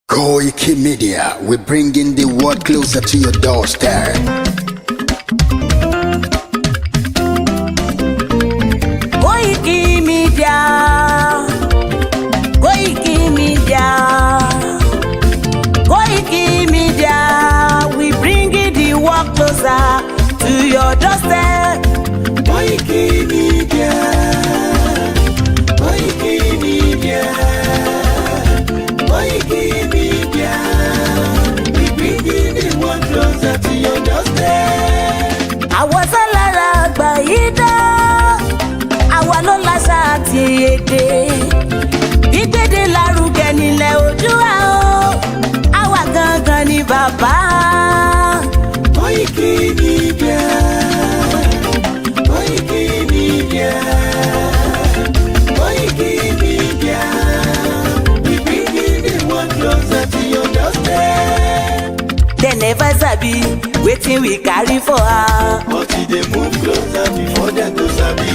Koikimedia, we're bringing the world closer to your doorstep. Koikimedia, Koikimedia, Koikimedia, we bringing the world closer to your doorstep. Koikimedia, Koikimedia, Koikimedia, we bringing the world closer to your doorstep. Àwa sálára àgbà yìí dá, àwa ló láṣà àti èdè. Gbígbédè lárugẹ nílẹ̀ Oòduà o, àwa gangan ni bàbá. Koikimedia, Koikimedia, Koikimedia, we bringing the world closer to your doorstep. They never sabi wetin we carry for her. But they move closer before them to sabi.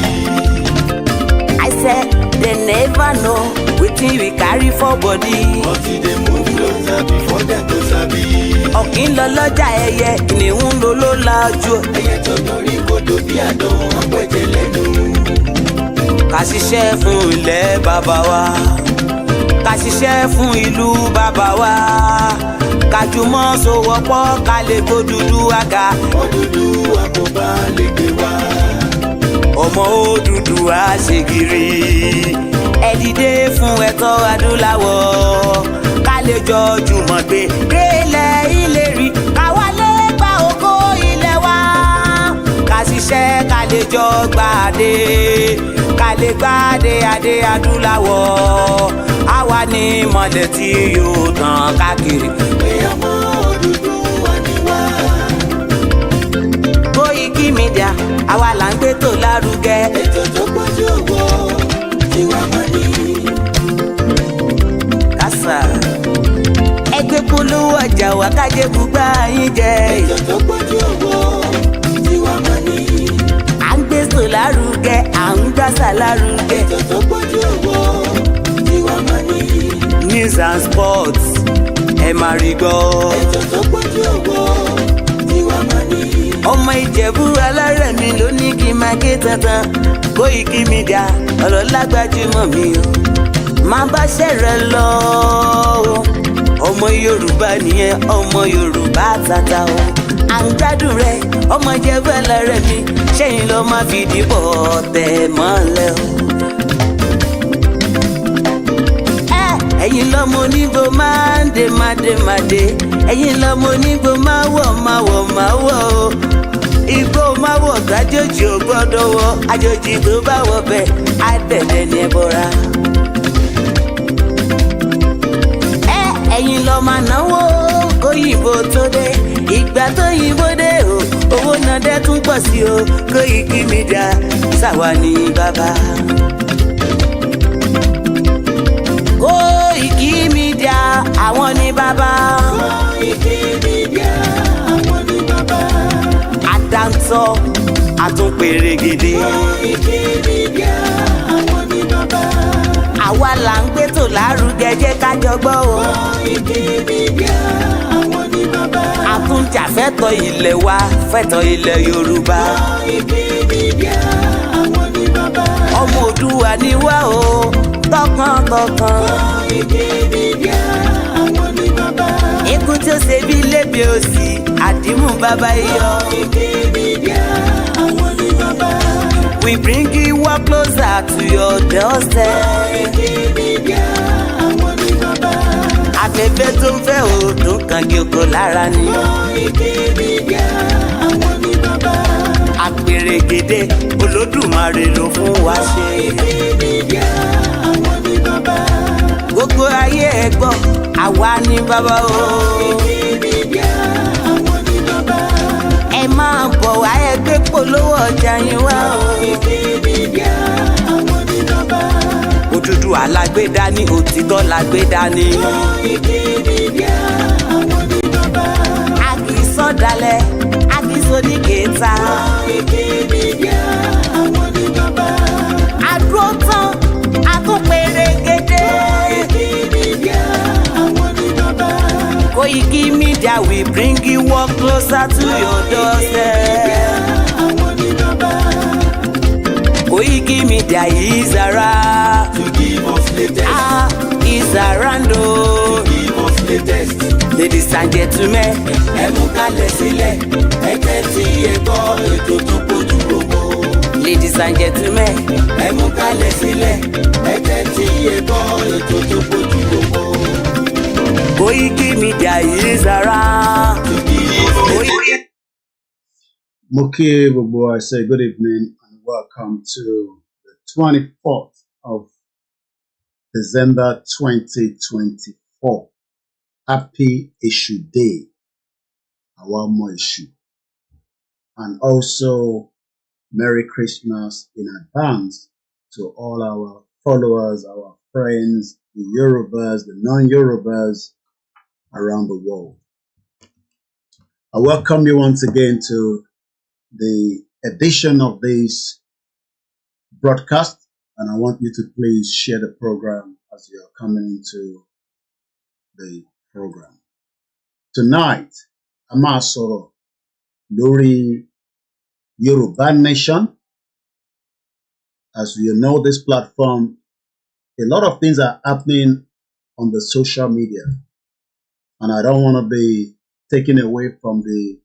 I said they never know wetin we carry for body. But they move closer before them to sabi. Ọ̀kín lọ lọ́jà ẹyẹ, kìnìún ló ló lajú. Ẹyẹ tó lórí kodò bí àdán ọ̀pẹ̀jẹ̀ lẹ́nu. Ká ṣiṣẹ́ fún ilẹ̀ bàbá wa, ká ṣiṣẹ́ fún ìlú bàbá wa, ká jùmọ̀ sowọ́pọ̀ ká lè gbó Odùduwà. Odùduwà kò bá lè gbé wá. Ọmọ Odùduwà ṣe gírí, ẹ dìde fún ẹ̀tọ́ adúláwọ̀, ká lè jọ jùmọ̀ gbé délẹ̀ ìlérí, ká wálé gba ògo ilẹ̀ wa, ká ṣiṣẹ́ ká lè jọ gbàdé, ká lè gbàdé adé adúláwọ̀, àwa ni mọ̀lẹ̀ tí yóò tàn káàkiri. Ọmọ Odùduwà ni wá. Koikimedia, àwa là ń gbé tó lárugẹ. Ètò tó pọ̀jù owó tiwa mọ́ ni. Kásá ẹgbẹ́ polówó ọjà wá kájé bùgbà yín jẹ. Ètò tó pọ̀jù owó tiwa mọ́ ni. À ń gbé tó lárugẹ, à ń gbàsà lárugẹ. Ètò tó pọ̀jù owó tiwa mọ́ ni. News and sports ẹ máa rí gbọ́. Ètò tó pọ̀jù owó tiwa mọ́ ni. Ọmọ Ìjẹ̀bú alárẹ̀ mi ló ní kí n máa ké tantan. Koikimedia ọ̀rọ̀ lágbájúmọ̀ mi o, máa bá ṣẹ̀rẹ̀ lọ o. Ọmọ Yorùbá nìyẹn, ọmọ Yorùbá tata o. À ń gbádùn rẹ, ọmọ Ìjẹ̀bú alárẹ̀ mi, ṣẹ́yìn ló máa fi dìbò tẹ̀ mọ́lẹ̀ o. Ẹ̀yin lọ́mọ onígbò máa ń dé máa dé, ẹ̀yin lọ́mọ onígbò máa wọ̀ o. Igbó máa wọ̀ tó àjòjì ò gbọ́dọ̀ wọ̀, àjòjì tó bá wọ̀ bẹ́ẹ̀ á tẹ̀lé ní ẹbọra. Ẹ̀yin lọ máa náwó kóyìnbó tó dé, ìgbà tó yìnbó dé o, owó náà dẹ́ tún pọ̀ sí o. Koikimedia ṣàwa ní bàbá. Koikimedia àwọn ní bàbá. Koikimedia àwọn ní bàbá. Àdáńtọ́ àtúnpèrègèdè. Koikimedia àwọn ní bàbá. Àwa là ń gbé tò lárugẹ, jẹ́ ká jọ gbọ́ o. Koikimedia àwọn ní bàbá. Àtúnjà fẹ́tọ̀ ilẹ̀ wa, fẹ́tọ̀ ilẹ̀ Yorùbá. Koikimedia àwọn ní bàbá. Ọmọ Oòduà ni wá o, tọkàntọkàn. Koikimedia àwọn ní bàbá. Ikú tí ó ṣe bí lébi òsì, àdìmú bàbá iyọ̀. Koikimedia àwọn ní bàbá. We bring you work closer to your doorstep. Koikimedia àwọn ní bàbá. Afẹ́fẹ́ tó ń fẹ́ o, tó ń kan gíoko lára ni. Koikimedia àwọn ní bàbá. Àpèrègèdè Olódùmarè ló fún wa ṣe. Koikimedia àwọn ní bàbá. Gbogbo ayé ẹ gbọ́, àwa ní bàbá o. Koikimedia àwọn ní bàbá. Ẹ máa bọ̀ wá ẹgbẹ́ polówó ọjà yín wá o. Koikimedia àwọn ní bàbá. Odùduwà la gbé dání, òtítọ́ la gbé dání. Koikimedia àwọn ní bàbá. A kì í sọ̀dálẹ̀, a kì í sóní kẹta. Koikimedia àwọn ní bàbá. A dúró tán, a tún pèrègèdè. Koikimedia àwọn ní bàbá. closer to your doorstep. Koikimedia is around To give us latest. Is around To give us latest. Ladies and gentlemen, Ẹ mú kalẹ̀ sílẹ̀. Ẹ tẹ́tí ẹ gbọ́ ètò tó kojú gbogbo. ladies and gentlemen, Ẹ mú kalẹ̀ sílẹ̀. Ẹ tẹ́tí ẹ gbọ́ ètò tó kojú gbogbo. Koikimedia is around. To give us latest. Moki Bobo, I say good evening and welcome to the 24th of December 2024. Happy Issue Day, our more issue. And also Merry Christmas in advance to all our followers, our friends, the Yorubas, the non-Yorubas around the world. I welcome you once again to the edition of this broadcast, and I want you to please share the program as you are coming into the program. Tonight, I'm also Lori Yoruba Nation. As you know, this platform, a lot of things are happening on the social media, and I don't want to be taken away from the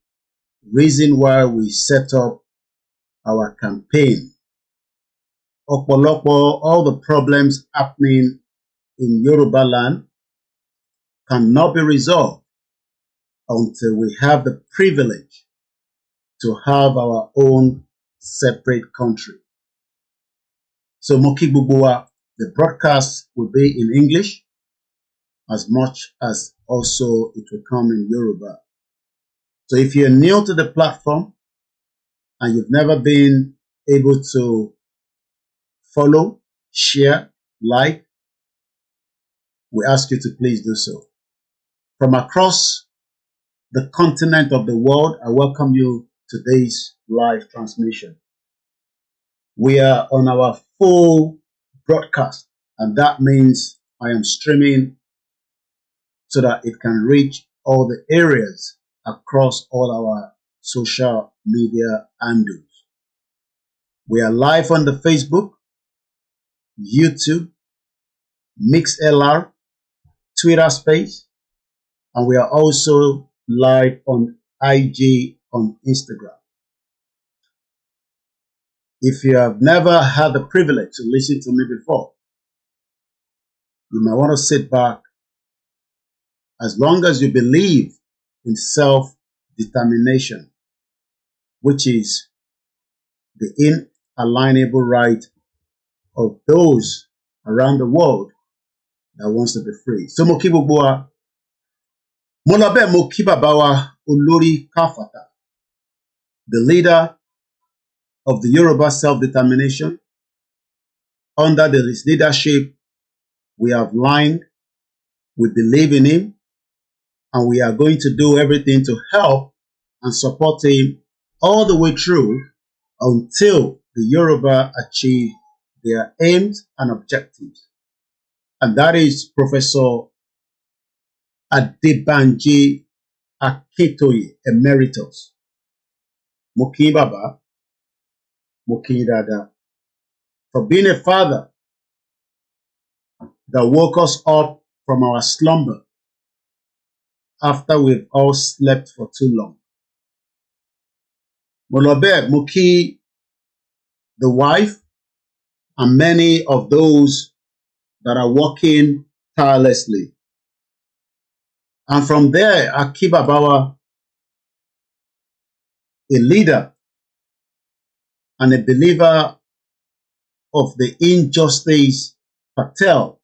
reason why we set up our campaign. All the problems happening in Yoruba land cannot be resolved until we have the privilege to have our own separate country. So Moki Bubua, the broadcast will be in English as much as also it will come in Yoruba. So if you're new to the platform and you've never been able to follow, share, like, we ask you to please do so. From across the continent of the world, I welcome you to today's live transmission. We are on our full broadcast, and that means I am streaming so that it can reach all the areas across all our social media handles. We are live on the Facebook, YouTube, MixLR, Twitter Space, and we are also live on IG on Instagram. If you have never had the privilege to listen to me before, you might want to sit back. As long as you believe in self-determination, which is the inalienable right of those around the world that wants to be free. So Moki Bubua, Molabe Moki Babawa Olori Kafata, the leader of the Yoruba self-determination. Under his leadership, we have lined, we believe in him, and we are going to do everything to help and support him all the way through until the Yoruba achieve their aims and objectives. And that is Professor ADEBANJI Akintoye Emeritus. Moki Baba, Moki Dada, for being a father that woke us up from our slumber after we've all slept for too long. Molobe Moki, the wife, and many of those that are working tirelessly. And from there, Akibabawa, a leader and a believer of the injustice cartel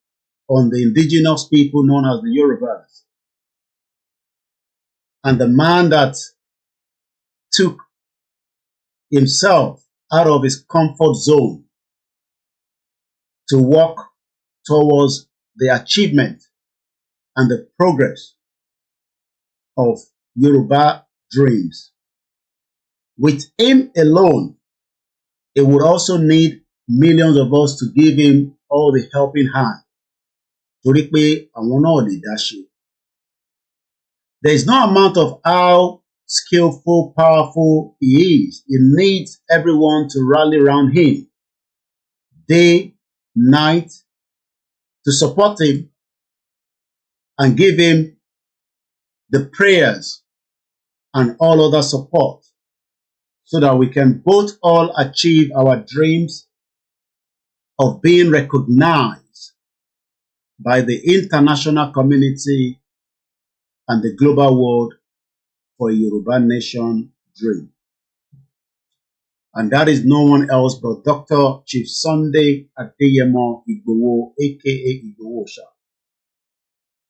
on the indigenous people known as the Yorubas. And the man that took himself out of his comfort zone to work towards the achievement and the progress of Yoruba dreams. With him alone, it would also need millions of us to give him all the helping hand. There is no amount of how skillful, powerful he is, he needs everyone to rally around him day, night, to support him and give him the prayers and all other support so that we can both all achieve our dreams of being recognized by the international community and the global world for a Yoruba nation dream. And that is no one else but Dr. Chief Sunday Adeyemo Igboho, aka Igboho Sha.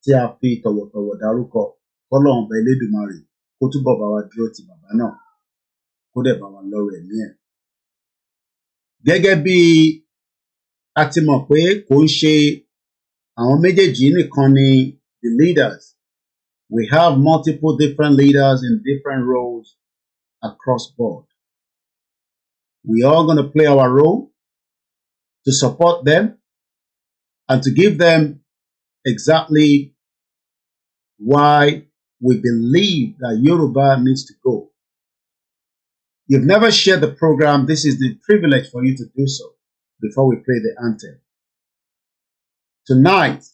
Tí a fi tọ̀wọ̀tọ̀wọ̀ dárúkọ k'Ọlọ́run Ọba Elédùmarè kó túbọ̀ bá wa dúró ti bàbá náà kó dẹ̀ bá wa lọ́rọ̀ ẹ̀mí ẹ̀. Gẹ́gẹ́ bí a ti mọ̀ pé kò ń ṣe àwọn méjèèjì nìkan ni the leaders. We have multiple different leaders in different roles across board. We are going to play our role to support them and to give them exactly why we believe that Yoruba needs to go. You've never shared the program. This is the privilege for you to do so before we play the anthem. Tonight,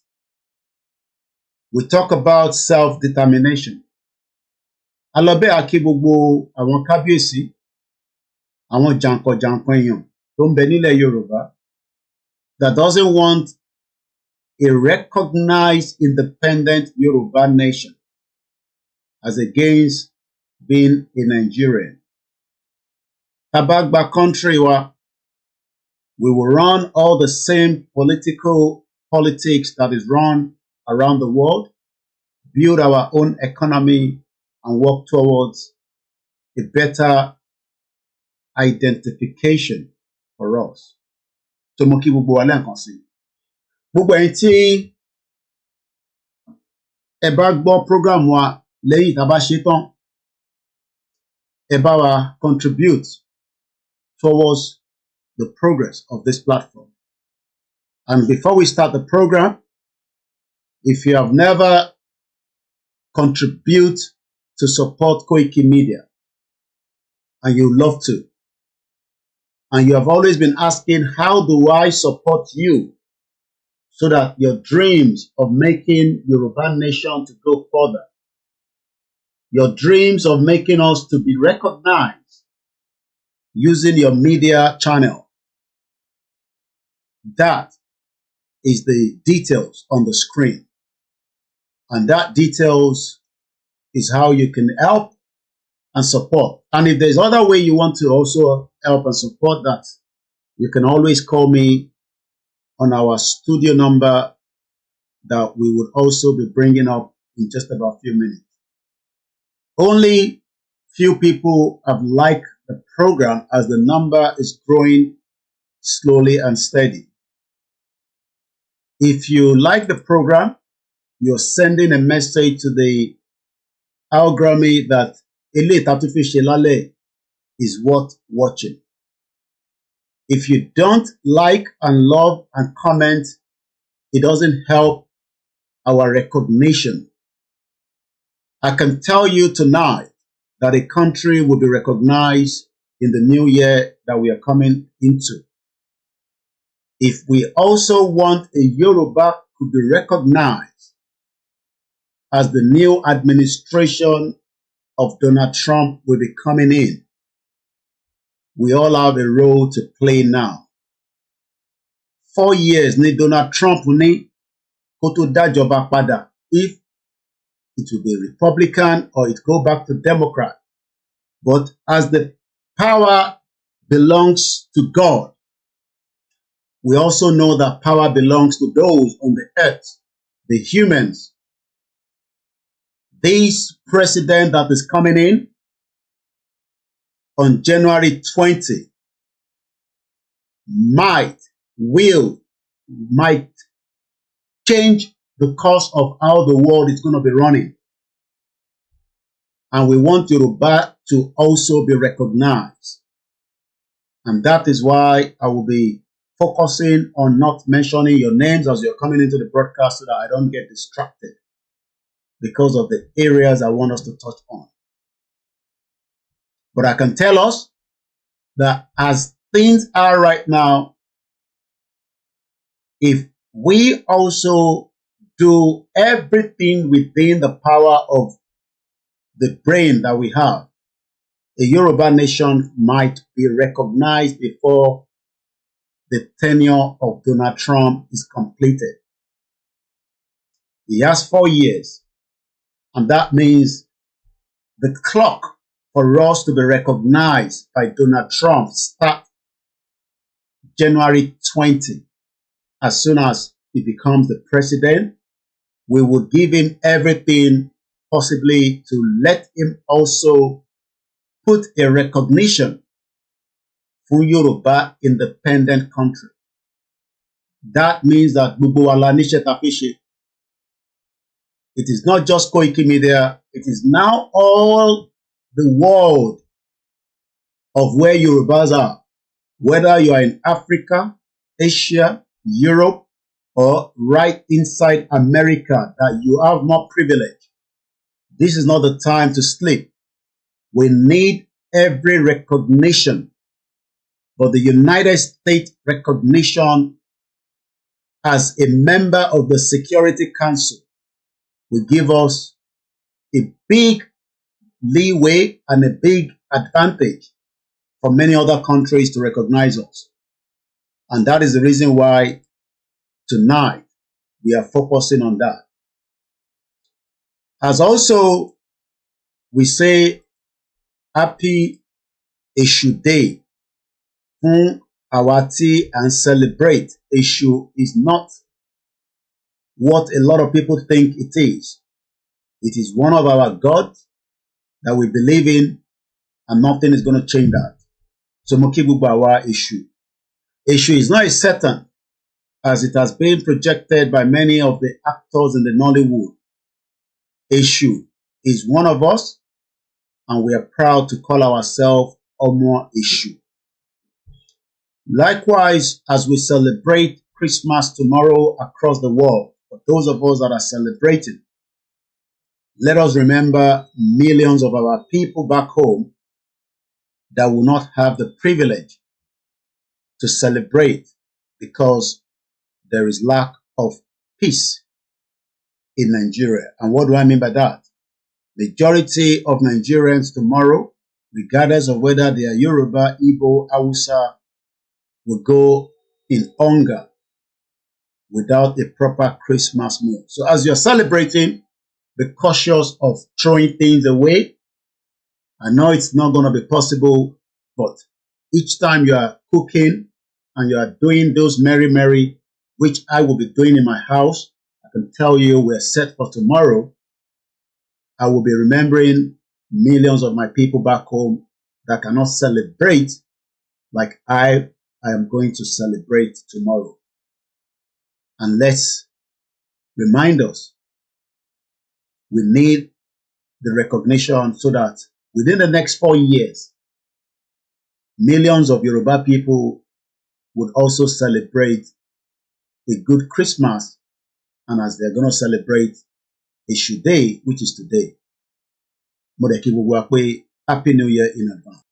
we talk about self-determination. Alobe aki gbogbo àwọn kábíyèsí, àwọn jàǹkànjàǹkàn èèyàn tó ń bẹ nílẹ̀ Yorùbá that doesn't want a recognized independent Yoruba nation as against being a Nigerian. Tabagba country wa, we will run all the same politics that is run around the world, build our own economy, and work towards a better identification for us. So mo kí gbogbo wa lẹ́ẹ̀kan sí. Gbogbo ẹ̀yin tí ẹ bá gbọ́ program wa lẹ́yìn tá a bá ṣe tán, ẹ bá wa contribute towards the progress of this platform. And before we start the program, if you have never contributed to support Koiki Media, and you love to, and you have always been asking, how do I support you so that your dreams of making Yoruba nation to go further, your dreams of making us to be recognized using your media channel, that is the details on the screen. And that details is how you can help and support. And if there's other way you want to also help and support that, you can always call me on our studio number that we would also be bringing up in just about a few minutes. Only few people have liked the program as the number is growing slowly and steady. If you like the program, you're sending a message to the algorithm that Ele Tatufi Lale is worth watching. If you don't like and love and comment, it doesn't help our recognition. I can tell you tonight that a country will be recognized in the new year that we are coming into. If we also want a Yoruba to be recognized as the new administration of Donald Trump will be coming in, we all have a role to play now. 4 years ni Donald Trump ní kó tó dájọba padà, if it will be Republican or it go back to Democrat. But as the power belongs to God, we also know that power belongs to those on the earth, the humans. This president that is coming in on January 20 might change the course of how the world is going to be running. And we want Yoruba to also be recognized. And that is why I will be focusing on not mentioning your names as you're coming into the broadcast so that I don't get distracted because of the areas I want us to touch on. But I can tell us that as things are right now, if we also do everything within the power of the brain that we have, a Yoruba nation might be recognized before the tenure of Donald Trump is completed. He has 4 years, and that means the clock for us to be recognized by Donald Trump starts January 20. As soon as he becomes the president, we will give him everything possibly to let him also put a recognition for Yoruba independent country. That means that it is not just Koikimedia, it is now all the world of where Yorubas are, whether you are in Africa, Asia, Europe, or right inside America, that you have more privilege. This is not the time to sleep. We need every recognition, but the United States recognition as a member of the Security Council will give us a big leeway and a big advantage for many other countries to recognize us. And that is the reason why tonight we are focusing on that. As also we say happy Eshu Day fún àwa tí and celebrate. Eshu is not what a lot of people think it is. It is one of our gods that we believe in, and nothing is going to change that. So mo kí gbogbo àwa Eshu. Eshu is not a Satan, as it has been projected by many of the actors in the Nollywood. Eshu is one of us, and we are proud to call ourselves Omo Eshu. Likewise, as we celebrate Christmas tomorrow across the world, for those of us that are celebrating, let us remember millions of our people back home that will not have the privilege to celebrate because there is lack of peace in Nigeria. And what do I mean by that? Majority of Nigerians tomorrow, regardless of whether they are Yoruba, Igbo, Hausa, will go in hunger without a proper Christmas meal. So as you're celebrating, be cautious of throwing things away. I know it's not going to be possible, but each time you are cooking and you are doing those merry, which I will be doing in my house, I can tell you we're set for tomorrow. I will be remembering millions of my people back home that cannot celebrate like I am going to celebrate tomorrow. And let's remind us, we need the recognition so that within the next 4 years, millions of Yoruba people would also celebrate a good Christmas, and as they're going to celebrate Eshu Day, which is today. Happy New Year in advance.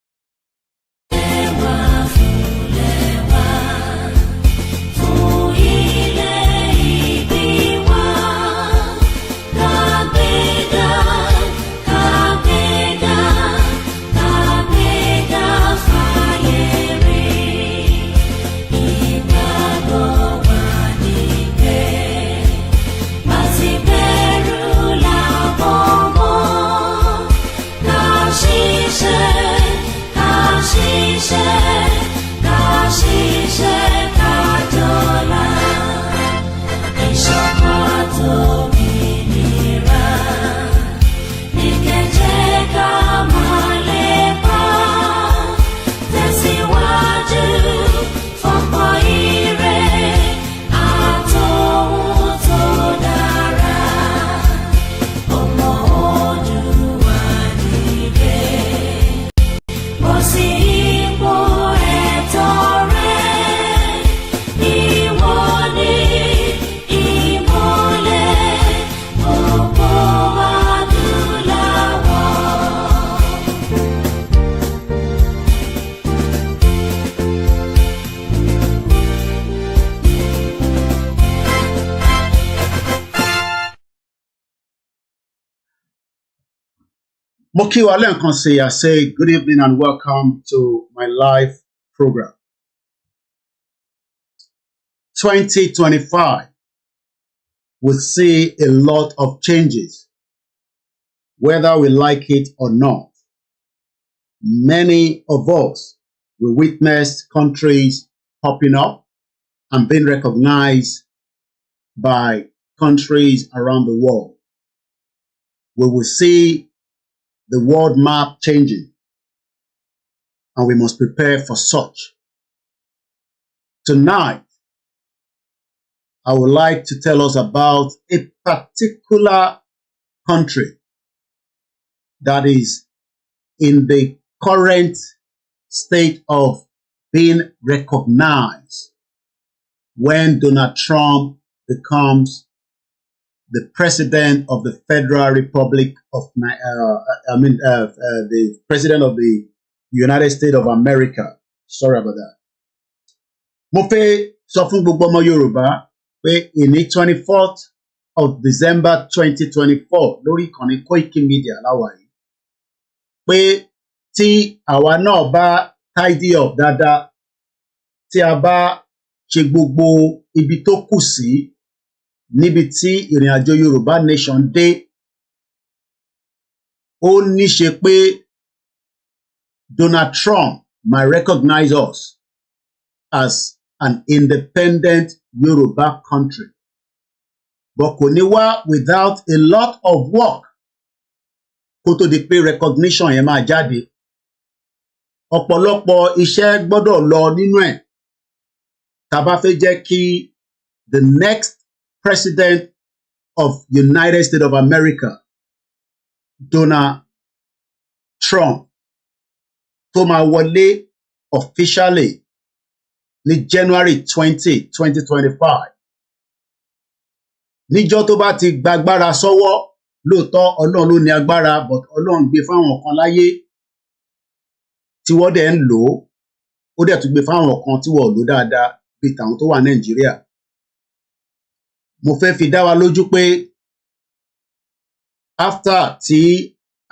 Moki Wale Nkansi, I say good evening and welcome to my live program. 2025 will see a lot of changes, whether we like it or not. Many of us will witness countries popping up and being recognized by countries around the world. We will see the world map changing, and we must prepare for such. Tonight, I would like to tell us about a particular country that is in the current state of being recognized when Donald Trump becomes the president of the Federal Republic of the president of the United States of America. Sorry about that. Mo fẹ́ sọ fún gbogbo ọmọ Yorùbá pé ìní 24th of December 2024 lórí ìkànnì Koikimedia láwa yìí pé tí àwa náà bá tidy up dáadáa, tí a bá ṣe gbogbo ibi tó kù sí níbi tí ìrìn àjò Yorùbá nation dé, ó ní ṣe pé Donald Trump might recognize us as an independent Yoruba country. But kò ní wá without a lot of work kó tó di pé recognition yẹn máa jáde. Ọ̀pọ̀lọpọ̀ iṣẹ́ gbọ́dọ̀ lọ nínú ẹ̀ tá bá fẹ́ jẹ́ kí the next president of United States of America, Donald Trump, tó máa wọlé officially ní January 20, 2025. Níjọ́ tó bá ti gbàgbára sọ́wọ́, lóòótọ́ Ọlọ́run ló ní agbára, but Ọlọ́run gbé fáwọn kan láyé tí wọ́n dẹ̀ ń lò ó dẹ̀ tún gbé fáwọn kan tí wọ́n lò dáadáa bí tàwọn tó wà Nàìjíríà. Mo fẹ́ fi dá wa lójú pé after tí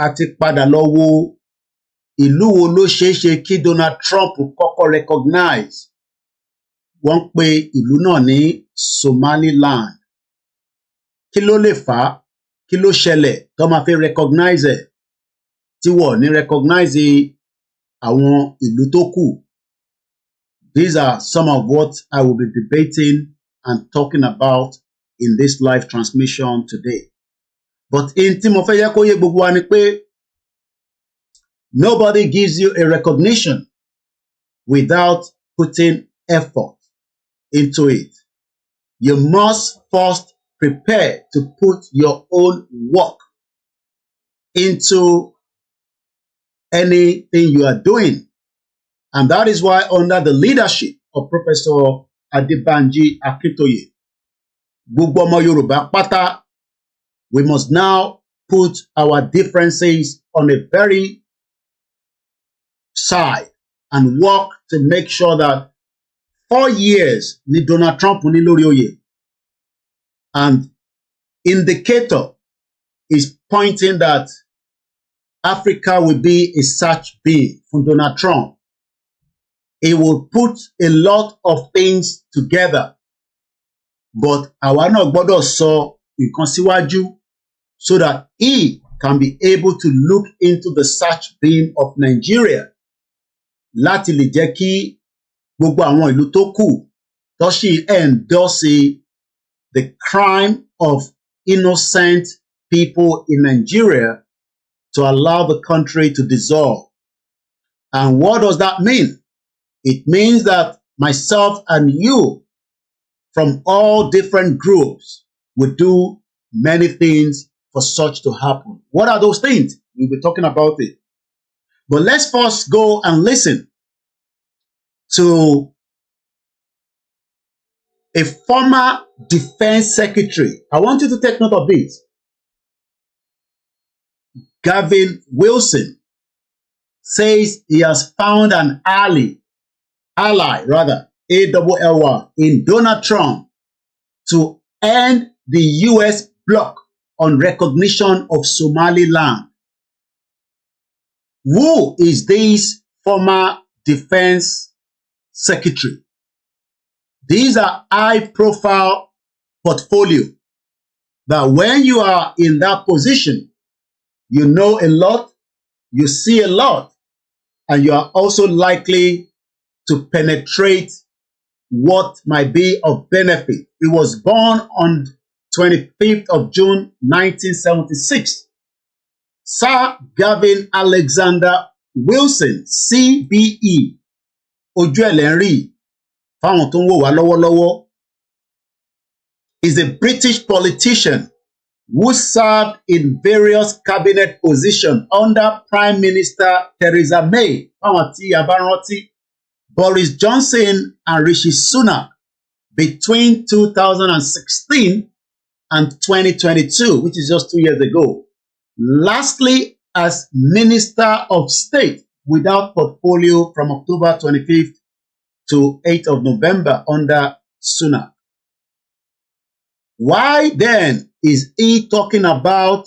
a ti padà lọ wo ìlú wo ló ṣeé ṣe kí Donald Trump kọ́kọ́ recognize, wọ́n pe ìlú náà ní Somaliland. Kí ló lè fà á? Kí ló ṣẹlẹ̀ tó máa fi recognize ẹ̀ tí wọ́n ní recognize àwọn ìlú tó kù? These are some of what I will be debating and talking about in this live transmission today. But in tí mo fẹ́ yẹ kó yé gbogbo wa ni pé nobody gives you a recognition without putting effort into it. You must first prepare to put your own work into anything you are doing. And that is why under the leadership of Professor ADEBANJI Akintoye, gbogbo ọmọ Yorùbá pátá, we must now put our differences on a very side and work to make sure that 4 years ni Donald Trump ní lórí oyè, and indicator is pointing that Africa will be a search bin for Donald Trump. He will put a lot of things together, but àwa náà gbọ́dọ̀ sọ nǹkan síwájú so that he can be able to look into the search bin of Nigeria láti lè jẹ́ kí gbogbo àwọn ìlú tó kù tó sì endorse the crime of innocent people in Nigeria to allow the country to dissolve. And what does that mean? It means that myself and you from all different groups will do many things for such to happen. What are those things? We'll be talking about it. But let's first go and listen to a former defense secretary. I want you to take note of this. Gavin Wilson says he has found an ally, A-double-L-Y, in Donald Trump to end the U.S. block on recognition of Somaliland. Who is this former defense secretary? These are high-profile portfolio that when you are in that position, you know a lot, you see a lot, and you are also likely to penetrate what might be of benefit. He was born on 25th of June, 1976. Sir Gavin Alexander Wilson, CBE, ojú ẹlẹ́rìí fáwọn tó ń wò wá lọ́wọ́lọ́wọ́, is a British politician who served in various cabinet positions under Prime Minister Theresa May, fáwọn tí a bá rántí, Boris Johnson and Rishi Sunak between 2016 and 2022, which is just 2 years ago. Lastly, as Minister of State without portfolio from October 25th to 8th of November under Sunak. Why then is he talking about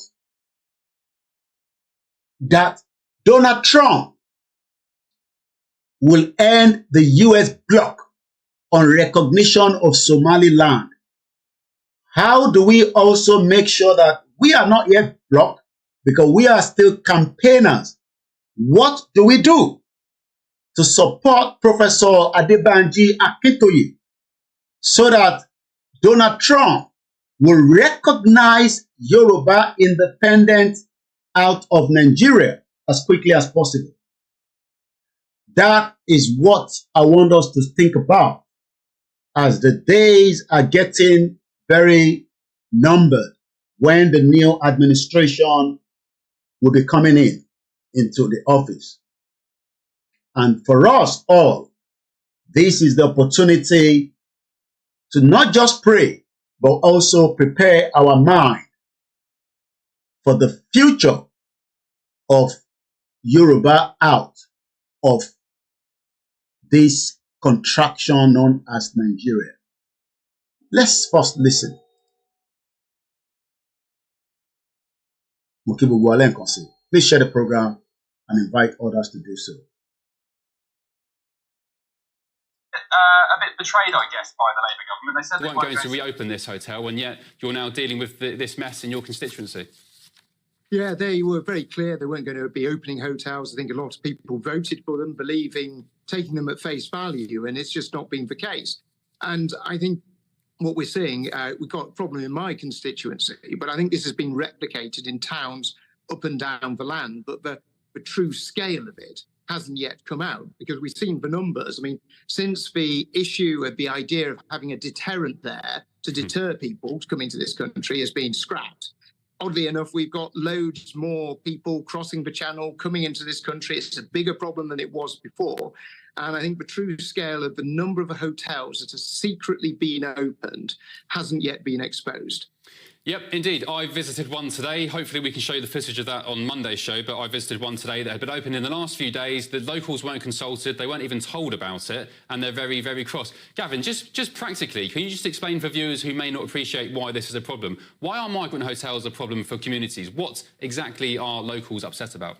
that Donald Trump will end the US block on recognition of Somaliland? How do we also make sure that we are not yet blocked because we are still campaigners? What do we do to support Professor ADEBANJI Akintoye so that Donald Trump will recognize Yoruba independence out of Nigeria as quickly as possible? That is what I want us to think about as the days are getting very numbered when the new administration will be coming into the office. And for us all, this is the opportunity to not just pray, but also prepare our mind for the future of Yoruba out of this contraction known as Nigeria. Let's first listen. Please share the program and invite others to do so. A bit betrayed, I guess, by the Labour government. They said they weren't going to reopen this hotel, and yet you're now dealing with this mess in your constituency. Yeah, they were very clear they weren't going to be opening hotels. I think a lot of people voted for them, taking them at face value, and it's just not been the case. And I think what we're seeing, we've got a problem in my constituency, but I think this has been replicated in towns up and down the land, but the true scale of it hasn't yet come out because we've seen the numbers. I mean, since the issue of the idea of having a deterrent there to deter people to come into this country has been scrapped. Oddly enough, we've got loads more people crossing the channel, coming into this country. It's a bigger problem than it was before. And I think the true scale of the number of hotels that have secretly been opened hasn't yet been exposed. Yep, indeed. I visited one today. Hopefully we can show you the footage of that on Monday's show, but I visited one today that had been opened in the last few days. The locals weren't consulted. They weren't even told about it, and they're very, very cross. Gavin, just practically, can you just explain for viewers who may not appreciate why this is a problem? Why are migrant hotels a problem for communities? What exactly are locals upset about?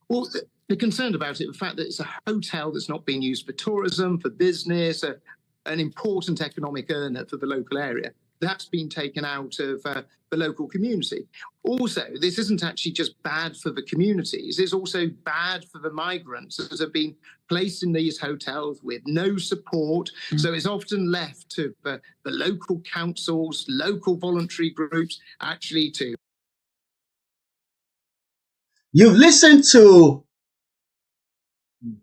Well, they're concerned about it, the fact that it's a hotel that's not being used for tourism, for business, an important economic earner for the local area. That's been taken out of the local community. Also, this isn't actually just bad for the communities, it's also bad for the migrants that have been placed in these hotels with no support. So it's often left to the local councils, local voluntary groups, actually to... You've listened to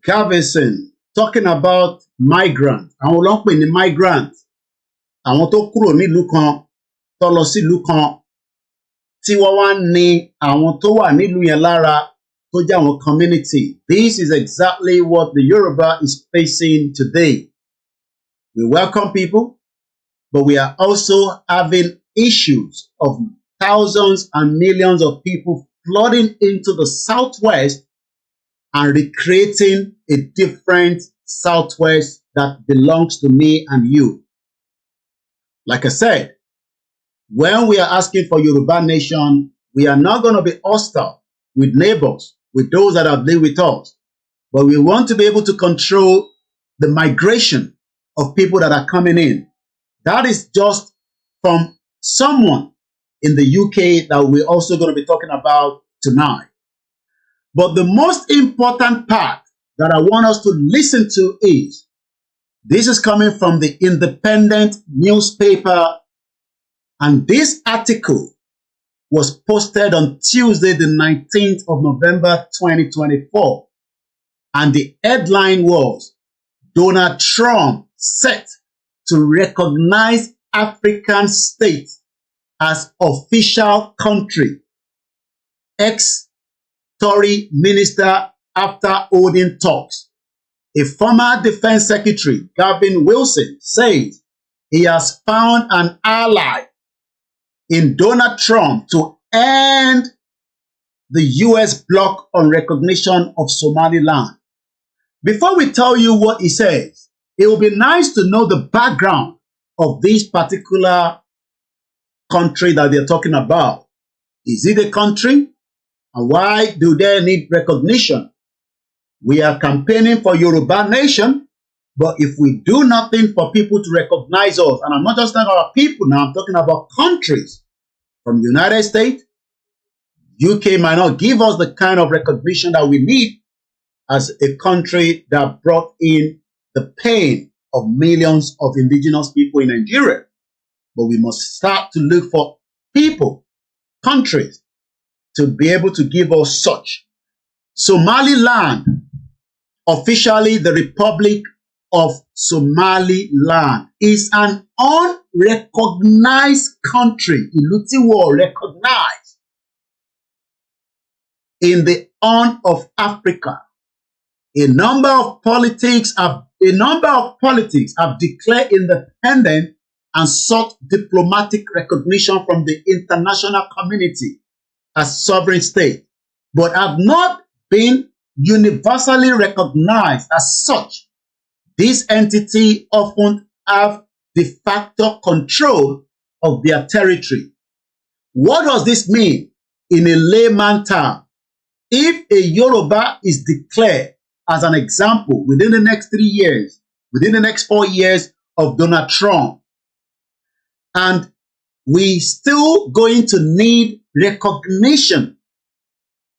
Gavison talking about migrant. Àwọn ló ń pè ní migrant. Àwọn tó kúrò nílùú kan tó lọ sílùú kan tí wọ́n wá ní àwọn tó wà nílùú yẹn lára tó jẹ́ àwọn community. This is exactly what the Yoruba is facing today. We welcome people, but we are also having issues of thousands and millions of people flooding into the southwest and recreating a different southwest that belongs to me and you. Like I said, when we are asking for Yoruba nation, we are not going to be hostile with neighbors with those that have lived with us. But we want to be able to control the migration of people that are coming in. That is just from someone in the UK that we're also going to be talking about tonight. But the most important part that I want us to listen to is, this is coming from the Independent newspaper, and this article was posted on Tuesday, the 19th of November, 2024. And the headline was, Donald Trump set to recognize African states as official country. Ex-Tory minister after holding talks. A former defense secretary, Gavin Wilson, says he has found an ally in Donald Trump to end the US block on recognition of Somaliland. Before we tell you what he says, it will be nice to know the background of this particular country that they're talking about. Is it a country? And why do they need recognition? We are campaigning for Yoruba nation, but if we do nothing for people to recognize us, and I'm not just talking about people now, I'm talking about countries, from the United States, UK might not give us the kind of recognition that we need as a country that brought in the pain of millions of indigenous people in Nigeria. But we must start to look for people, countries, to be able to give us such. Somaliland, officially the Republic of Somaliland, is an unrecognized country, recognized in the Horn of Africa. A number of politics have declared independence and sought diplomatic recognition from the international community as sovereign state, but have not been universally recognized as such. These entities often have de facto control of their territory. What does this mean in a layman term? If a Yoruba is declared as an example within the next 3 years, within the next 4 years of Donald Trump, and we still going to need recognition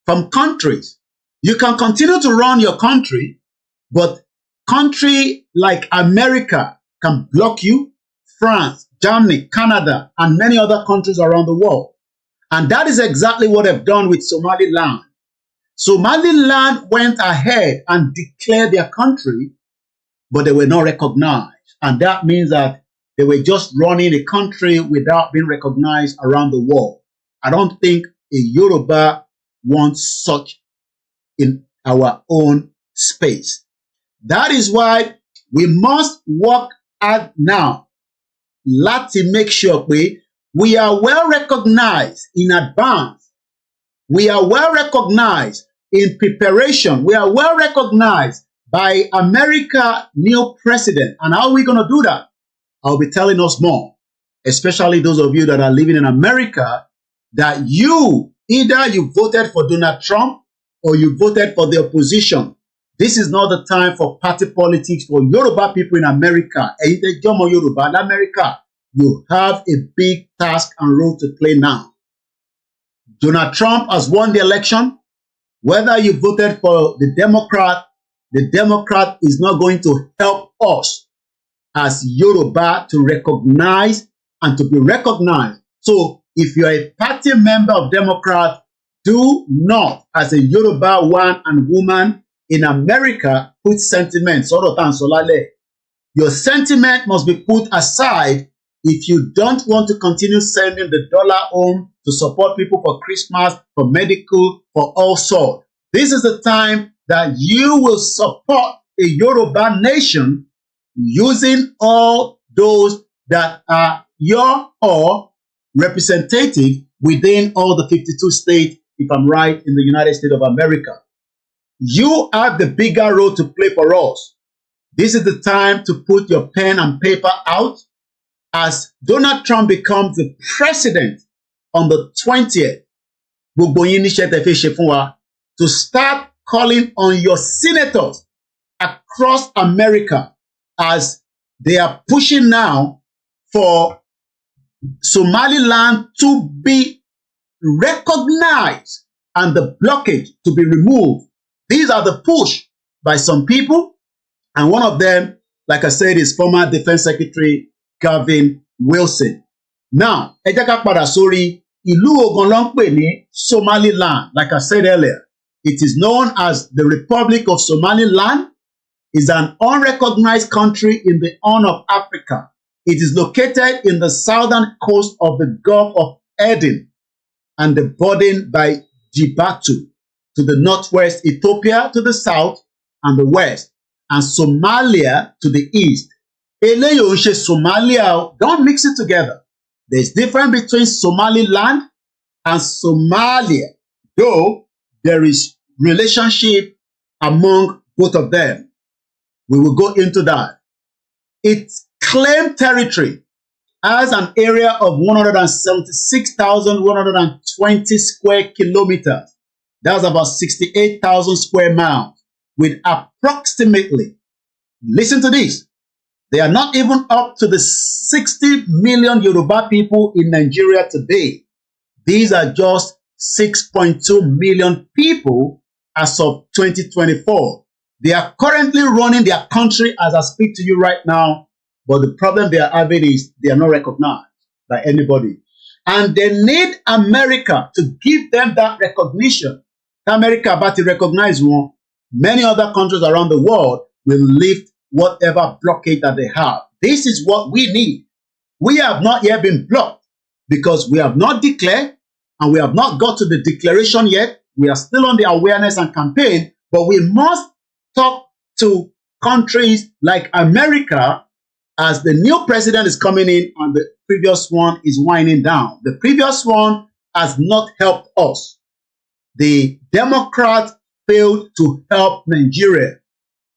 from countries. You can continue to run your country, but country like America can block you, France, Germany, Canada, and many other countries around the world. And that is exactly what they've done with Somaliland. Somaliland went ahead and declared their country, but they were not recognized. And that means that they were just running a country without being recognized around the world. I don't think a Yoruba wants such in our own space. That is why we must work hard now. Láti make sure we are well recognized in advance. We are well recognized in preparation. We are well recognized by America's new president. And how are we going to do that? I'll be telling us more, especially those of you that are living in America, that either you voted for Donald Trump or you voted for the opposition. This is not the time for party politics for Yoruba people in America. Yoruba in America, you have a big task and role to play now. Donald Trump has won the election. Whether you voted for the Democrat is not going to help us as Yoruba to recognize and to be recognized. So if you're a party member of Democrat, do not, as a Yoruba one and woman in America, put sentiment. Your sentiment must be put aside if you don't want to continue sending the dollar home to support people for Christmas, for medical, for all sorts. This is the time that you will support a Yoruba nation using all those that are your or representative within all the 52 states, if I'm right, in the United States of America. You have the bigger role to play for us. This is the time to put your pen and paper out as Donald Trump becomes the president on the 20th. to start calling on your senators across America as they are pushing now for Somaliland to be recognized and the blockage to be removed. These are the push by some people, and one of them, like I said, is former Defense Secretary Gavin Wilson. Now, ẹ jẹ́ ká padà sórí ìlú ogun ló ń pè ní Somaliland. Like I said earlier, it is known as the Republic of Somaliland. It's an unrecognized country in the Horn of Africa. It is located in the southern coast of the Gulf of Aden and the bordered by Djibouti to the northwest, Ethiopia to the south and the west, and Somalia to the east. Eléyìí ò ń ṣe Somalia, don't mix it together. There's difference between Somaliland and Somalia, though there is relationship among both of them. We will go into that. Its claimed territory has an area of 176,120 square kilometers. That's about 68,000 square miles, with approximately, listen to this, they are not even up to the 60 million Yoruba people in Nigeria today. These are just 6.2 million people as of 2024. They are currently running their country as I speak to you right now, but the problem they are having is they are not recognized by anybody. And they need America to give them that recognition. America about to recognize one, many other countries around the world will lift whatever blockade that they have. This is what we need. We have not yet been blocked because we have not declared and we have not got to the declaration yet. We are still on the awareness and campaign, but we must talk to countries like America as the new president is coming in and the previous one is winding down. The previous one has not helped us. The Democrats failed to help Nigeria,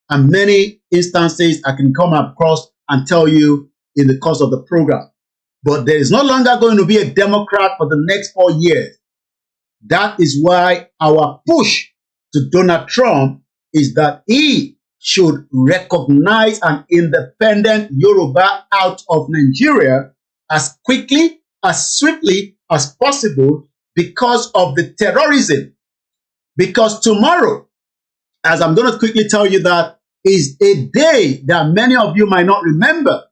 and many instances I can come across and tell you in the course of the program. But there is no longer going to be a Democrat for the next 4 years. That is why our push to Donald Trump is that he should recognize an independent Yoruba out of Nigeria as quickly, as swiftly as possible because of the terrorism. Because tomorrow, as I'm going to quickly tell you, that is a day that many of you might not remember.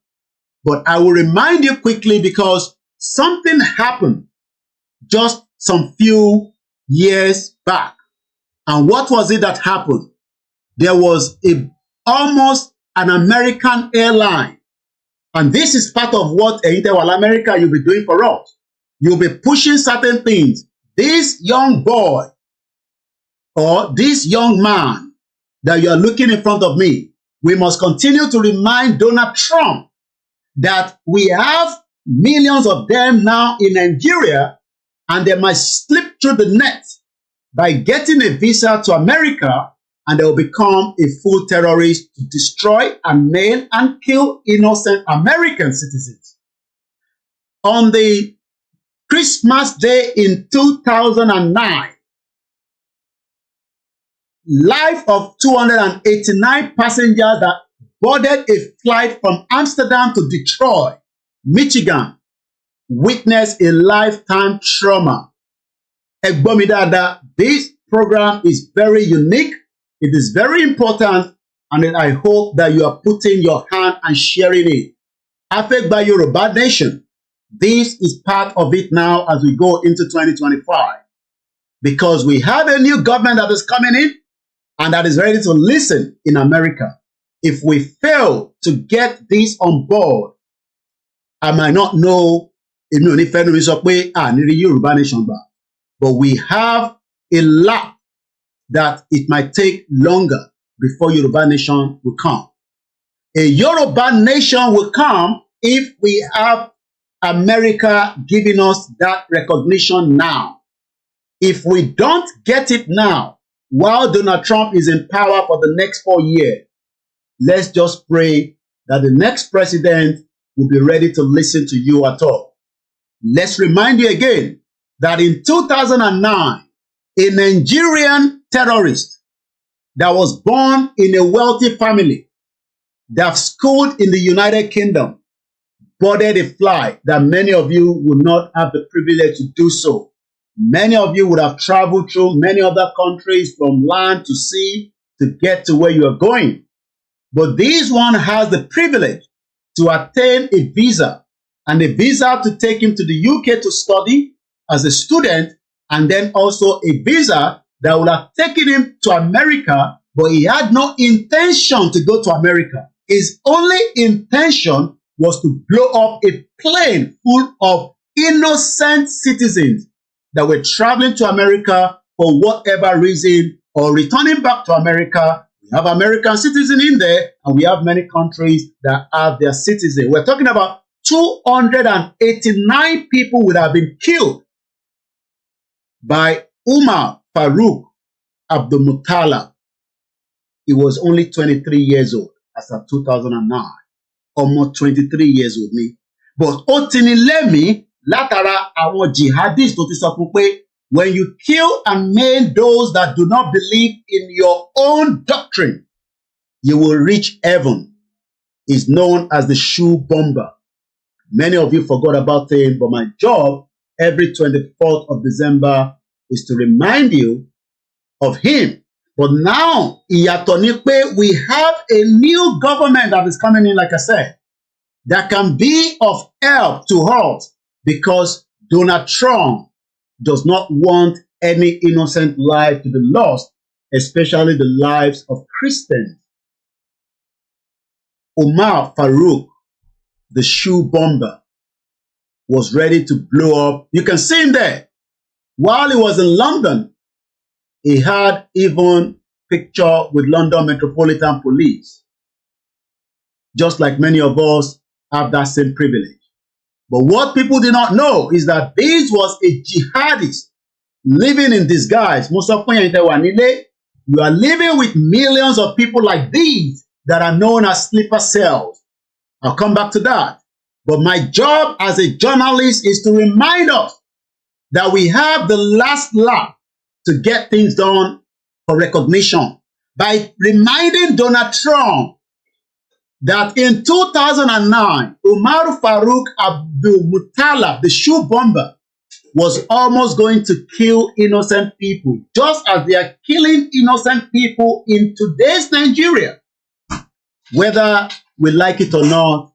But I will remind you quickly because something happened just some few years back. And what was it that happened? There was almost an American airline. And this is part of what Intel America you'll be doing for us. You'll be pushing certain things. This young boy or this young man that you are looking in front of me, we must continue to remind Donald Trump that we have millions of them now in Nigeria and they might slip through the net by getting a visa to America and they will become a full terrorist to destroy and maim and kill innocent American citizens. On the Christmas Day in 2009, life of 289 passengers that boarded a flight from Amsterdam to Detroit, Michigan, witnessed a lifetime trauma. Egbomidada, this program is very unique. It is very important, and I hope that you are putting your hand and sharing it. Afegba Yoruba Nation, this is part of it now as we go into 2025. Because we have a new government that is coming in and that is ready to listen in America. If we fail to get this on board, I might not know if you Yoruba Nation, but we have a lot that it might take longer before Yoruba Nation will come. A Yoruba Nation will come if we have America giving us that recognition now. If we don't get it now, while Donald Trump is in power for the next 4 years, let's just pray that the next president will be ready to listen to you at all. Let's remind you again that in 2009, a Nigerian terrorist that was born in a wealthy family, that schooled in the United Kingdom, boarded a flight that many of you would not have the privilege to do so. Many of you would have traveled through many other countries from land to sea to get to where you are going. But this one has the privilege to attain a visa, and a visa to take him to the UK to study as a student, and then also a visa that would have taken him to America, but he had no intention to go to America. His only intention was to blow up a plane full of innocent citizens that were traveling to America for whatever reason or returning back to America. We have American citizens in there, and we have many countries that have their citizens. We're talking about 289 people would have been killed by Umar Farouk Abdulmutala. He was only 23 years old as of 2009. Almost 23 years old me. But ó ti ní lẹ́mìí látara àwọn jihadists tó ti sọ fún pé when you kill and maim those that do not believe in your own doctrine, you will reach heaven. Is known as the shoe bomber. Many of you forgot about him, but my job every 24th of December is to remind you of him. But now, ìyàtọ̀ ni pé we have a new government that is coming in, like I said, that can be of help to us, because Donald Trump does not want any innocent life to be lost, especially the lives of Christians. Umar Farouk, the shoe bomber, was ready to blow up. You can see him there. While he was in London, he had even picture with London Metropolitan Police. Just like many of us have that same privilege. But what people did not know is that this was a jihadist living in disguise. You are living with millions of people like these that are known as sleeper cells. I'll come back to that. But my job as a journalist is to remind us that we have the last lap to get things done for recognition by reminding Donald Trump that in 2009, Umar Farouk Abdulmutala, the shoe bomber, was almost going to kill innocent people, just as they are killing innocent people in today's Nigeria. Whether we like it or not,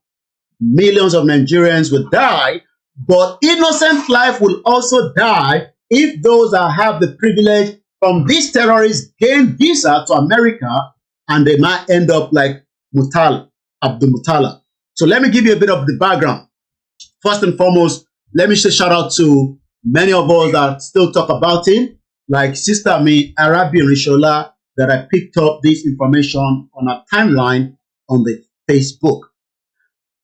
millions of Nigerians will die, but innocent life will also die if those that have the privilege from these terrorists gain visa to America, and they might end up like Abdulmutala. So let me give you a bit of the background. First and foremost, let me say shout out to many of us that still talk about him, like Sister Me, Arabi Rishola, that I picked up this information on a timeline on the Facebook.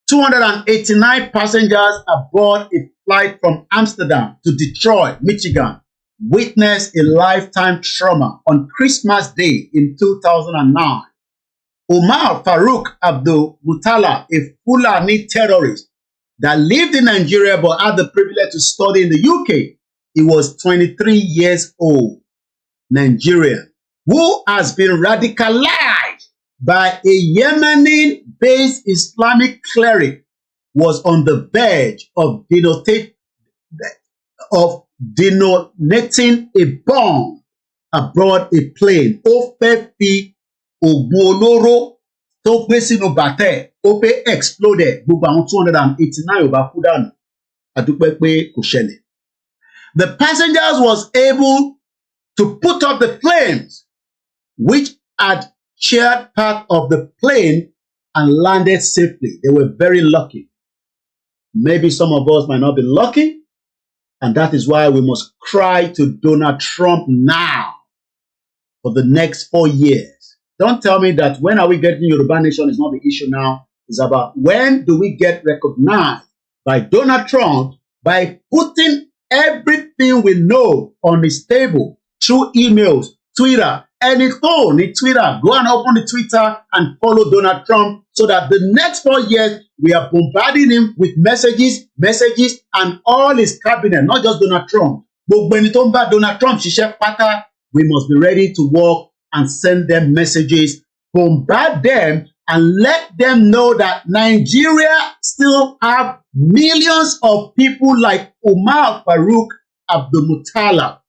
289 passengers aboard a flight from Amsterdam to Detroit, Michigan, witnessed a lifetime trauma on Christmas Day in 2009. Umar Farouk Abdulmutala, a Fulani terrorist that lived in Nigeria but had the privilege to study in the UK, he was 23 years old, Nigerian, who has been radicalized by a Yemeni-based Islamic cleric, was on the verge of detonating a bomb aboard a plane. Ó fẹ́ fi ògùn olóró tó gbé sínú bàtẹ́, ó fẹ́ explode. Gbogbo àwọn 289 ò bá kú dànù. A dúpẹ́ pé kò ṣẹlẹ̀. The passengers was able to put up the flames, which had shared part of the plane and landed safely. They were very lucky. Maybe some of us might not be lucky, and that is why we must cry to Donald Trump now for the next 4 years. Don't tell me that when are we getting Yoruba Nation is not the issue now. It's about when do we get recognized by Donald Trump by putting everything we know on his table through emails, Twitter, any phone in Twitter. Go and open the Twitter and follow Donald Trump so that the next 4 years we are bombarding him with messages, and all his cabinet, not just Donald Trump. Gbogbo ẹni tó ń bá Donald Trump ṣiṣẹ́ pátá we must be ready to work and send them messages, bombard them, and let them know that Nigeria still have millions of people like Umar Farouk Abdulmutala,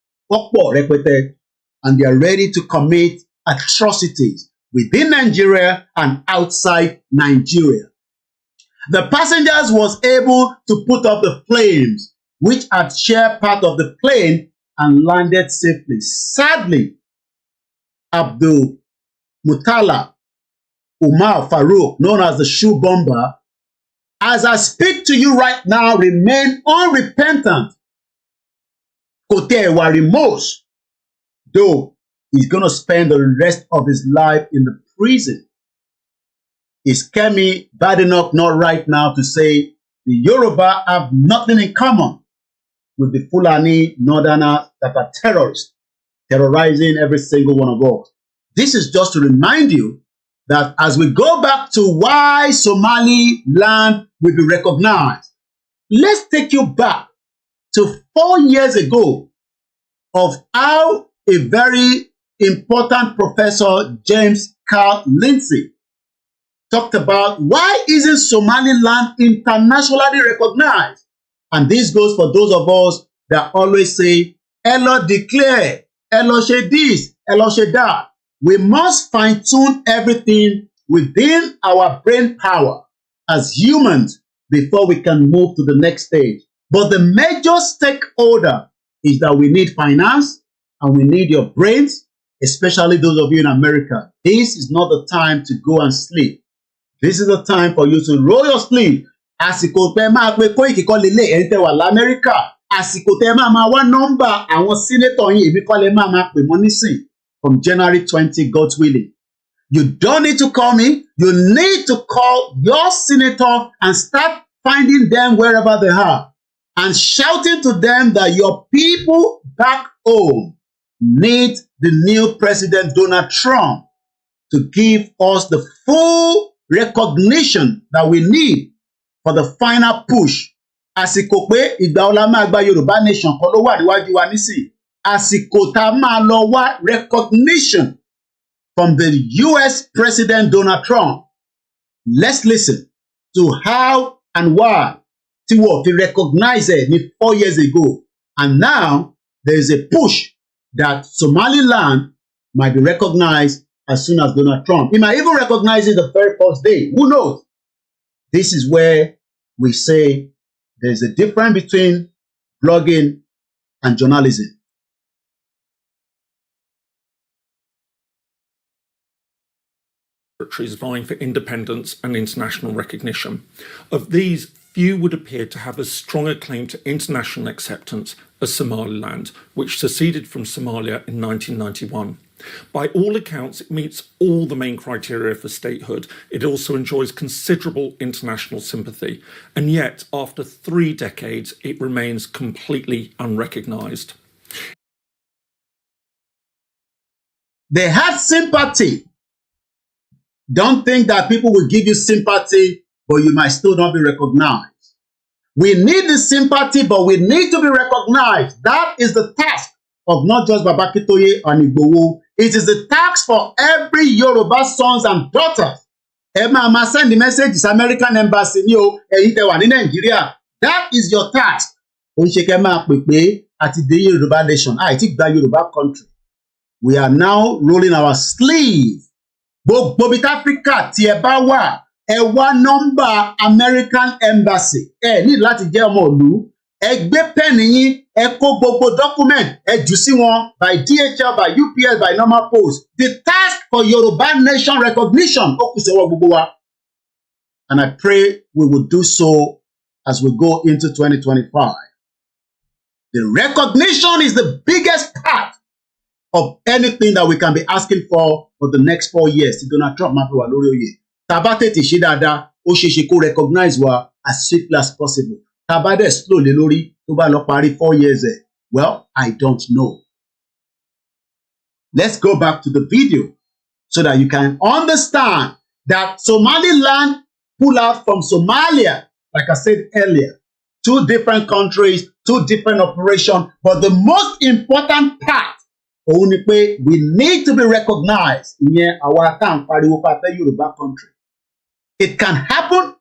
and they are ready to commit atrocities within Nigeria and outside Nigeria. The passengers was able to put up the flames, which had shared part of the plane and landed safely. Sadly, Abdul Mutala Umar Farouk, known as the shoe bomber, as I speak to you right now, remain unrepentant. Kote wa remorse, though he's going to spend the rest of his life in the prison. Is Kemi bad enough not right now to say the Yoruba have nothing in common with the Fulani Northerners that are terrorists, terrorizing every single one of us? This is just to remind you that as we go back to why Somaliland will be recognized, let's take you back to 4 years ago of how a very important professor, James Carl Lindsay, talked about why isn't Somaliland internationally recognized? And this goes for those of us that always say, Elo declare, Elo she this, Elo she that. We must fine-tune everything within our brain power as humans before we can move to the next stage. But the major stakeholder is that we need finance and we need your brains, especially those of you in America. This is not the time to go and sleep. This is the time for you to roll your sleeve. Àsìkò tẹ́ máa pe Koiki kọ́ lélẹ̀ ẹ̀yin tẹ́ wà l'Amẹ́ríkà. Àsìkò tẹ́ máa wá nọ́mbà àwọn sínétọ̀ yín èmi kọ́ lẹ máa pè mọ́ nísìn. From January 20, God's willing. You don't need to call me. You need to call your senator and start finding them wherever they are and shouting to them that your people back home need the new President Donald Trump to give us the full recognition that we need for the final push. Àsìkò pé ìgbà ọlá máa gba Yorùbá nation kọ́ ló wà níwájú wa nísìn. Àsìkò tá máa lọ wá recognition from the US President Donald Trump. Let's listen to how and why tí wọ́n fi recognize it 4 years ago. And now there is a push that Somaliland might be recognized as soon as Donald Trump. He might even recognize it the very first day. Who knows? This is where we say there's a difference between blogging and journalism. Territories vying for independence and international recognition. Of these, few would appear to have as strong a claim to international acceptance as Somaliland, which seceded from Somalia in 1991. By all accounts, it meets all the main criteria for statehood. It also enjoys considerable international sympathy, and yet, after 3 decades, it remains completely unrecognised. They had sympathy. Don't think that people will give you sympathy, but you might still not be recognized. We need the sympathy, but we need to be recognized. That is the task of not just Akintoye and Igboho. It is the task for every Yoruba sons and daughters. Emma send the message to American embassy ní o, ẹ̀yin tẹ́ wà ní Nigeria. That is your task. Ó ń ṣe kẹ́ máa pè pé àti dé Yoruba nation, àìtí gba Yoruba country. We are now rolling our sleeve. Gbogbo bí Africa tí ẹ bá wà, ẹ wá nọ́mbà American embassy. Ẹ ní láti jẹ́ ọmọ ìlú. Ẹ gbé pẹ́ẹ̀nì yín, ẹ kó gbogbo document, ẹ jù sí wọn by DHL, by UPS, by normal post. The task for Yoruba nation recognition ó kù sọ́wọ́ gbogbo wa. And I pray we will do so as we go into 2025. The recognition is the biggest part of anything that we can be asking for the next 4 years. Tí Donald Trump máa fi wà lórí oyè. Tá bá tètè ṣe dáadáa, ó ṣeé ṣe kó recognize wa as swiftly as possible. Tá bá dẹ̀ slow lé lórí tó bá lọ parí 4 years ẹ̀. Well, I don't know. Let's go back to the video so that you can understand that Somaliland pulled out from Somalia, like I said earlier. 2 different countries, 2 different operations, but the most important part òun ni pé we need to be recognized. Ìyẹn àwa tá à ń pariwo pa fẹ́ Yorùbá country. It can happen.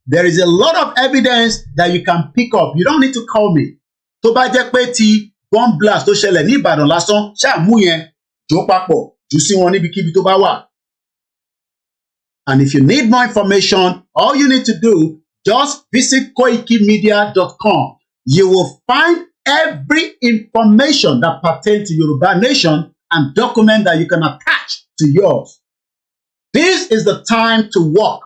There is a lot of evidence that you can pick up. You don't need to call me. Tó bá jẹ́ pé ti bomb blast tó ṣẹlẹ̀ ní Ìbàdàn lásán, ṣáà mú yẹn jó papọ̀, jù sí wọn níbikíbi tó bá wà. And if you need more information, all you need to do, just visit koikimedia.com. You will find every information that pertains to Yoruba Nation and document that you can attach to yours. This is the time to work.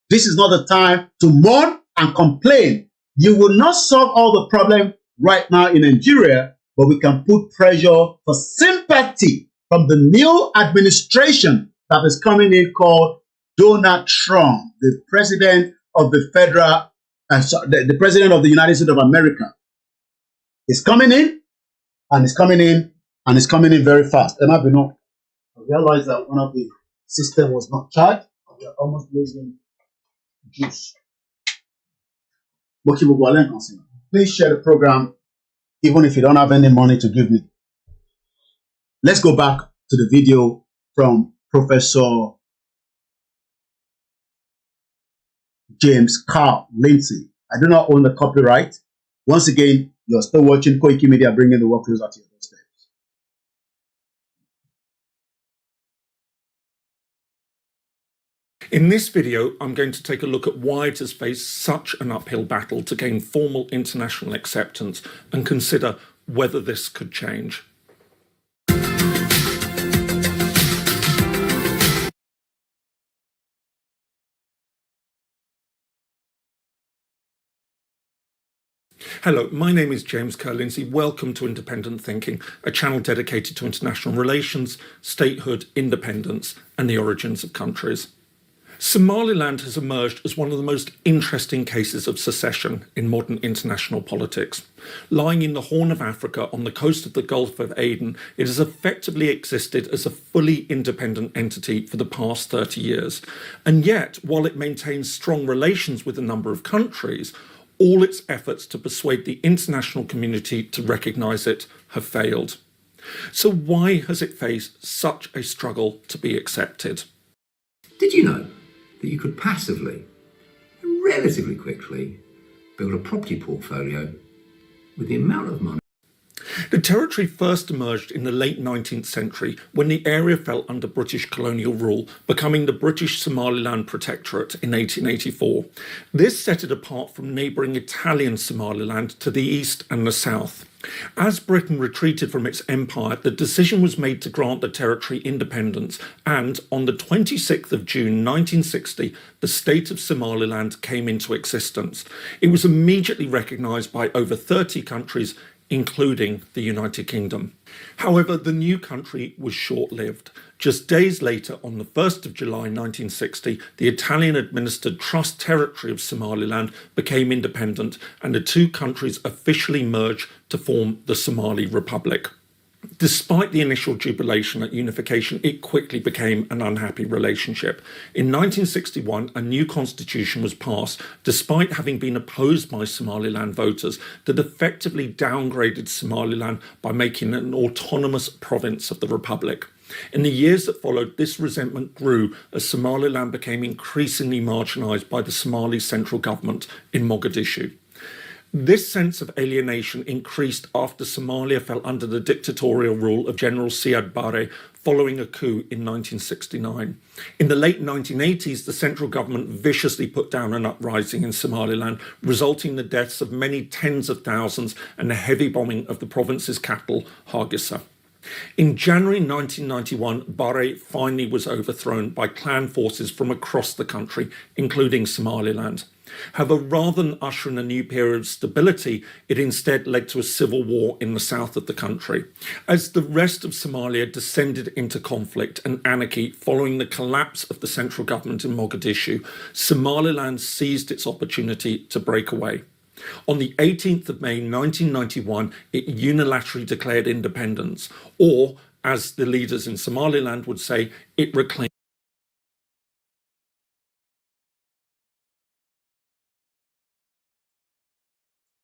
This is not the time to mourn and complain. You will not solve all the problem right now in Nigeria, but we can put pressure for sympathy from the new administration that is coming in called Donald Trump, the president of the the president of the United States of America. Is coming in, and is coming in, and is coming in very fast. And I realized that one of the system was not charged. We are almost losing juice. Please share the program, even if you don't have any money to give me. Let's go back to the video from Professor James Carl Lindsay. I do not own the copyright. Once again, you're still watching Koiki Media, bringing the work closer to your doorstep. In this video, I'm going to take a look at why it has faced such an uphill battle to gain formal international acceptance and consider whether this could change. Hello, my name is James Kerr-Lindsay. Welcome to Independent Thinking, a channel dedicated to international relations, statehood, independence, and the origins of countries. Somaliland has emerged as one of the most interesting cases of secession in modern international politics. Lying in the Horn of Africa on the coast of the Gulf of Aden, it has effectively existed as a fully independent entity for the past 30 years. And yet, while it maintains strong relations with a number of countries, all its efforts to persuade the international community to recognise it have failed. So why has it faced such a struggle to be accepted? Did you know that you could passively and relatively quickly build a property portfolio with the amount of money? The territory first emerged in the late 19th century when the area fell under British colonial rule, becoming the British Somaliland Protectorate in 1884. This set it apart from neighbouring Italian Somaliland to the east and the south. As Britain retreated from its empire, the decision was made to grant the territory independence, and on the 26th of June 1960, the state of Somaliland came into existence. It was immediately recognised by over 30 countries, including the United Kingdom. However, the new country was short-lived. Just days later, on the 1st of July 1960, the Italian-administered Trust Territory of Somaliland became independent, and the two countries officially merged to form the Somali Republic. Despite the initial jubilation at unification, it quickly became an unhappy relationship. In 1961, a new constitution was passed, despite having been opposed by Somaliland voters, that effectively downgraded Somaliland by making it an autonomous province of the Republic. In the years that followed, this resentment grew as Somaliland became increasingly marginalised by the Somali central government in Mogadishu. This sense of alienation increased after Somalia fell under the dictatorial rule of General Siad Barre following a coup in 1969. In the late 1980s, the central government viciously put down an uprising in Somaliland, resulting in the deaths of many tens of thousands and the heavy bombing of the province's capital, Hargeisa. In January 1991, Barre finally was overthrown by clan forces from across the country, including Somaliland. However, rather than usher in a new period of stability, it instead led to a civil war in the south of the country. As the rest of Somalia descended into conflict and anarchy following the collapse of the central government in Mogadishu, Somaliland seized its opportunity to break away. On the 18th of May 1991, it unilaterally declared independence, or, as the leaders in Somaliland would say, it reclaimed.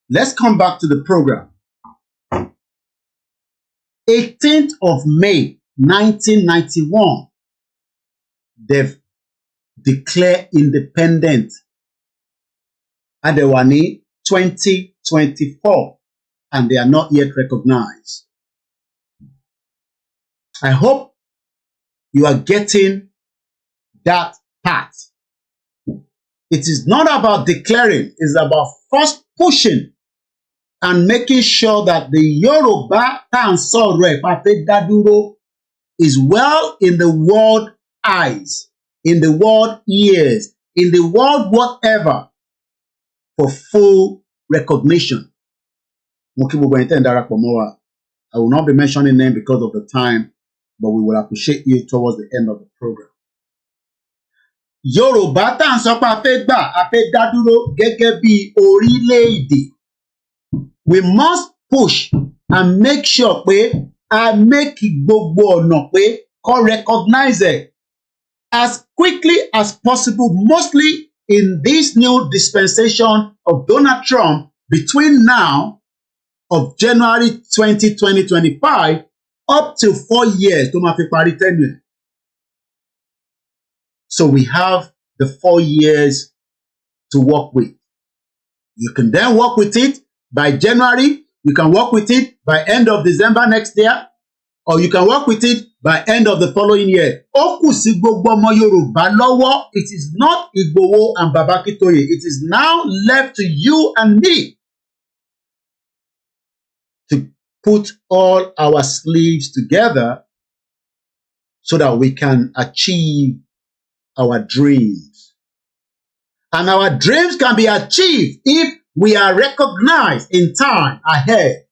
Let's come back to the program. 18th of May 1991, they've declared independent. Adewani 2024, and they are not yet recognized. I hope you are getting that part. It is not about declaring, it's about first pushing and making sure that the Yoruba is well in the world eyes, in the world ears, in the world whatever, for full recognition. I will not be mentioning name because of the time, but we will appreciate you towards the end of the program. Yoruba tá ń sọ pé a fẹ́ gbà, a fẹ́ dá dúró gẹ́gẹ́ bí orílẹ̀-èdè. We must push and make sure pé a make gbogbo ọ̀nà pé kó recognize it as quickly as possible, mostly in this new dispensation of Donald Trump between now of January 2025 up to 4 years to máa fi parí tenure. So we have the 4 years to work with. You can then work with it by January, you can work with it by end of December next year, or you can work with it by end of the following year. Ó kù sí gbogbo ọmọ Yorùbá lọ́wọ́. It is not Igboho and Baba Akintoye. It is now left to you and me to put all our sleeves together so that we can achieve our dreams. And our dreams can be achieved if we are recognized in time ahead.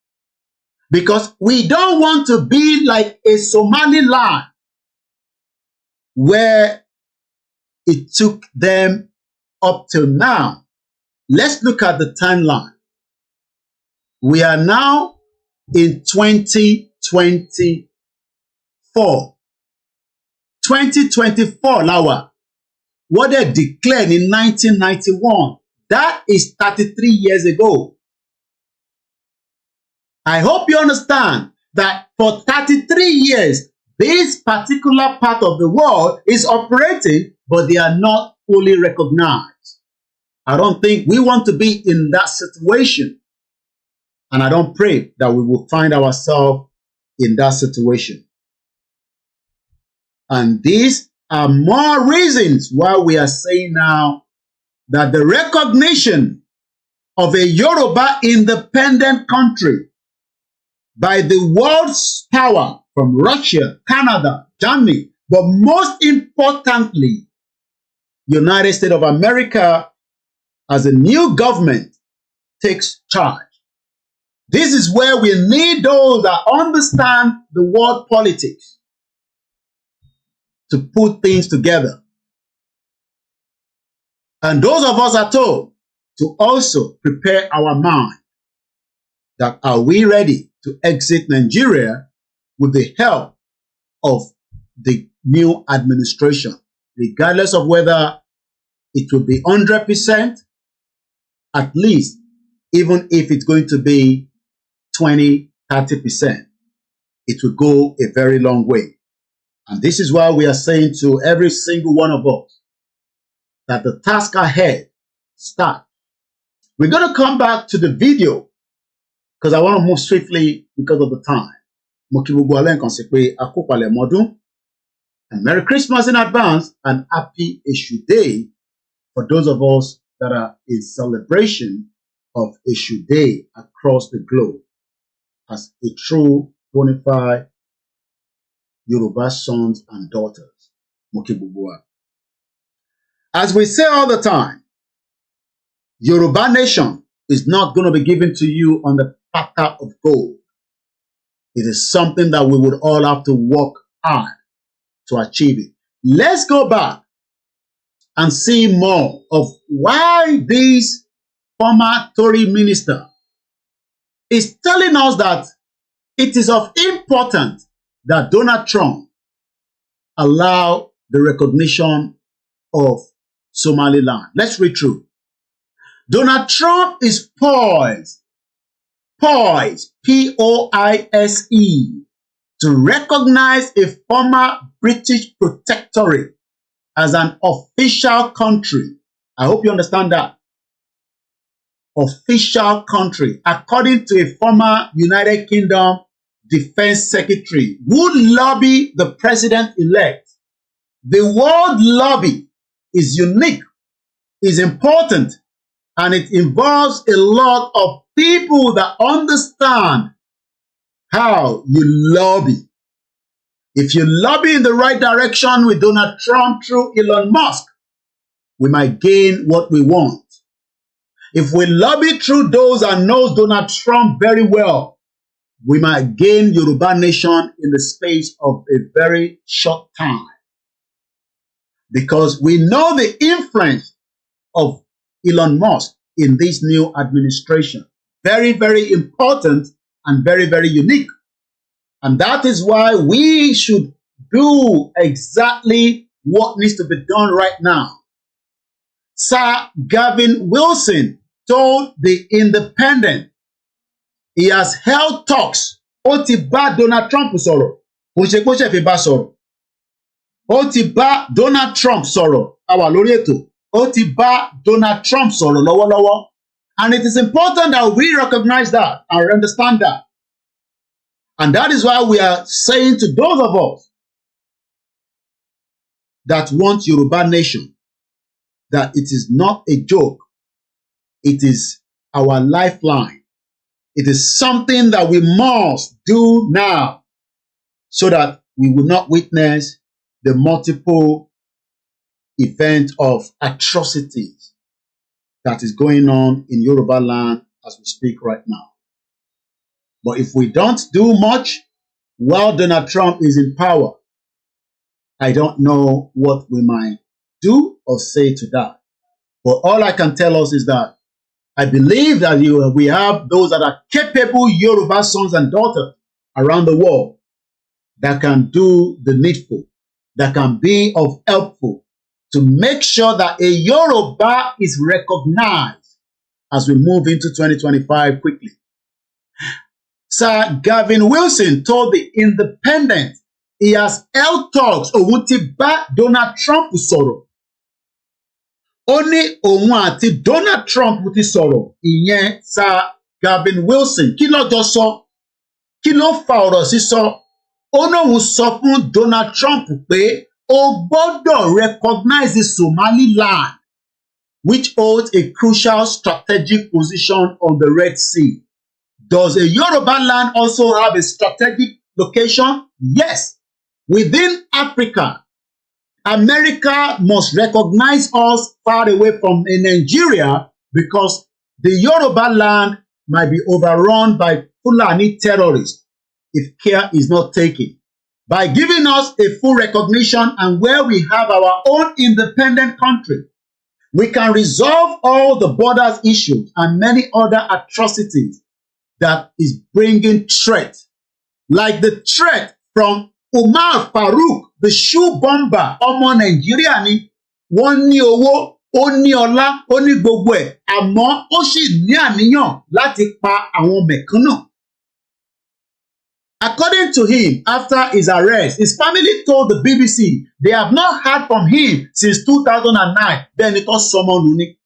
Because we don't want to be like a Somaliland where it took them up till now. Let's look at the timeline. We are now in 2024. 2024, Lawa. What they declared in 1991, that is 33 years ago. I hope you understand that for 33 years, this particular part of the world is operating, but they are not fully recognized. I don't think we want to be in that situation. And I don't pray that we will find ourselves in that situation. And these are more reasons why we are saying now that the recognition of a Yoruba independent country by the world's power from Russia, Canada, Germany, but most importantly, United States of America as a new government takes charge. This is where we need those that understand the world politics to put things together. And those of us at home to also prepare our mind that are we ready to exit Nigeria with the help of the new administration, regardless of whether it will be 100%, at least, even if it's going to be 20, 30%, it will go a very long way. And this is why we are saying to every single one of us that the task ahead starts. We're going to come back to the video because I want to move swiftly because of the time. And Merry Christmas in advance and Happy Ishu Day for those of us that are in celebration of Ishu Day across the globe as a true bona fide Yoruba sons and daughters. As we say all the time, Yoruba nation is not going to be given to you on the platter of gold. It is something that we would all have to work hard to achieve it. Let's go back and see more of why this former Tory minister is telling us that it is of importance that Donald Trump allow the recognition of Somaliland. Let's read through. Donald Trump is poised, P-O-I-S-E, to recognize a former British protectorate as an official country. I hope you understand that. Official country, according to a former United Kingdom Defense Secretary who lobbied the president-elect. The word lobby is unique, is important, and it involves a lot of people that understand how you lobby. If you lobby in the right direction with Donald Trump through Elon Musk, we might gain what we want. If we lobby through those that knows Donald Trump very well, we might gain Yoruba nation in the space of a very short time. Because we know the influence of Elon Musk in this new administration. Very, very important and very, very unique. And that is why we should do exactly what needs to be done right now. Sir Gavin Wilson told the Independent he has held talks. Ó ti bá Donald Trump sọ̀rọ̀. Kò ṣe pé ó ṣe fi bá sọ̀rọ̀. Ó ti bá Donald Trump sọ̀rọ̀. A wà lórí ètò. Ó ti bá Donald Trump sọ̀rọ̀ lọ́wọ́lọ́wọ́. And it is important that we recognize that and understand that. And that is why we are saying to those of us that want Yoruba nation that it is not a joke. It is our lifeline. It is something that we must do now so that we will not witness the multiple event of atrocities that is going on in Yoruba land as we speak right now. But if we don't do much while Donald Trump is in power, I don't know what we might do or say to that. But all I can tell us is that I believe that we have those that are capable Yoruba sons and daughters around the world that can do the needful, that can be of helpful to make sure that a Yoruba is recognized as we move into 2025 quickly. Sir Gavin Wilson told the Independent he has held talks òun ti bá Donald Trump sọ̀rọ̀. Ó ní òun àti Donald Trump ti sọ̀rọ̀, ìyẹn Sir Gavin Wilson. Kí ló jọ sọ? Kí ló fa ọ̀rọ̀ sísọ? Ó lóun sọ fún Donald Trump pé ó gbọ́dọ̀ recognize the Somaliland, which holds a crucial strategic position on the Red Sea. Does a Yoruba land also have a strategic location? Yes. Within Africa, America must recognize us far away from Nigeria because the Yoruba land might be overrun by Fulani terrorists if care is not taken. By giving us a full recognition and where we have our own independent country, we can resolve all the borders issues and many other atrocities that is bringing threat, like the threat from Umar Farouk, the shoe bomber, ọmọ Nàìjíríà ni, wọ́n ní owó, ó ní ọlá, ó ní gbogbo ẹ̀, àmọ́ ó sì ní àníyàn láti pa àwọn mẹ̀kúnnù. According to him, after his arrest, his family told the BBC they have not heard from him since 2009. Then it was someone unique.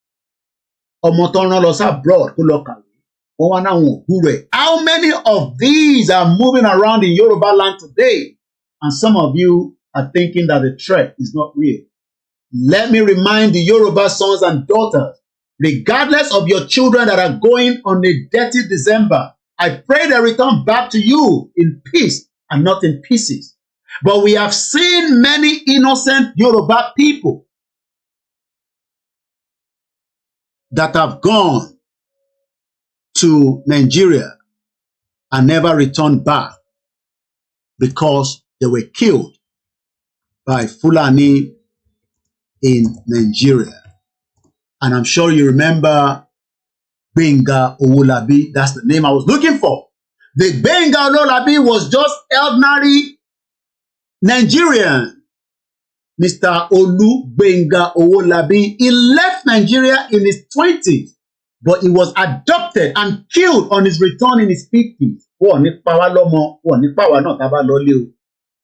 Ọmọ tó rán lọ sí abroad kó lọ kàwé. How many of these are moving around in Yoruba land today? And some of you are thinking that the threat is not real. Let me remind the Yoruba sons and daughters, regardless of your children that are going on a dirty December, I pray they return back to you in peace and not in pieces. But we have seen many innocent Yoruba people that have gone to Nigeria and never returned back because they were killed by Fulani in Nigeria. And I'm sure you remember Gbenga Owolabi. That's the name I was looking for. The Gbenga Owolabi was just ordinary Nigerian. Mr. Olu Gbenga Owolabi, he left Nigeria in his 20s, but he was adopted and killed on his return in his 50s.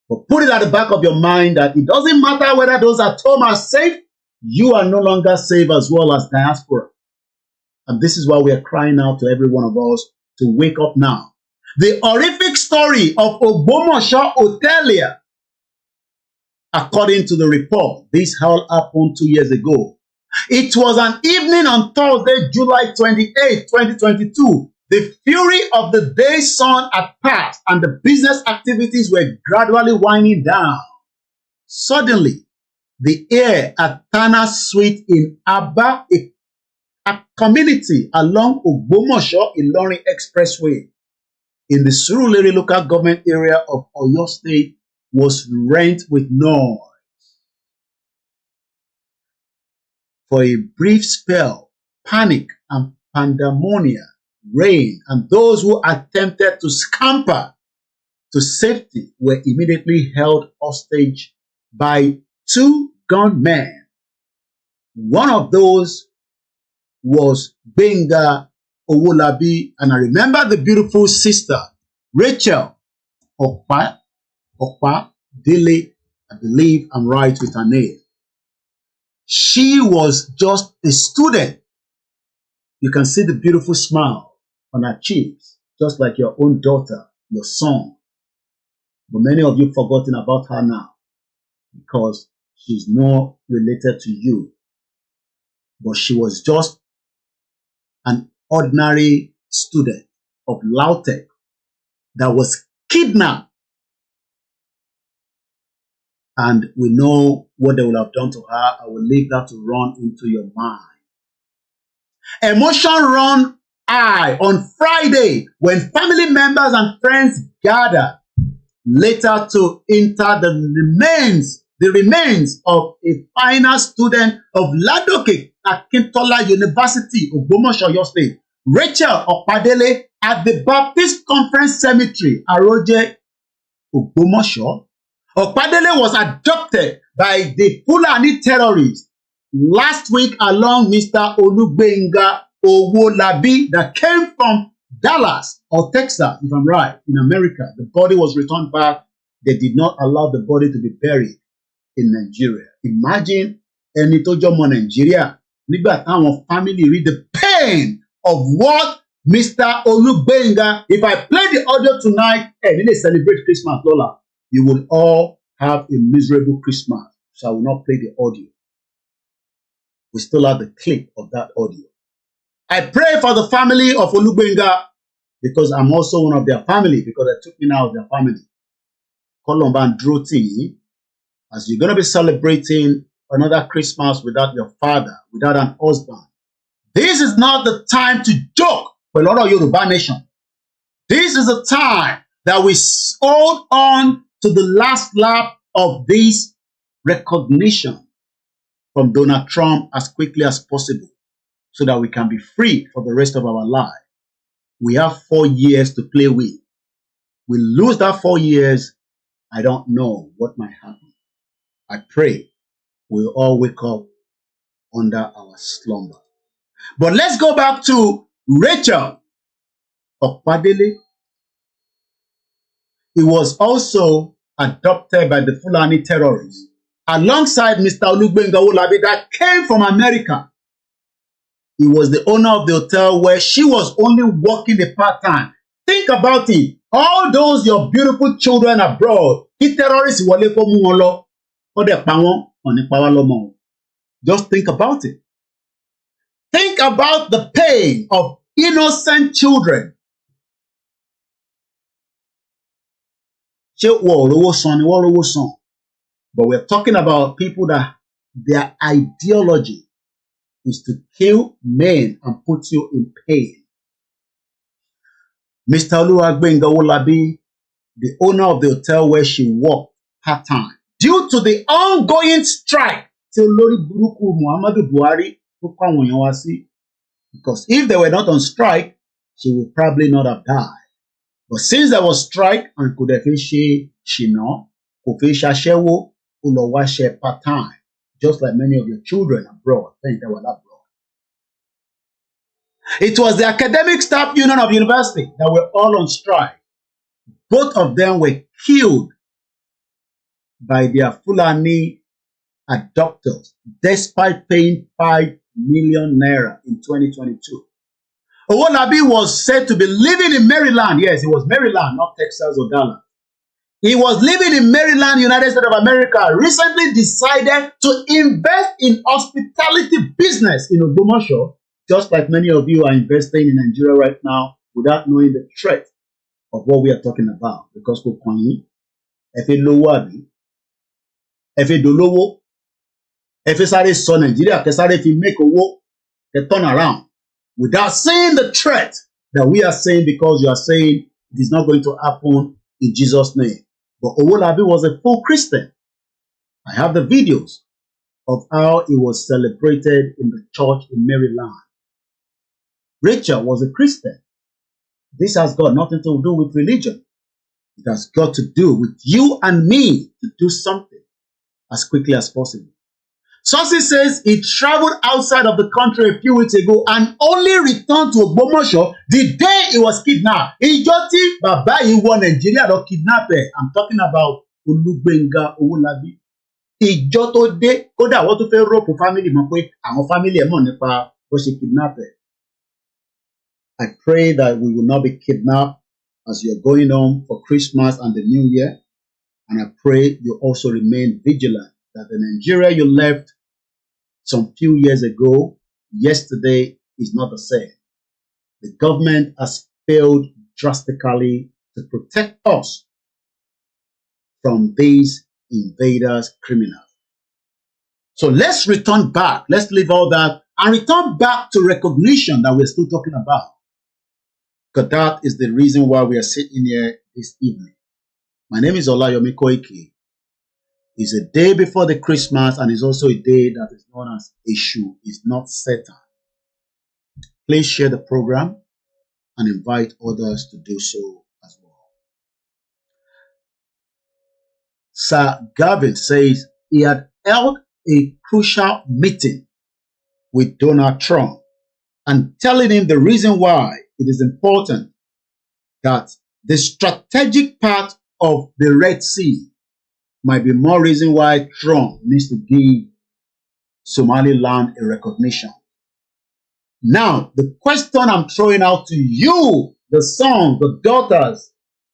But put it at the back of your mind that it doesn't matter whether those at home are safe, you are no longer safe as well as diaspora. And this is why we are crying out to every one of us to wake up now. The horrific story of Ogbomosho Hotelier, according to the report, this all happened 2 years ago. It was an evening on Thursday, July 28, 2022. The fury of the day's sun had passed and the business activities were gradually winding down. Suddenly, the air at Tana Suite in Aba, a community along Ogbomosho Ilorin Expressway in the Surulere local government area of Oyo State was rent with noise. For a brief spell, panic and pandemonium reigned, and those who attempted to scamper to safety were immediately held hostage by two gunmen. One of those was Benga Owolabi, and I remember the beautiful sister, Rachel Opay Dele, I believe I'm right with her name. She was just a student. You can see the beautiful smile on her cheeks, just like your own daughter, your son. But many of you have forgotten about her now because she's not related to you. But she was just an ordinary student of Lautech that was kidnapped. And we know what they will have done to her. I will leave that to run into your mind. Emotion run high on Friday when family members and friends gathered later to enter the remains of a final student of Ladoke Akintoye University, Ogbomosho, Oyo State, Rachel Opadele, at the Baptist Conference Cemetery, Aroje, Ogbomosho. Opadele was abducted by the Fulani terrorists last week along Mr. Olubenga Owolabi that came from Dallas or Texas, if I'm right, in America. The body was returned back. They did not allow the body to be buried in Nigeria. Imagine ẹni tó jọmọ Nigeria nígbà táwọn family read the pain of what Mr. Olubenga. If I play the audio tonight and they celebrate Christmas, Lola, you will all have a miserable Christmas. So I will not play the audio. We still have the clip of that audio. I pray for the family of Olubenga because I'm also one of their family, because they took me now of their family. Kolomban Droti, as you're going to be celebrating another Christmas without your father, without an husband. This is not the time to joke for a lot of Yoruba nation. This is the time that we hold on to the last lap of this recognition from Donald Trump as quickly as possible so that we can be free for the rest of our life. We have 4 years to play with. We lose that 4 years, I don't know what might happen. I pray we'll all wake up under our slumber. But let's go back to Rachel Opadele. He was also adopted by the Fulani terrorists alongside Mr. Olubenga Owolabi that came from America. He was the owner of the hotel where she was only working a part-time. Think about it. All those your beautiful children abroad, the terrorists wọlé kó mú wọn lọ, ó dẹ̀ pa wọ́n, wọ́n ní pa wá lọ́mọ. Just think about it. Think about the pain of innocent children. But we're talking about people that their ideology is to kill men and put you in pain. Mr. Olubenga Owolabi, the owner of the hotel where she worked part-time, due to the ongoing strike till Lori Buruku Muhammadu Buhari, because if they were not on strike, she would probably not have died. But since there was strike, and could have shino, shewo, ulowashe part-time, just like many of your children abroad. Think they were abroad. It was the Academic Staff Union of University that were all on strike. Both of them were killed by their Fulani adopters, despite paying 5 million naira in 2022. Owolabi was said to be living in Maryland. Yes, it was Maryland, not Texas or Dallas. He was living in Maryland, United States of America, recently decided to invest in hospitality business in Ogbomoso, just like many of you are investing in Nigeria right now without knowing the threat of what we are talking about. Because if you dolowo, if you sáré sọ Nigeria, if you make a turn around without seeing the threat that we are saying, because you are saying it is not going to happen in Jesus' name. But Owolabi was a full Christian. I have the videos of how he was celebrated in the church in Maryland. Rachel was a Christian. This has got nothing to do with religion. It has got to do with you and me to do something as quickly as possible. Sources says he traveled outside of the country a few weeks ago and only returned to Ogbomoso the day he was kidnapped. Ijoti baba iwo Nigeria do kidnap. I'm talking about Olugbenga Owolabi. Ijo to de kódà wọ́n tún fẹ́ rope family mọ̀ pé àwọn family ẹ̀ mọ̀ nípa bó ṣe kidnap. I pray that we will not be kidnapped as you're going home for Christmas and the New Year. And I pray you also remain vigilant that the Nigeria you left some few years ago, yesterday, is not the same. The government has failed drastically to protect us from these invaders, criminals. So let's return back. Let's leave all that and return back to recognition that we're still talking about. Because that is the reason why we are sitting here this evening. My name is Olayomi Koiki. It's a day before the Christmas, and it's also a day that is known as Issue is Not Satan. Please share the program and invite others to do so as well. Sir Gavin says he had held a crucial meeting with Donald Trump and telling him the reason why it is important that the strategic part of the Red Sea might be more reason why Trump needs to give Somaliland a recognition. Now, the question I'm throwing out to you, the sons, the daughters,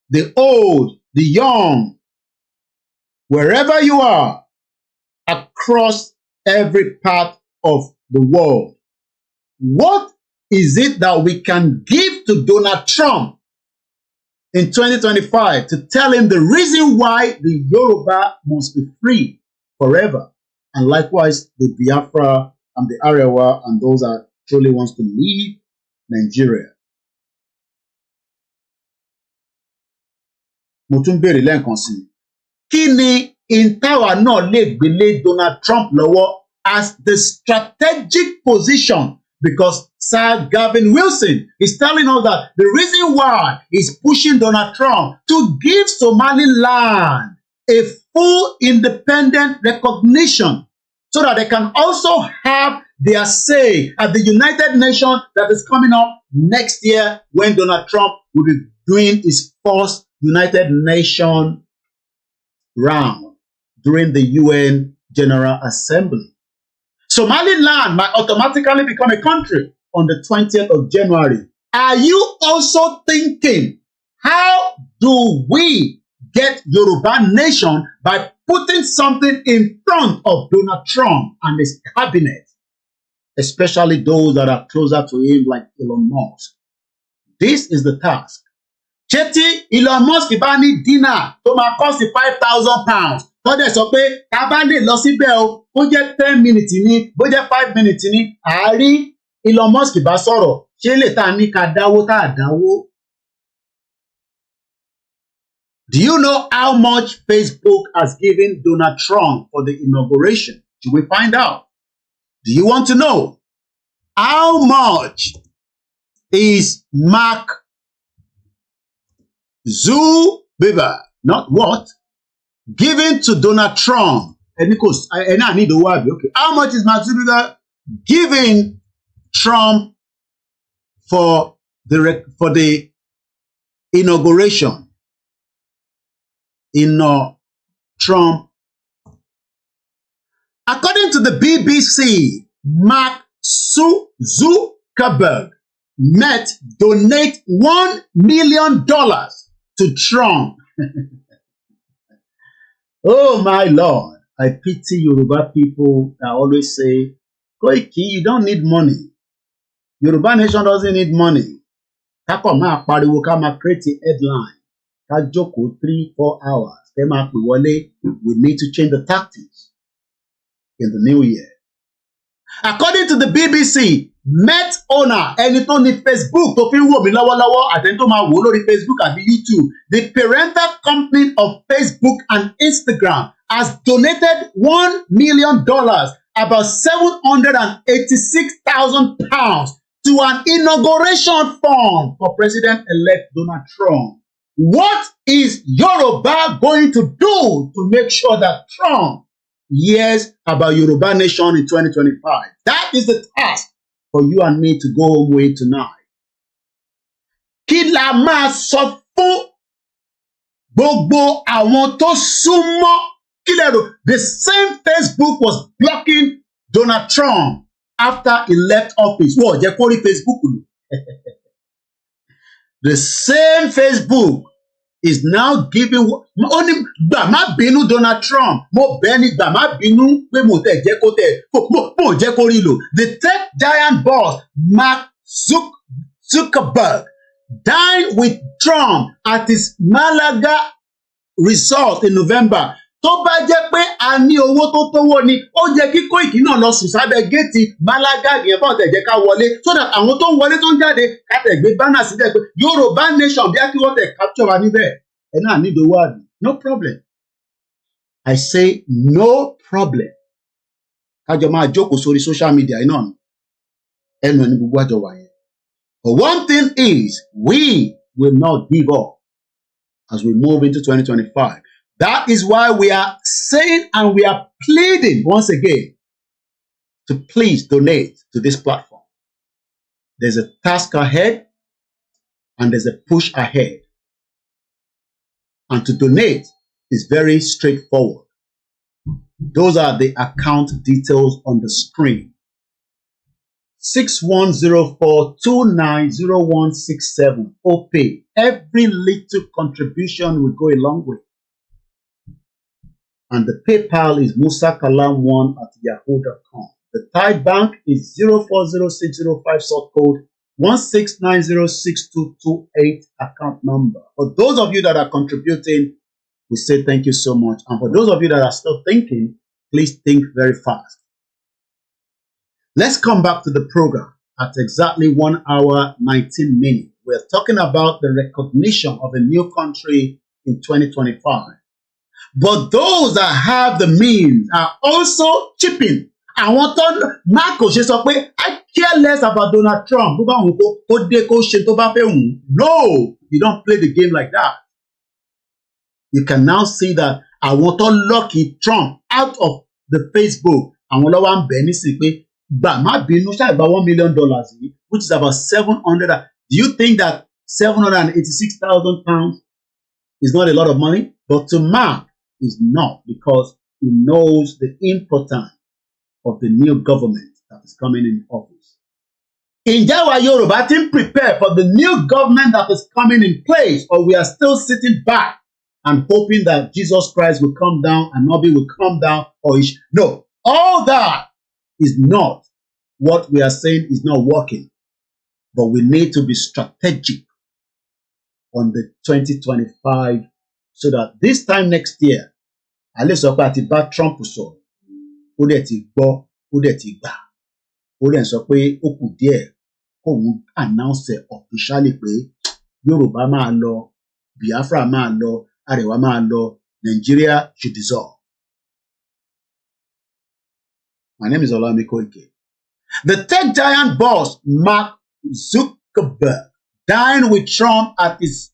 the old, the young, wherever you are, across every part of the world, what is it that we can give to Donald Trump in 2025 to tell him the reason why the Yoruba must be free forever, and likewise the Biafra and the Arewa and those that truly wants to leave Nigeria? Mo tún béèrè lẹ́ẹ̀kan sí. Kí ni ìtawà náà lè gbélé Donald Trump lọ́wọ́ as the strategic position? Because Sir Gavin Wilson is telling us that the reason why he's pushing Donald Trump to give Somaliland a full independent recognition so that they can also have their say at the United Nations that is coming up next year, when Donald Trump will be doing his first United Nations round during the UN General Assembly. Somaliland might automatically become a country on the 20th of January. Are you also thinking, how do we get Yoruba nation by putting something in front of Donald Trump and his cabinet, especially those that are closer to him like Elon Musk? This is the task. Chetty, Elon Musk bá ní dinner tó máa cost £5,000. Tọ́dẹ̀ sọ pé tá bá lè lọ síbẹ̀ o, bó jẹ́ 10 minutes ní, bó jẹ́ 5 minutes ní, àárí Elon Musk bá sọ̀rọ̀, ṣé lè tá ní ká dáwó tá dáwó? Do you know how much Facebook has given Donald Trump for the inauguration? Should we find out? Do you want to know how much is Mark Zuckerberg, not what, given to Donald Trump? And because I need the word. Okay, how much is Mark Zuckerberg giving Trump for the inauguration? Trump. According to the BBC, Mark Zuckerberg donate $1 million to Trump. Oh my Lord, I pity Yoruba people that always say, Koiki, you don't need money. Yoruba nation doesn't need money. Kákọ̀ máa pariwo ká máa create a headline. Ká jókòó 3-4 hours. Kẹ́ máa pè wọlé. We need to change the tactics in the new year. According to the BBC, Met owner ẹni tó ní Facebook tó fi ń wò mí lọ́wọ́lọ́wọ́ àtẹni tó máa wò lórí Facebook àbí YouTube, the parental company of Facebook and Instagram has donated $1 million, about £786,000, to an inauguration fund for President-elect Donald Trump. What is Yoruba going to do to make sure that Trump hears about Yoruba nation in 2025? That is the task for you and me to go home with tonight. Kí la máa sọ fún gbogbo àwọn tó súnmọ́? Kí lẹ rò? The same Facebook was blocking Donald Trump after he left office. Wọ́n jẹ́ kó rí Facebook lò. The same Facebook is now giving only gbà má bínú Donald Trump. Mo bẹ̀ ni gbà má bínú pé mo tẹ̀ jẹ́ kó tẹ̀ mo jẹ́ kó rí lò. The tech giant boss Mark Zuckerberg dined with Trump at his Malaga resort in November. Tó bá jẹ́ pé a ní owó tó tówó ni, ó jẹ́ kí Koiki náà lọ sùn sábẹ́ géètì Malaga yẹn bá ọ̀tẹ̀ jẹ́ ká wọlé, so that àwọn tó ń wọlé tó ń jáde ká tẹ̀ gbé bánà síbẹ̀ pé Yorùbá nation bí kí wọ́n tẹ̀ capture wa níbẹ̀. Ẹ náà ní ìdòwò àdùn. No problem. I say no problem. Kájọ máa jókòó sórí social media iná ni. Ẹnu ẹni gbogbo àjọ wà yẹn. But one thing is, we will not give up as we move into 2025. That is why we are saying and we are pleading once again to please donate to this platform. There's a task ahead and there's a push ahead. And to donate is very straightforward. Those are the account details on the screen. 6104290167 Opay. Every little contribution will go a long way. And the PayPal is musakalam1@yahoo.com. The Tide Bank is 040605 sort code 169062228 account number. For those of you that are contributing, we say thank you so much. And for those of you that are still thinking, please think very fast. Let's come back to the program at exactly 1 hour, 19 minutes. We're talking about the recognition of a new country in 2025. But those that have the means are also chipping. Àwọn tó Marco ṣe sọ pé I care less about Donald Trump. Bó bá wọn kó dé kó ṣe tó bá fẹ́ wù. No, you don't play the game like that. You can now see that àwọn tó lucky Trump out of the Facebook. Àwọn lọ́wọ́ ń bẹ̀ nísìnyí pé gbà má bínú ṣáà gba $1 million yìí, which is about 700. Do you think that £786,000 is not a lot of money? But to Mark, is not, because he knows the importance of the new government that is coming in office. Ǹjẹ́ wa Yorùbá ti ń prepare for the new government that is coming in place, or we are still sitting back and hoping that Jesus Christ will come down and Nobi will come down, or no, all that is not what we are saying is not working. But we need to be strategic on the 2025, so that this time next year, at least ọ̀pá àti bá Trump sọ, ó dẹ̀ ti gbọ́, ó dẹ̀ ti gbà, ó dẹ̀ sọ pé ó kù díẹ̀ kóun announce officially pé Yorùbá máa lọ, Biafra máa lọ, Arewa máa lọ, Nigeria should dissolve. My name is Oluwole Koiki. The tech giant boss Mark Zuckerberg dined with Trump at his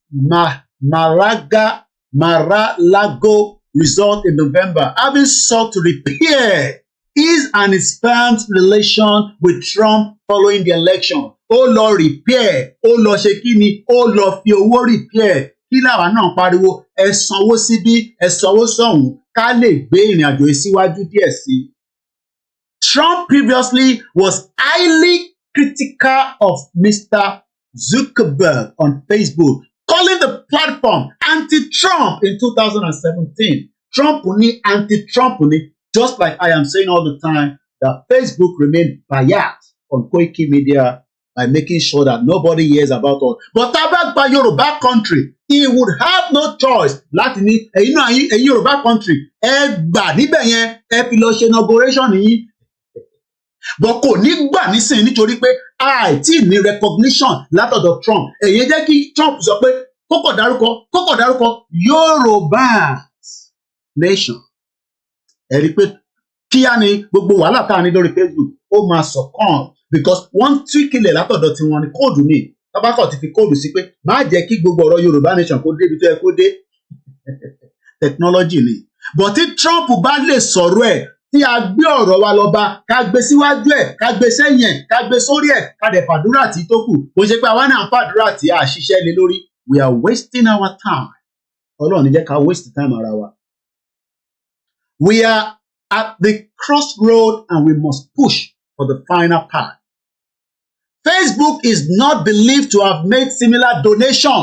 Mar-a-Lago resort in November, having sought to repair his and his firm's relation with Trump following the election. Ó lọ repair, ó lọ ṣe kíni, ó lọ fi owó repair. kí làwa náà pariwo ẹ sanwó síbí ẹ sanwó sọ́hùn ká lè gbé ìrìn àjò yìí síwájú díẹ̀ sí i. Trump previously was highly critical of Mr. Zuckerberg on Facebook, calling the platform anti-Trump in 2017. Trump ní anti-Trump ní, just like I am saying all the time, that Facebook remained biased on Koiki media by making sure that nobody hears about us. But about by Yoruba country, he would have no choice. Láti ní, ẹ̀yin náà ẹ̀yin Yoruba country, ẹ gbà níbẹ̀ yẹn, ẹ fi lọ ṣe inauguration yìí. But kò ní gbà nísìnyí nítorí pé àìtí ní recognition látọ̀dọ̀ Trump. Èyí jẹ́ kí Trump sọ pé kókò dárúkọ Yorùbá nation. Ẹ rí i pé kíá ni gbogbo wàhálà tá a ní lórí Facebook ó máa succumb because wọ́n tweak ilẹ̀ látọ̀dọ̀ tiwọn ni kóòdù ni tabakọ̀ ti fi kóòdù sí pé má jẹ́ kí gbogbo ọ̀rọ̀ Yorùbá nation kó débi tó yẹ kó dé technology ni. But tí Trump bá lè sọ̀rọ̀ ẹ̀ tí a gbé ọ̀rọ̀ wa lọ bá ká gbé síwájú ẹ̀ ká gbé sẹ́yìn ẹ̀ ká gbé sórí ẹ̀ ká dẹ̀ fàdúrà tí tó kù kò ṣe pé àwa náà fàdúrà tí a ṣiṣẹ́ lé lórí. We are wasting our time. Ọlọ́run ní jẹ́ ká waste time ara wa. We are at the crossroad and we must push for the final part. Facebook is not believed to have made similar donation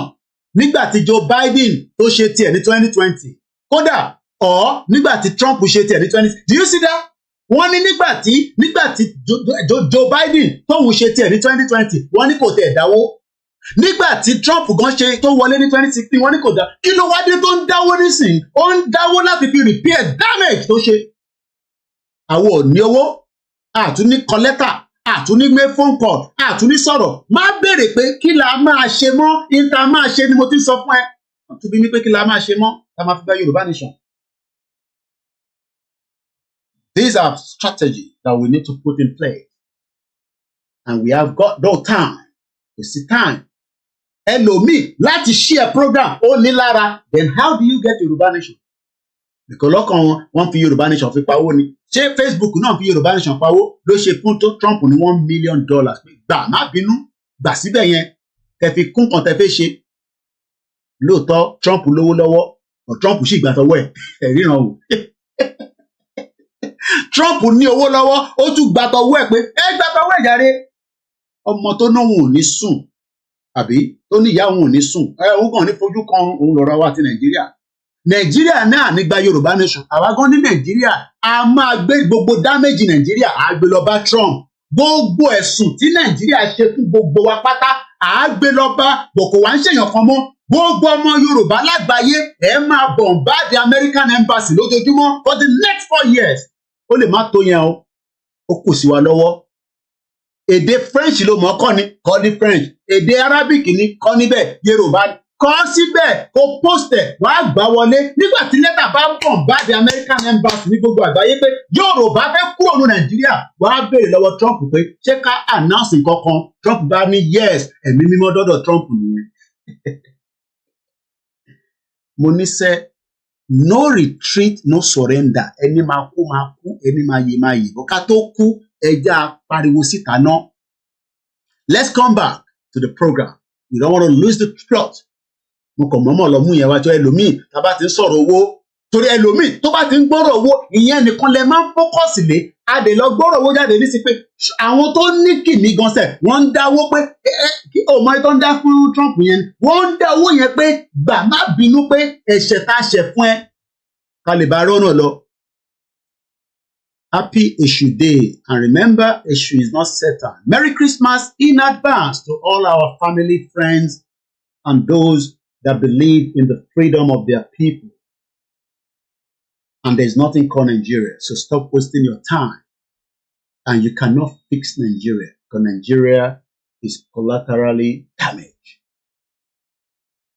nígbà tí Joe Biden tó ṣe tiẹ̀ ní 2020. Kódà or nígbà tí Trump ṣe tiẹ̀ ní 2020. Do you see that? Wọ́n ní nígbà tí Joe Biden tóun ṣe tiẹ̀ ní 2020 wọ́n ní kò tẹ̀ dáwó. Nígbà tí Trump gan ṣe tó wọlé ní 2016 wọ́n ní kò dá. Kí ló wá dé tó ń dáwó nísìnyí? Ó ń dáwó láti fi repair damage tó ṣe. Àwọn ò ní owó, àtún ní kọ lẹ́tà, àtún ní gbé phone call, àtún ní sọ̀rọ̀. Má béèrè pé kí la máa ṣe mọ́, ìta máa ṣe ni mo ti sọ fún ẹ. Àtún bí ní pé kí la máa ṣe mọ́, ká máa fi bá Yorùbá nation. These are strategies that we need to put in place. And we have got no time. We see time. Ẹlòmíì láti share program ó ní lára. Then how do you get Yorùbá nation? Because lọ́kàn wọn fi Yorùbá nation fi pawó ni. Ṣé Facebook náà fi Yorùbá nation pawó ló ṣe fún Trump ní $1 million? Gbà má bínú, gbà síbẹ̀ yẹn, tẹ fi kún kan tẹ fẹ́ ṣe. Lóòótọ́ Trump lówó lọ́wọ́, ọ̀ Trump sì gbà tọwọ́ ẹ̀ ríran o. Trump ní owó lọ́wọ́, ó tún gbà tọwọ́ ẹ̀ pé ẹ gbà tọwọ́ ẹ̀ jàre. Ọmọ tó náà wọn ò ní sùn, àbí tó ní ìyá wọn ò ní sùn. Òun kàn ní fojú kan òun lọ́rọ̀ wa ti Nàìjíríà. Nàìjíríà náà nígbà Yorùbá nation àwa gan ní Nàìjíríà a máa gbé gbogbo dáméjì Nàìjíríà á gbé lọ bá Trump gbogbo ẹ̀sùn tí Nàìjíríà ṣe fún gbogbo wa pátá á gbé lọ bá bòkò wá ń ṣèyàn kan mọ́ gbogbo ọmọ Yorùbá lágbàáyé ẹ máa bombard the American embassy lójoojúmọ́ for the next 4 years. Ó lè má tó yẹn o, ó kù sí wa lọ́wọ́. Èdè French ló mọ̀ kọ́ ni kọ́ ní French, èdè Arabic ni kọ́ níbẹ̀, Yorùbá kọ́ síbẹ̀ kó pósítẹ̀ wàá gbà wọlé nígbà tí lẹ́tà bá bọ̀ bá the American embassy ní gbogbo àgbáyé pé Yorùbá fẹ́ kúrò ní Nàìjíríà wàá béèrè lọ́wọ́ Trump pé ṣé ká announce nǹkan kan. Trump bá ní yes, ẹ̀mí mímọ́ dọ́dọ̀ Trump nìyẹn. Mo ní sẹ́ no retreat no surrender, ẹni máa kú, ẹni máa yè bọ́ ká tó kú ẹja pariwo síta náà. Let's come back to the program. We don't want to lose the plot. Mo kàn mọ́mọ́ lọ mú yẹn wá jọ ẹlòmíì tá a bá ti ń sọ̀rọ̀ owó torí ẹlòmíì tó bá ti ń gbọ́rọ̀ owó ìyẹn nìkan lẹ máa ń fókọ̀sì lé adè lọ gbọ́rọ̀ owó jáde ní sí pé àwọn tó ní kìmí gan sẹ̀ wọ́n ń dáwó pé ọmọ tó ń dá fún Trump yẹn wọ́n ń dá owó yẹn pé gbà má bínú pé ẹ̀ṣẹ̀ tá a ṣẹ̀ fún ẹ ká lè bá rọ́nà lọ. Happy Eshu Day, and remember, Eshu is not Satan. Merry Christmas in advance to all our family, friends, and those that believe in the freedom of their people. And there's nothing called Nigeria, so stop wasting your time. And you cannot fix Nigeria, because Nigeria is collaterally damaged.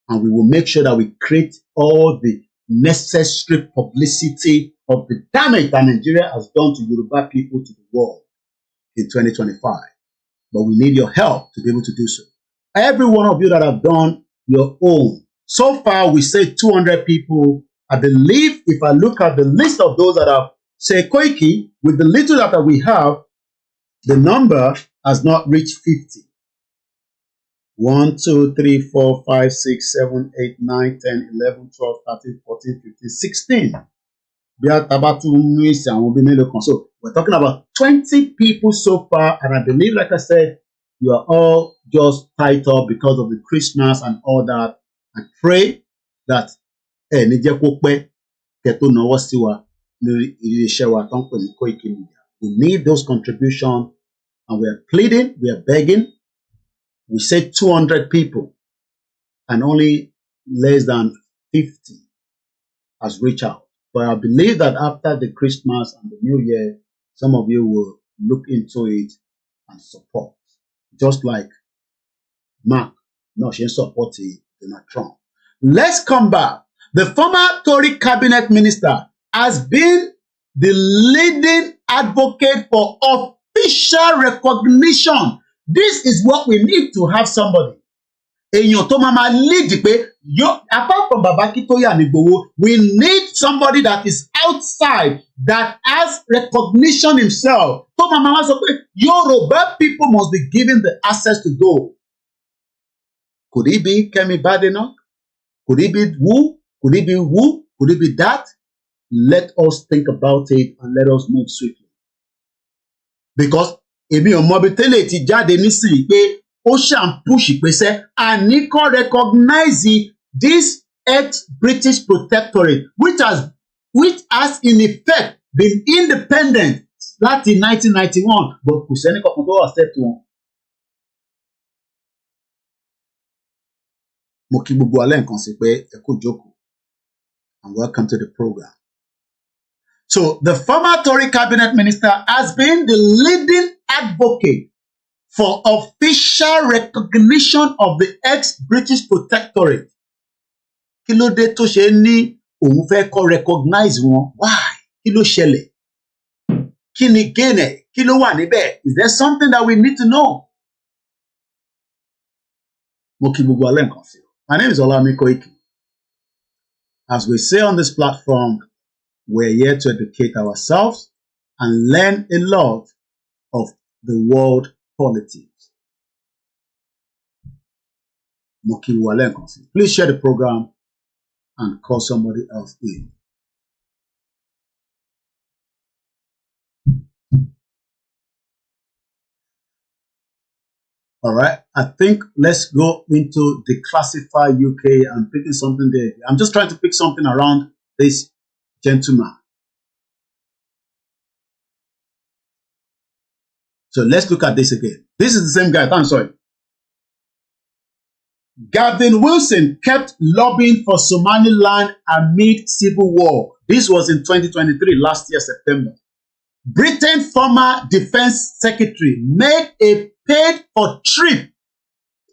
And we will make sure that we create all the necessary publicity of the damage that Nigeria has done to Yoruba people to the world in 2025. But we need your help to be able to do so. Every one of you that have done your own. So far, we say 200 people. I believe if I look at the list of those that have said Koiki, with the little that we have, the number has not reached 50. 1, 2, 3, 4, 5, 6, 7, 8, 9, 10, 11, 12, 13, 14, 15, 16. We are about to miss and will be made local. So we're talking about 20 people so far, and I believe, like I said, you are all just tied up because of the Christmas and all that. I pray that we need those contributions, and we are pleading, we are begging. We said 200 people, and only less than 50 has reached out. But I believe that after the Christmas and the New Year, some of you will look into it and support. Just like Mark, no, she supported Donald Trump. Let's come back. The former Tory cabinet minister has been the leading advocate for official recognition. This is what we need to have somebody. Èèyàn tó máa lead pé apart from Baba Akintoye and Igboho, we need somebody that is outside, that has recognition himself. Tó máa sọ pé Yoruba people must be given the access to go. Could it be Kemi Badenoch? Could it be who? Could it be who? Could it be that? Let us think about it and let us move swiftly. Because èmi ò mọ bí tẹ́lẹ̀ ti jáde nísìnyí pé ó ṣàn push pé sẹ́ àní kò recognize this ex-British protectorate which has in effect been independent láti 1991 but kò sẹ́ni kankan tó accept wọn. Mo kí gbogbo alẹ́ nǹkan sí pé ẹ kú jókòó and welcome to the program. So the former Tory cabinet minister has been the leading advocate for official recognition of the ex-British protectorate. Kí ló dé tó ṣe ní òun fẹ́ kó recognize wọn? Why? Kí ló ṣẹlẹ̀? Kí ni gain ẹ̀? Kí ló wà níbẹ̀? Is there something that we need to know? Mo kí gbogbo alẹ́ nǹkan sí. My name is Koiki. As we say on this platform, we're here to educate ourselves and learn a lot of the world politics. Please share the program and call somebody else in. All right, I think let's go into declassify UK and picking something there. I'm just trying to pick something around this gentleman. So let's look at this again. This is the same guy. I'm sorry. Gavin Wilson kept lobbying for Somaliland amid civil war. This was in 2023, last year, September. Britain's former defense secretary made a paid-for trip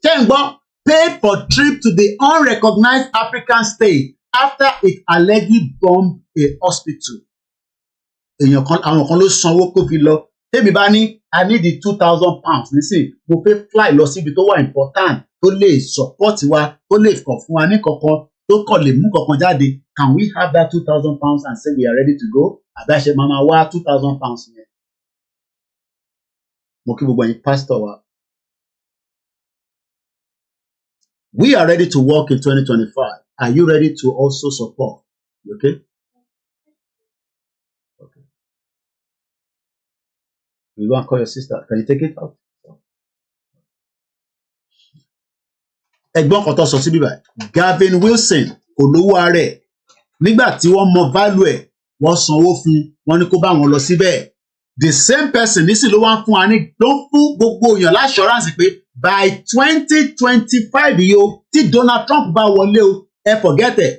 to the unrecognized African state after it allegedly bombed a hospital. Àwọn kan ló sanwó kó fi lọ. Tèmi bá ní I need the £2,000 nísìn mo fẹ́ fly lọ síbi tó wà important tó lè support wa tó lè kàn fún wa ní kankan tó kàn lè mú kankan jáde. Can we have that £2,000 and say we are ready to go? Àbí àṣẹ máa wá £2,000 yẹn. Mo kí gbogbo ẹ̀yin pastor wa. We are ready to work in 2025. Are you ready to also support? Okay? Okay. You want to call your sister? Can you take it out? Ẹ̀gbọ́n kan tó sọ síbí báyìí. Gavin Wilson kò lówó ara ẹ̀. Nígbà tí wọ́n mọ value ẹ̀, wọ́n sanwó fún, wọ́n ní kó bá wọn lọ síbẹ̀. The same person nísì ló wá ń fún wa ní ló ń fún gbogbo èèyàn l'assurance pé by 2025 yìí o tí Donald Trump bá wọlé o ẹ forget ẹ̀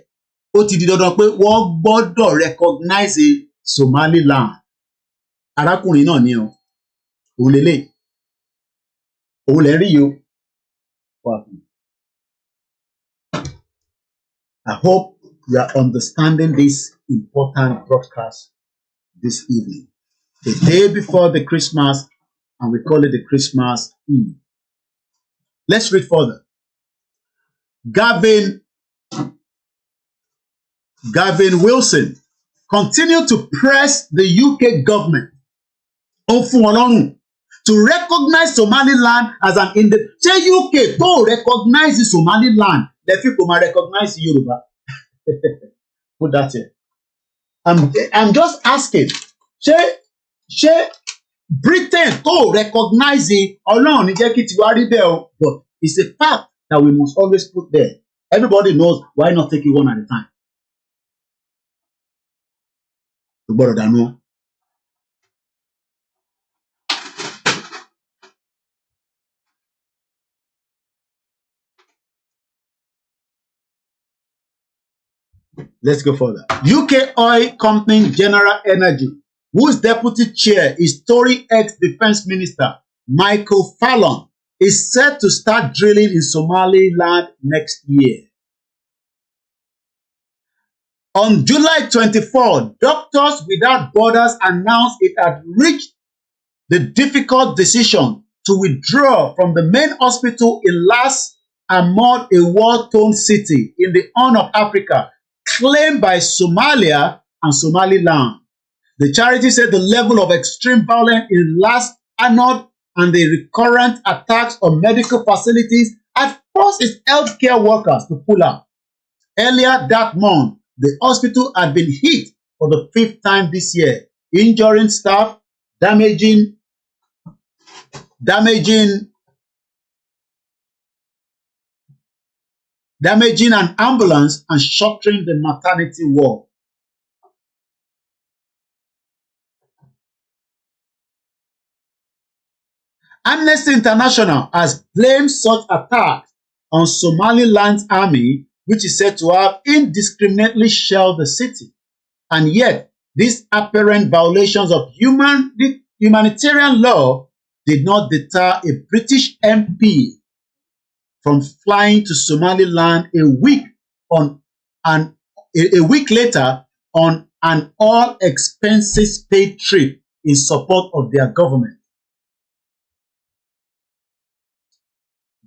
ó ti di dandan pé wọ́n gbọ́dọ̀ recognize Somaliland. Arákùnrin náà ni o òun lélẹ̀ òun lè rí yìí o. I hope you are understanding this important broadcast this evening. The day before the Christmas, and we call it the Christmas Eve. Let's read further. Gavin Wilson continued to press the UK government. Ó fún wọn lọ́rùn to recognize Somaliland as an independent. Say UK to recognize the Somaliland, the people might recognize Yoruba. Put that here. I'm just asking. Say Britain to recognize it, but it's a fact that we must always put there. Everybody knows why not take it one at a time. Let's go further. UK oil company General Energy, whose deputy chair is Tory ex-defense minister Michael Fallon, is set to start drilling in Somaliland next year. On July 24, Doctors Without Borders announced it had reached the difficult decision to withdraw from the main hospital in Las Amod, a war-torn city in the Horn of Africa, claimed by Somalia and Somaliland. The charity said the level of extreme violence in Las Amod and the recurrent attacks on medical facilities had forced its healthcare workers to pull out. Earlier that month, the hospital had been hit for the 5th time this year, injuring staff, damaging an ambulance and shuttering the maternity ward. Amnesty International has blamed such attacks on Somaliland's army, which is said to have indiscriminately shelled the city. And yet, these apparent violations of humanitarian law did not deter a British MP from flying to Somaliland a week later on an all-expenses-paid trip in support of their government.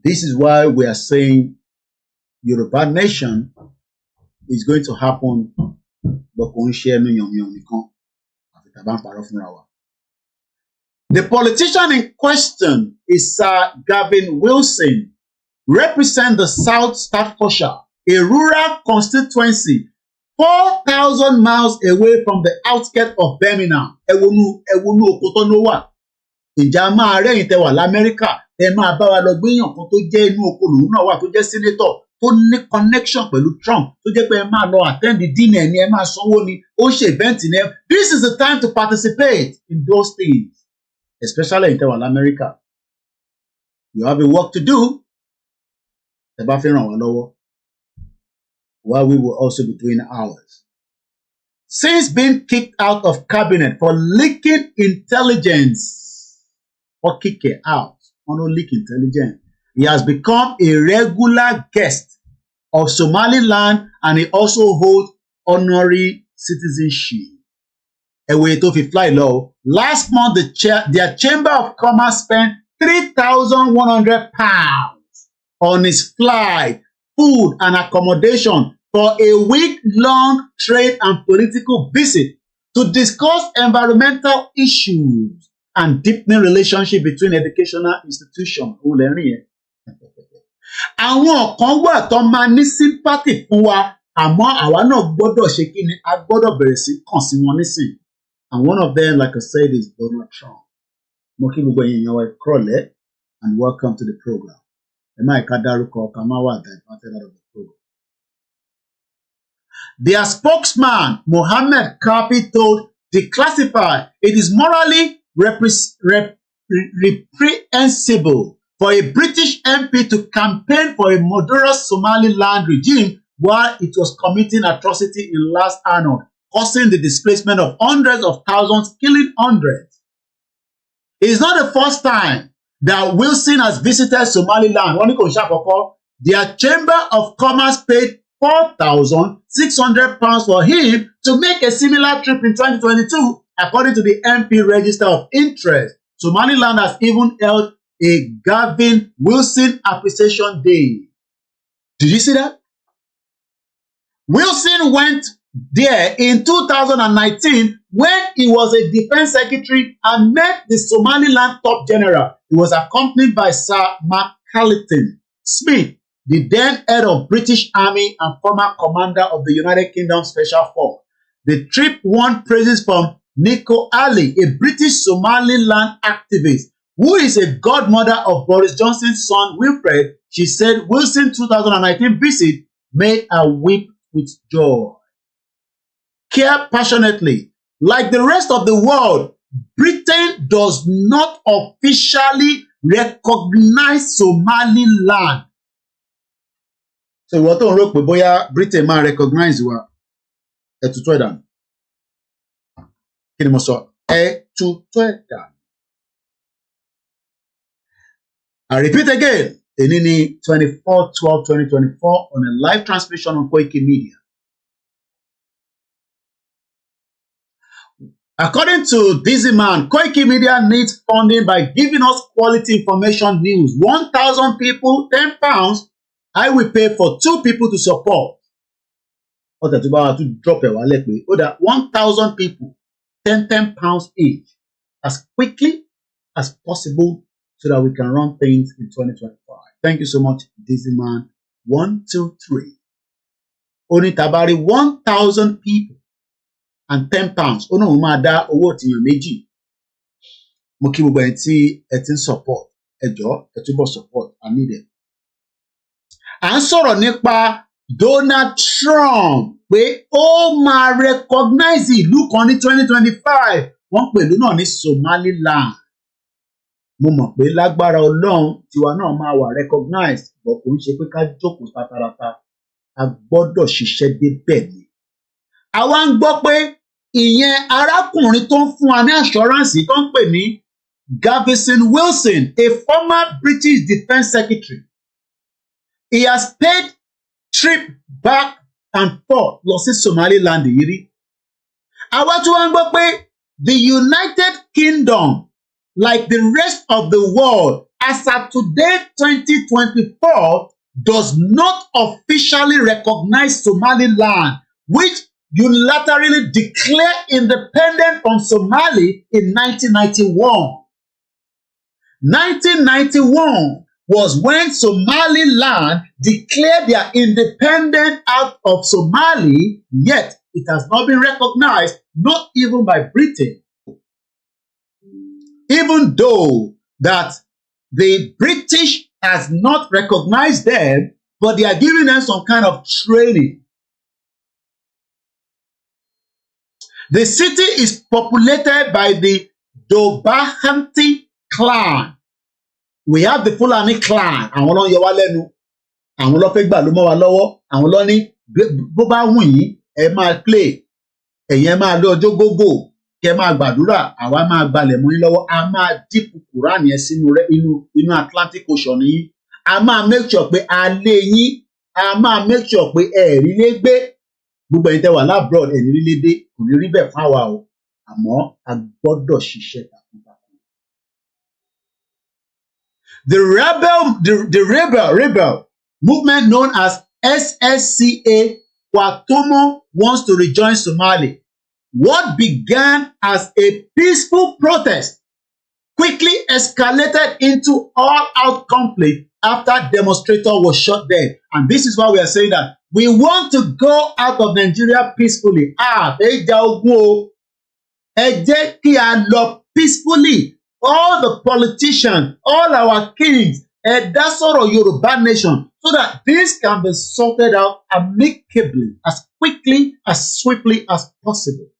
This is why we are saying Yoruba nation is going to happen. The politician in question is Sir Gavin Wilson, represent the South Staffordshire, a rural constituency 4,000 miles away from the outskirts of Birmingham. Ewonu Okotonowa. Ìjà máa rẹ́yìn tẹ́wà l'Amẹ́ríkà, ẹ máa bá wa lọ gbéyàn kan tó jẹ́ inú oko lòun náà wà tó jẹ́ senator tó ní connection pẹ̀lú Trump tó jẹ́ pé ẹ máa lọ attend the dinner ni ẹ máa sanwó ni ó ṣe event ni ẹ. This is the time to participate in those things, especially in tẹ́wà l'Amẹ́ríkà. You have a work to do. Ẹ bá fẹ́ ràn wá lọ́wọ́, while we will also be doing ours. Since being kicked out of cabinet for leaking intelligence, or kick it out, or no leak intelligence, he has become a regular guest of Somaliland and he also holds honorary citizenship. Ẹ̀wẹ̀ tó fi fly low. Last month, their Chamber of Commerce spent £3,100 on his flight, food and accommodation for a week-long trade and political visit to discuss environmental issues and deepening relationship between educational institutions. Àwọn kan wà tó máa ní sympathy fún wa, àmọ́ àwa náà gbọ́dọ̀ ṣe kí ni, a gbọ́dọ̀ bẹ̀rẹ̀ sí kàn sí wọn nísìn. And one of them, like I said, is Donald Trump. Mo kí gbogbo èèyàn wa kúrọ̀lẹ́ and welcome to the program. Their spokesman, Mohammed Kafi, told Declassified it is morally reprehensible for a British MP to campaign for a murderous Somaliland regime while it was committing atrocity in Las Amod, causing the displacement of hundreds of thousands, killing hundreds. It is not the first time that Wilson has visited Somaliland. Their Chamber of Commerce paid £4,600 for him to make a similar trip in 2022, according to the MP Register of Interest. Somaliland has even held a Gavin Wilson Appreciation Day. Did you see that? Wilson went there in 2019 when he was a defense secretary and met the Somaliland top general. He was accompanied by Sir Macalton Smith, the then head of British Army and former commander of the United Kingdom Special Force. The trip won praises from Nico Ali, a British Somaliland activist, who is a godmother of Boris Johnson's son Wilfred. She said Wilson's 2019 visit made her weep with joy. Care passionately. Like the rest of the world, Britain does not officially recognize Somaliland. So what tó ń rò pé bóyá Britain máa recognize wa ẹ̀tútù ẹ̀dá. Kí ni mo sọ? Ẹ̀tútù ẹ̀dá. I repeat again, èní ni 24/12/2024 on a live transmission on Koikimedia. According to this man, Koikimedia needs funding by giving us quality information news. 1,000 people, £10. I will pay for 2 people to support. Ó tẹ̀ tó bá wa tún drop ẹ̀ wálẹ̀ pé ó dá 1,000 people, £10 each, as quickly as possible so that we can run things in 2025. Thank you so much, Dizzy Man. 1, 2, 3. Only tabari 1,000 people and £10. Ó náà mo máa dá owó tìyàn méjì. Mo kí gbogbo ẹni tí ẹ ti ń support. Ẹ jọ̀ọ́, ẹ túbọ̀ support. I need it. À ń sọ̀rọ̀ nípa Donald Trump pé ó máa recognize ìlú kan ní 2025. Wọ́n pè ìlú náà ní Somaliland. Mo mọ̀ pé lágbára Ọlọ́run tiwa náà máa wà recognized, but kò ń ṣe pé ká jókòó tatarata. A gbọ́dọ̀ ṣiṣẹ́ débẹ̀ ni. Àwa ń gbọ́ pé ìyẹn arákùnrin tó ń fún wa ní assurance tó ń pè ní Gavin Wilson, a former British Defence Secretary. He has paid trip back and forth lọ sí Somaliland yìí rí. Àwa tí wọ́n ń gbọ́ pé the United Kingdom, like the rest of the world, as of today 2024, does not officially recognize Somaliland, which unilaterally declared independence from Somali in 1991. 1991 was when Somaliland declared their independence out of Somali, yet it has not been recognized, not even by Britain. Even though that the British has not recognized them, but they are giving them some kind of training. The city is populated by the Dobahanti clan. We have the Fulani clan. Àwọn ló ń yọ wá lẹ́nu. Àwọn ló fẹ́ gbà ló mọ́ wa lọ́wọ́. Àwọn ló ní bó bá wù yín ẹ máa play. Ẹ̀yin ẹ máa lọ ọjọ́ gógó. Kẹ́ máa gbàdúrà. Àwa máa gbalẹ̀ mọ́ yín lọ́wọ́. A máa dípù Quran yẹn sínú inú Atlantic Ocean yín. A máa make sure pé a lé yín. A máa make sure pé ẹ̀rí lé gbé. Gbogbo ẹ̀yin tẹ́ wà lábroad ẹ̀rí lé dé. Kò ní rí bẹ́ẹ̀ fún àwa o. Àmọ́ a gbọ́dọ̀ ṣiṣẹ́ takuntakun. The rebel movement known as SSCA Kwatomo wants to rejoin Somali. What began as a peaceful protest quickly escalated into all-out conflict after demonstrator was shot dead. And this is why we are saying that we want to go out of Nigeria peacefully. Ẹ jẹ́ kí a lọ peacefully. All the politicians, all our kings, dá sọ̀rọ̀ Yoruba nation, so that this can be sorted out amicably, as quickly, as swiftly as possible.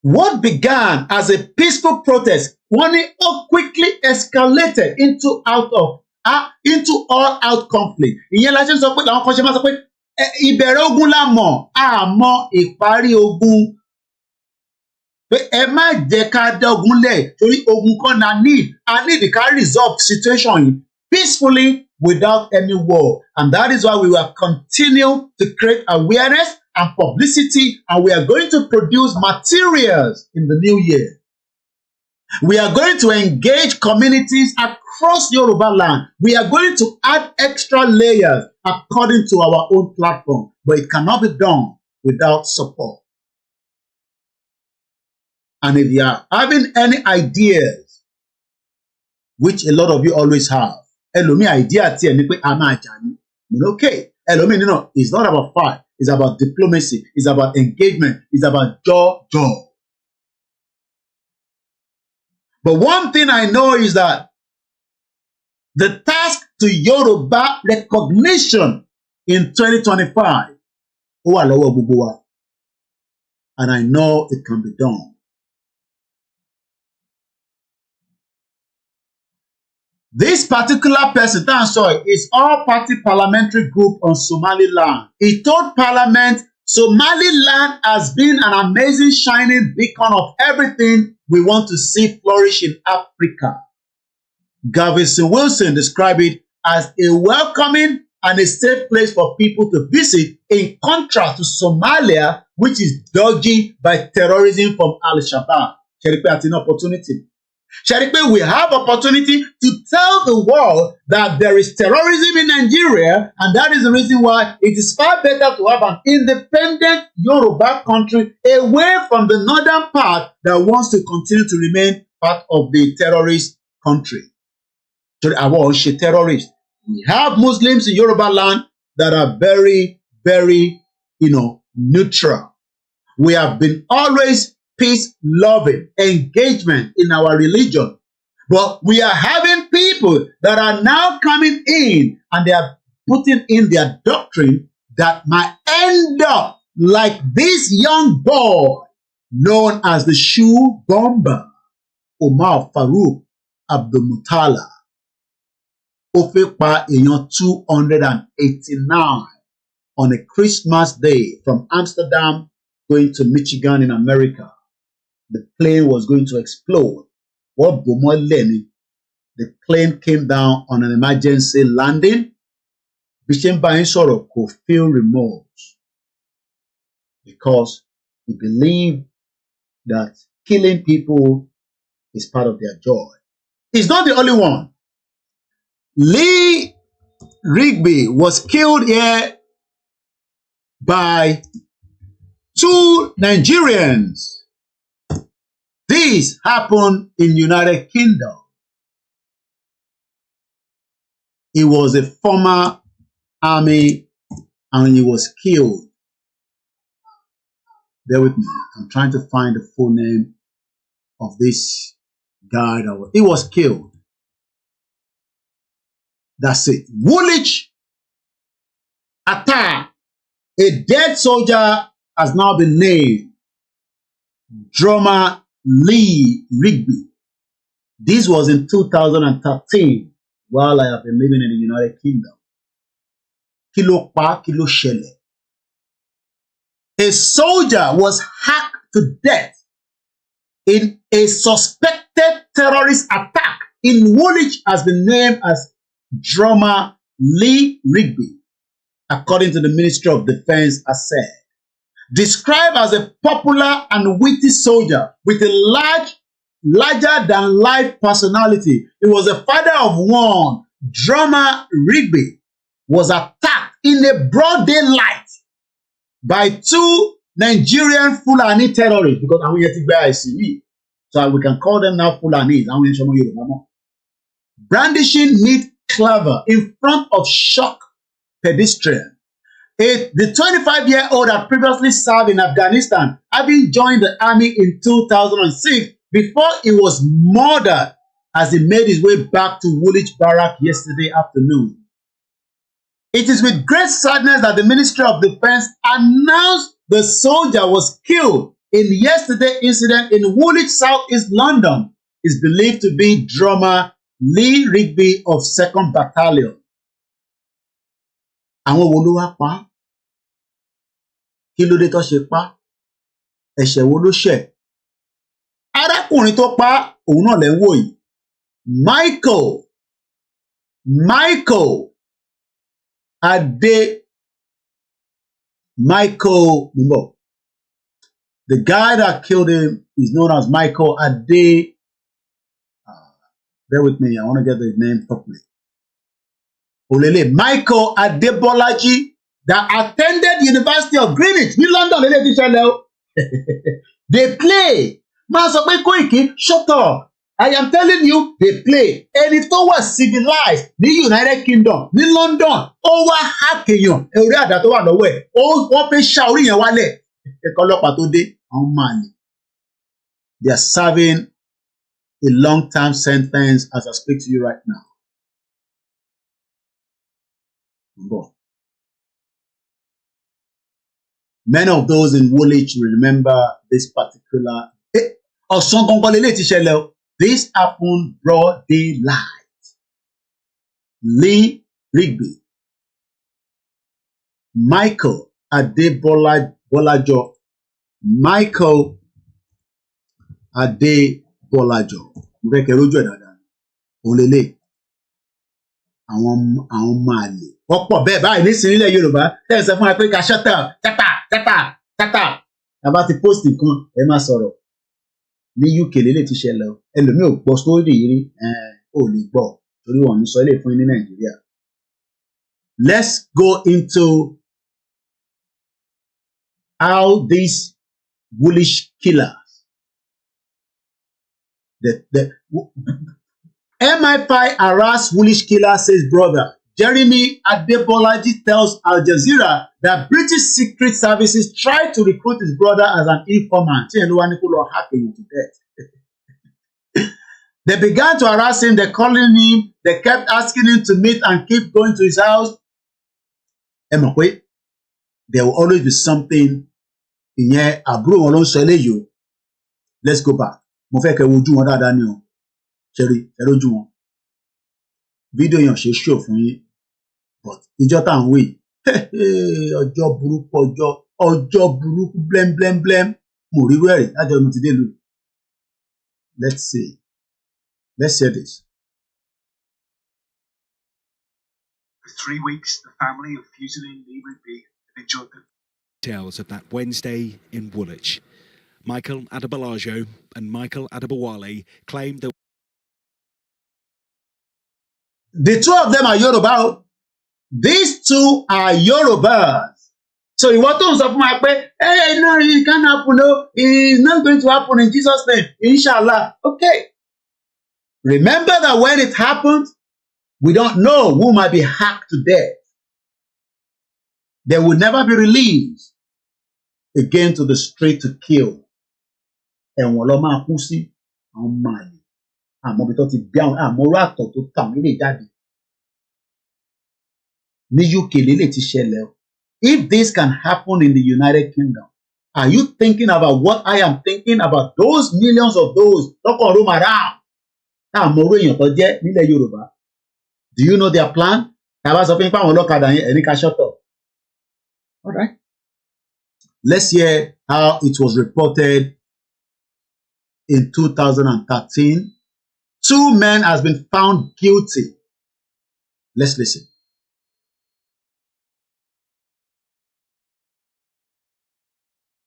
What began as a peaceful protest, quickly escalated into all-out conflict. Ìyẹn la ṣe ń sọ pé làwọn kan ṣe máa sọ pé ìbẹ̀rẹ̀ ogun la mọ̀, àmọ́ ìparí ogun. Pé ẹ má jẹ́ ká dá ogun lẹ̀ torí ogun kan na need. I need ká resolve situation peacefully without any war. And that is why we will continue to create awareness and publicity, and we are going to produce materials in the new year. We are going to engage communities across Yoruba land. We are going to add extra layers according to our own platform, but it cannot be done without support. And if you are having any ideas, which a lot of you always have, Elomi idea ti ẹni pé a máa jà ní. Okay, Elomi, it's not about fight. It's about diplomacy. It's about engagement. It's about jaw. But one thing I know is that the task to Yoruba recognition in 2025, and I know it can be done. This particular person, is All Party Parliamentary Group on Somaliland. He told Parliament, Somaliland has been an amazing shining beacon of everything we want to see flourish in Africa. Gavin Wilson described it as a welcoming and a safe place for people to visit, in contrast to Somalia, which is dodgy by terrorism from Al-Shabaab. Opportunity. Sharipe, we have opportunity to tell the world that there is terrorism in Nigeria, and that is the reason why it is far better to have an independent Yoruba country away from the northern part that wants to continue to remain part of the terrorist country. So our terrorists. We have Muslims in Yoruba land that are very, very, neutral. We have been always peace-loving engagement in our religion. But we are having people that are now coming in and they are putting in their doctrine that might end up like this young boy known as the shoe bomber, Omar Farouk Abdulmutala. Ó fẹ́ pa èèyàn 289 on a Christmas day from Amsterdam going to Michigan in America. The plane was going to explode. What Bomoleni? The plane came down on an emergency landing. Bishemba Insoro could feel remorse because he believed that killing people is part of their joy. He's not the only one. Lee Rigby was killed here by 2 Nigerians. This happened in United Kingdom. He was a former army and he was killed. Bear with me. I'm trying to find the full name of this guy. He was killed. That's it. Woolwich attack. A dead soldier has now been named Drummer Lee Rigby. This was in 2013 while I have been living in the United Kingdom. Kilo pa, kilo shele. A soldier was hacked to death in a suspected terrorist attack in Woolwich has been named as Drummer Lee Rigby, according to the Ministry of Defense has said. Described as a popular and witty soldier with a larger-than-life personality, he was a father of one. Drummer Rigby was attacked in a broad daylight by 2 Nigerian Fulani terrorists, because I'm yet to ICV, so we can call them now Fulanis. Brandishing meat cleaver in front of shocked pedestrian. The 25-year-old had previously served in Afghanistan, having joined the army in 2006 before he was murdered as he made his way back to Woolwich Barrack yesterday afternoon. It is with great sadness that the Ministry of Defense announced the soldier was killed in yesterday's incident in Woolwich, Southeast London. Is believed to be drummer Lee Rigby of 2nd Battalion. Àwọn wo ló wá pa? Kí ló dé tó ṣe pa? Ẹ̀ṣẹ̀ wo ló ṣẹ̀? Arákùnrin tó pa òun náà lẹ ń wò yìí. Michael The guy that killed him is known as Michael Bear with me. I want to get the name properly. Olele Michael Adebolaji that attended University of Greenwich in London. They play. Koiki, shut up. I am telling you, they play. And it was civilized. The United Kingdom, the London, over hacking. Area that one away. Oh, what be shouting a wale. They are serving a long-term sentence as I speak to you right now. But many of those in Woolwich will remember this particular. This happened broad daylight. Lee Rigby, Michael Adebolajo, Michael Adebolajo. Olele. Àwọn máa lè. Ọ̀pọ̀ bẹ́ẹ̀ báyìí nísìnyí ilẹ̀ Yorùbá. Tẹ́lẹ̀ sọ fún wa pé ká shut up, tata. Àbá ti post nǹkan ẹ máa sọ̀rọ̀. Ní UK lélẹ̀ ti ṣẹlẹ̀ o. Ẹlòmíì ò gbọ́ sórí yìí rí. Ò lè gbọ́ torí wọn ní sọ ilé fún ní Nàìjíríà. Let's go into how these Woolwich killers, the MI5 harassed Woolwich killer, says brother. Jeremy Adebolaji tells Al Jazeera that British secret services tried to recruit his brother as an informant. They began to harass him, they calling him, they kept asking him to meet and keep going to his house. There will always be something in here. Let's go back. Video yẹn ṣe show fún yín but ìjọ tá ń wí ọjọ́ burúkú blem mo rí wẹrẹ lájọ mo ti dé lu. Let's hear this. For 3 weeks the family of Fusilier Lee Rigby have enjoyed the details of that Wednesday in Woolwich. Michael Adebolajo and Michael Adebowale claimed that the two of them are Yoruba. These two are Yorubas. So you want to say, hey, no, it can't happen. No, it's not going to happen in Jesus' name. Inshallah. Okay. Remember that when it happened, we don't know who might be hacked to death. They will never be released again to the street to kill. And Waloma Kusi on Mali. If this can happen in the United Kingdom, are you thinking about what I am thinking about? Those millions of those roam around. Do you know their plan? All right. Let's hear how it was reported in 2013. 2 men has been found guilty. Let's listen.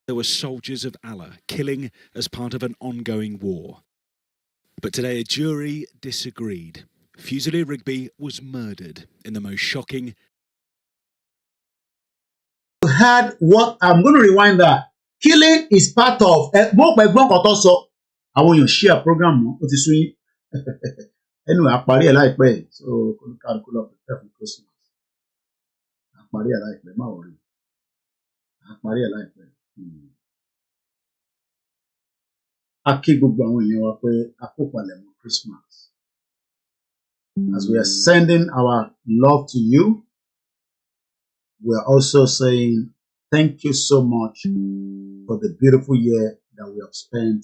There were soldiers of Allah killing as part of an ongoing war. But today a jury disagreed. Fusilier Rigby was murdered in the most shocking. You heard what I'm going to rewind that. Killing is part of I want you to share a program. Anyway, I parí ẹ̀ láìpẹ́ so kólúkálukú prepare for Christmas. I parí ẹ̀ láìpẹ́, má worry. I parí ẹ̀ láìpẹ́. A kí gbogbo àwọn èèyàn wa pé a kó palẹ̀mọ́ Christmas. As we are sending our love to you, we are also saying thank you so much for the beautiful year that we have spent,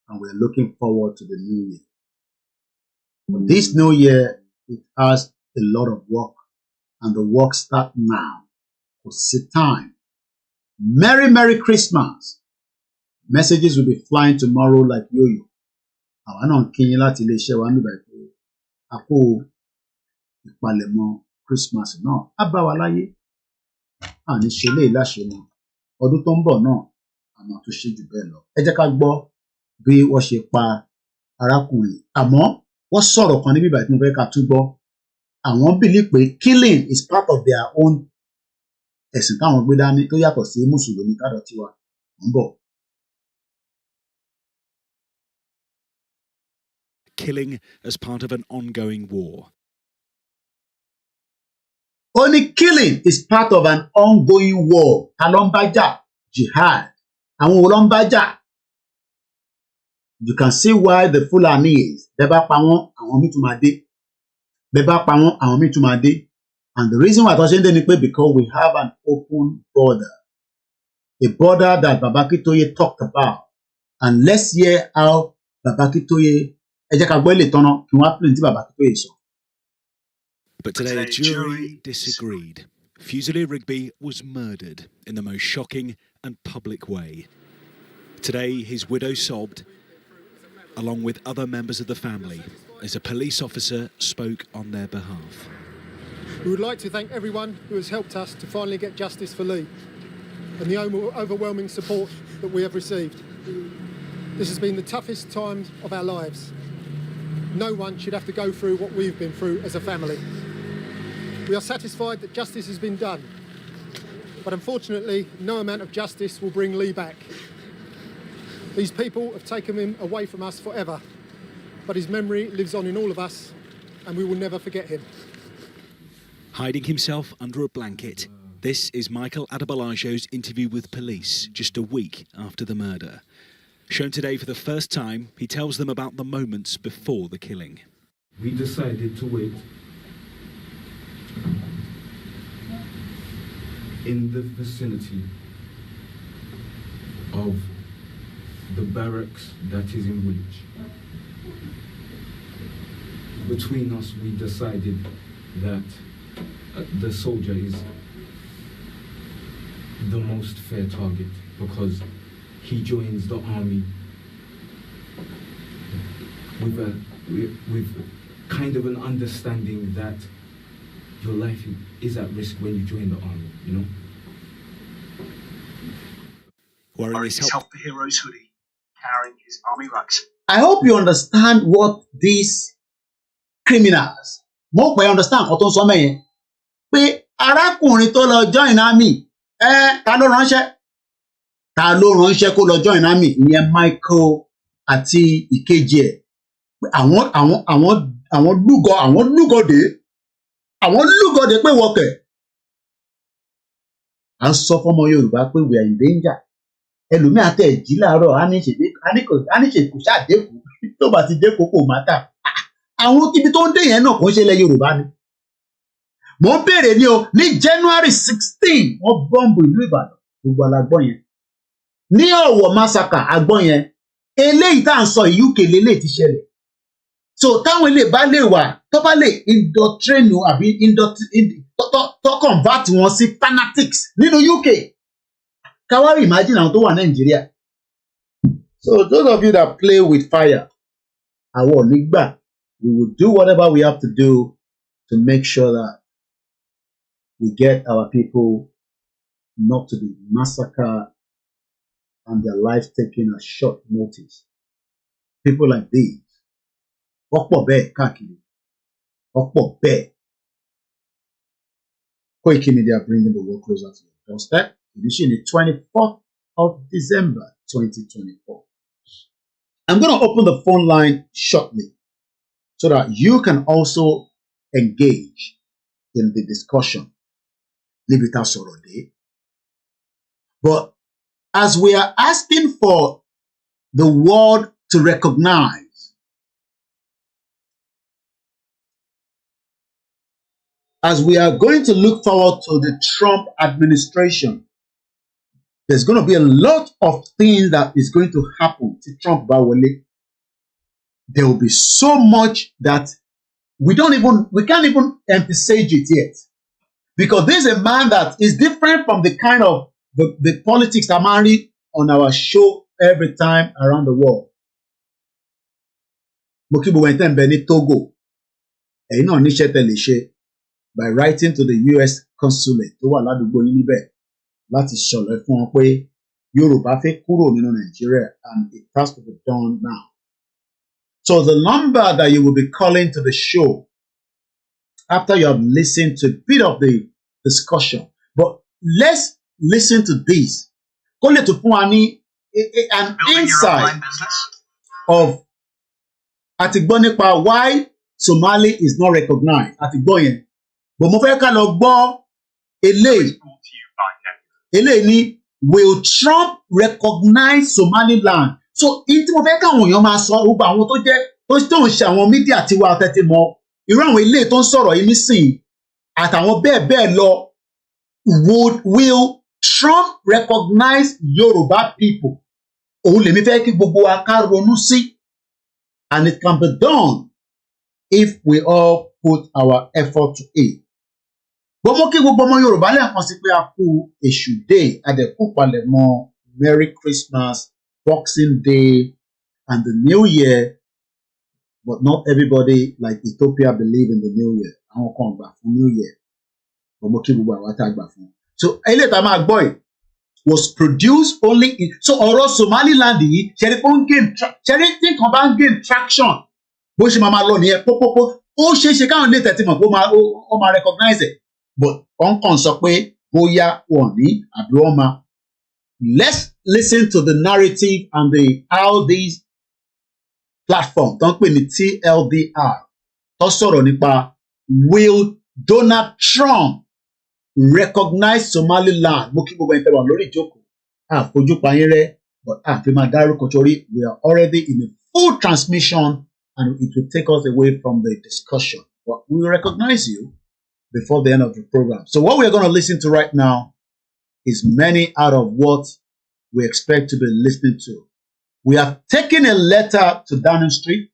and we are looking forward to the new year. But this new year, it has a lot of work, and the work starts now. It's the time. Merry Christmas. Messages will be flying tomorrow like yo-yo. Àwa náà kí yín láti iléeṣẹ́ wa níbẹ̀ pé a kó ìpalẹ̀mọ́ Christmas náà. Á bá wa láyé. Àní ṣe léyìí láṣẹ mọ́. Ọdún tó ń bọ̀ náà, àmọ́ tó ṣe jù bẹ́ẹ̀ lọ. Ẹ jẹ́ ká gbọ́ bí wọ́n ṣe pa arákùnrin. Àmọ́ wọ́n sọ̀rọ̀ kan níbi ìbàdí tí mo fẹ́ ká tún gbọ́. Àwọn believe pé killing is part of their own ẹ̀sìn táwọn gbé dání tó yàtọ̀ sí mùsùlùmí tádọ̀ tiwa ń bọ̀. Killing as part of an ongoing war. Only killing is part of an ongoing war. Ta ló ń bá jà? Jihad. Àwọn wo ló ń bá jà? You can see why the Fulani is. Bẹ́ bá pa wọ́n, àwọn míì tún máa dé. Bẹ́ bá pa wọ́n, àwọn míì tún máa dé. And the reason why tó ṣe ń dé ni pé because we have an open border. A border that Baba Akintoye talked about. And let's hear how Baba Akintoye, ẹ jẹ́ ká gbọ́ ilé tọ́nà kí wọ́n á pè ní tí Baba Akintoye sọ. But today a jury disagreed. Fusilier Rigby was murdered in the most shocking and public way. Today his widow sobbed, along with other members of the family, as a police officer spoke on their behalf. We would like to thank everyone who has helped us to finally get justice for Lee and the overwhelming support that we have received. This has been the toughest time of our lives. No one should have to go through what we've been through as a family. We are satisfied that justice has been done, but unfortunately, no amount of justice will bring Lee back. These people have taken him away from us forever, but his memory lives on in all of us, and we will never forget him. Hiding himself under a blanket, this is Michael Adebolajo's interview with police just a week after the murder. Shown today for the first time, he tells them about the moments before the killing. We decided to wait in the vicinity of the barracks that is in Woolwich. Between us, we decided that the soldier is the most fair target because he joins the army with kind of an understanding that your life is at risk when you join the army, you know? Wearing his Help the Heroes hoodie, carrying his army rucks. I hope you understand what these criminals, mo pe understand nǹkan tó ń sọ mẹ́yẹn, pé arákùnrin tó lọ join army, ta ló ránṣẹ́ kó lọ join army, ìyẹn Michael àti ìkejì ẹ̀. Àwọn lúgọ̀dé pé wọ́kẹ̀. À ń sọ fọ́mọ Yorùbá pé we are in danger. Ẹlòmíì àti ẹ̀jí láàárọ̀ á ní ṣe kò ṣàdékù tó bá ti dékù kò má tà. Àwọn ibi tó ń dé yẹn náà kò ń ṣe ilẹ̀ Yorùbá ni. Mo ń béèrè ní o ní January 16 wọ́n bọ́ǹbù ìlú Ìbàdàn gbogbo alágbọ́n yẹn. Ní Ọ̀wọ̀ massacre agbọ́n yẹn eléyìí tá à ń sọ UK lélẹ̀ ti ṣẹlẹ̀. So táwọn ilé bá lè wà tó bá lè indoctrine àbí tó convert wọn sí fanatics nínú UK. Káwárì imagine àwọn tó wà Nàìjíríà. So those of you that play with fire, àwọn ò ní gbà. We will do whatever we have to do to make sure that we get our people not to be massacred and their lives taken at short notice. People like these. Ọ̀pọ̀ bẹ́ẹ̀ káàkiri. Ọ̀pọ̀ bẹ́ẹ̀. Koiki Media bringing the world closer to your doorstep. Edition the 24th of December 2024. I'm going to open the phone line shortly so that you can also engage in the discussion. Libita Sorode. But as we are asking for the world to recognize as we are going to look forward to the Trump administration, there's going to be a lot of things that is going to happen to Trump Bawale. There will be so much that we can't even emphasize it yet. Because this is a man that is different from the kind of the politics that man read on our show every time around the world. Mokibo went in Togo. And you know, by writing to the US consulate tó wà ládùúgbò yín níbẹ̀ láti ṣọ̀lẹ̀ fún wọn pé Yorùbá fẹ́ kúrò nínú Nigeria and it has to be done now. So the number that you will be calling to the show after you have listened to a bit of the discussion, but let's listen to this. Call it to Puani an insight of Atigbonipa why Somali is not recognized. Atigboyen. But mo fẹ́ ká lọ gbọ́ eléyìí will Trump recognize Somaliland? So in tí mo fẹ́ káwọn èèyàn máa sọ gbogbo àwọn tó jẹ́ tó ń ṣe àwọn mídíà tiwa tẹ́tí mọ́ irú àwọn ilé tó ń sọ̀rọ̀ yìí nísìnyí àtàwọn bẹ́ẹ̀ lọ will Trump recognize Yoruba people? Òun lèmi fẹ́ kí gbogbo wa ká ronú sí, and it can be done if we all put our effort to it. Gbogbo kí gbogbo ọmọ Yorùbá lẹ́ẹ̀kan sí pé a kú Èṣù Day, àdẹ̀kú palẹ̀mọ́ Merry Christmas, Boxing Day, and the New Year. But not everybody like Ethiopia believe in the New Year. Àwọn kan gbà fún New Year. Gbogbo kí gbogbo àwọn tá a gbà fún. So eléyìí tá a máa gbọ́ yìí was produced only in, so ọ̀rọ̀ Somaliland yìí ṣẹ́rí fún tí kan bá ń gain traction bó ṣe máa lọ nìyẹn pópópó ó ṣeé ṣe káwọn ilé tẹ̀tí mọ̀ pé ó máa recognize it, but wọ́n kàn sọ pé bóyá wọ́n ní àbí wọ́n máa. Let's listen to the narrative and how these platforms tó ń pè ní TLDR tó sọ̀rọ̀ nípa will Donald Trump recognize Somaliland? Mo kí gbogbo ẹni tẹ́ wà lórí ìjókòó àfojú payín rẹ́, but àfi máa dárúkọ torí we are already in a full transmission and it will take us away from the discussion. But we will recognize you before the end of the program. So what we are going to listen to right now is many out of what we expect to be listening to. We have taken a letter to Downing Street.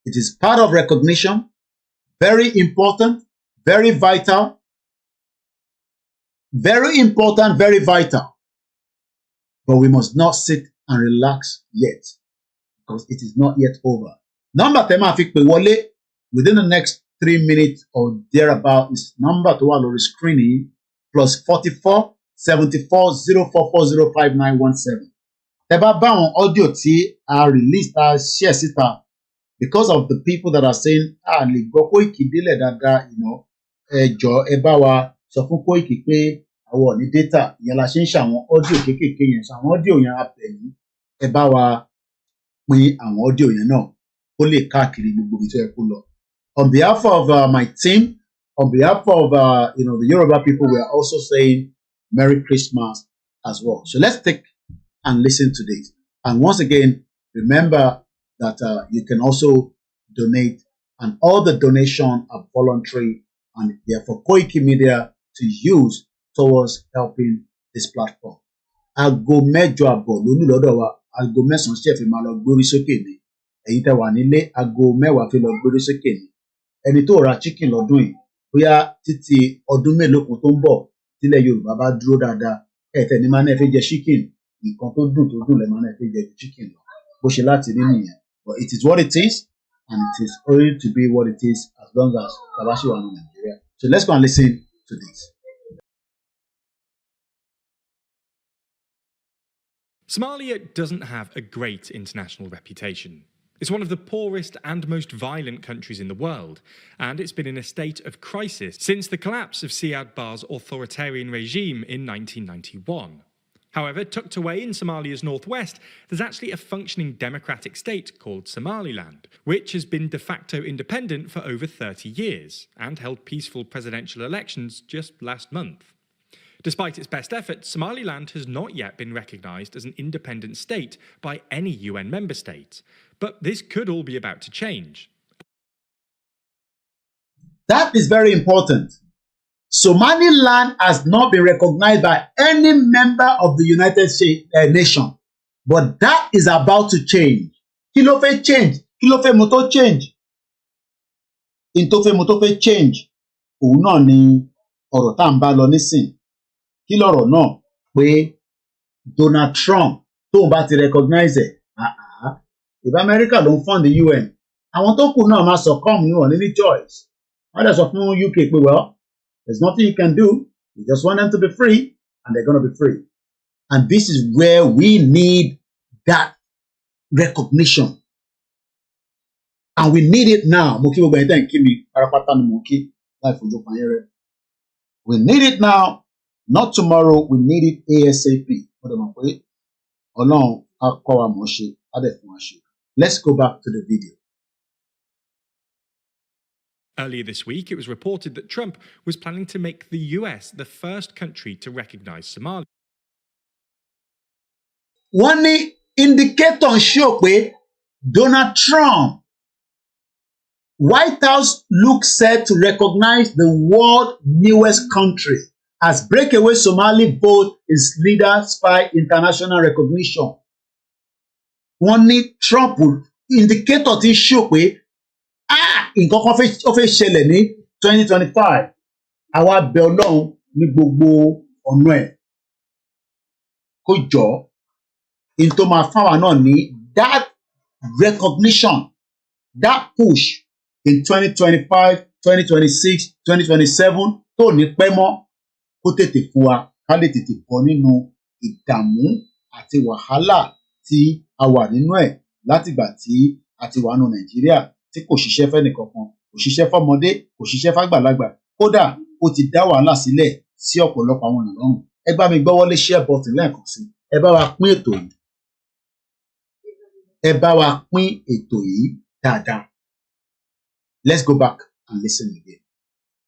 It is part of recognition, very important, very vital. Very important, very vital. But we must not sit and relax yet, because it is not yet over. Number tema fi pe wọlé within the next 3 minutes or thereabout is number to wà lórí screening +44 74 0440 5917. Tẹ́ bá bá àwọn audio tí a release ta share síta, because of the people that are saying lè gbọ́ Koiki délẹ̀ dáadáa, ẹ jọ̀ọ́ ẹ bá wa sọ fún Koiki pé àwọn ní data ìyẹn la ṣe ń ṣàwọn audio kéékèèké yẹn, ṣàwọn audio yẹn abẹ̀yìn ẹ bá wa pín àwọn audio yẹn náà ó lè káàkiri gbogbo ibi tó yẹ kó lọ. On behalf of my team, on behalf of the Yoruba people, we are also saying Merry Christmas as well. So let's take and listen to this. And once again, remember that you can also donate, and all the donations are voluntary and therefore Koiki Media to use towards helping this platform. Aago mẹ́jọ àbọ̀ lónìí lọ́dọ̀ wa, aago mẹ́sàn-án ṣe fi máa lọ gbórí sókè ni. Èyí tẹ́ wà nílé, aago mẹ́wàá fi lọ gbórí sókè ni. Ẹni tó ra chicken lọ́dún yìí, bóyá títí ọdún mélòó kan tó ń bọ̀, tílẹ̀ Yorùbá bá dúró dáadáa, ẹ̀fẹ̀ ni máa náà fi jẹ chicken, nǹkan tó dùn lẹ́ máa náà fi jẹ chicken lọ. Bó ṣe láti rí nìyẹn. But it is what it is, and it is only to be what it is as long as Kabashi wà ní Nigeria. So let's go and listen to this. Somalia doesn't have a great international reputation. It's one of the poorest and most violent countries in the world, and it's been in a state of crisis since the collapse of Siad Barre's authoritarian regime in 1991. However, tucked away in Somalia's northwest, there's actually a functioning democratic state called Somaliland, which has been de facto independent for over 30 years and held peaceful presidential elections just last month. Despite its best efforts, Somaliland has not yet been recognised as an independent state by any UN member state. But this could all be about to change. That is very important. Somaliland has not been recognized by any member of the United Nations. But that is about to change. Kí ló fẹ́ change? Kí ló fẹ́ mú tó change? In tó fẹ́ mú tó fẹ́ change. Òun náà ni ọ̀rọ̀ tá ń bá lọ nísìn. Kí lọ̀rọ̀ náà pé Donald Trump tó bá ti recognize ẹ̀. If America ló ń fund the UN, àwọn tó kù náà máa succumb ní wọn ní choice. Wọ́n dẹ̀ sọ fún UK pé well, there's nothing you can do. We just want them to be free, and they're going to be free. And this is where we need that recognition. And we need it now. We need it now, not tomorrow. We need it ASAP. Let's go back to the video. Earlier this week, it was reported that Trump was planning to make the US the first country to recognize Somalia. One indicator show pé Donald Trump, White House looks set to recognize the world's newest country as breakaway Somali vote is leader spy international recognition. One Trump indicator ti show pé nǹkan kan fẹ́ ṣẹlẹ̀ ní 2025. Àwa bẹ̀ Ọlọ́run ní gbogbo ọ̀nà ẹ̀ kó jọ in tó máa fáwa náà ní that recognition, that push in 2025, 2026, 2027 tó ní pẹ́ mọ́ kó tètè fún wa ká lè tètè bọ́ nínú ìdààmú àti wàhálà tí a wà nínú ẹ̀ látìgbà tí a ti wà nínú Nàìjíríà tí kò ṣiṣẹ́ fẹ́ nìkankan, kò ṣiṣẹ́ fọ́mọdé, kò ṣiṣẹ́ fàgbàlagbà, kódà ó ti dá wàhálà sílẹ̀ sí ọ̀pọ̀lọpọ̀ àwọn ènìyàn lọ́rùn. Ẹ bá mi gbọ́wọ́lé share button lẹ́ẹ̀kan sí. Ẹ bá wa pín ètò yìí. Ẹ bá wa pín ètò yìí dáadáa. Let's go back and listen again.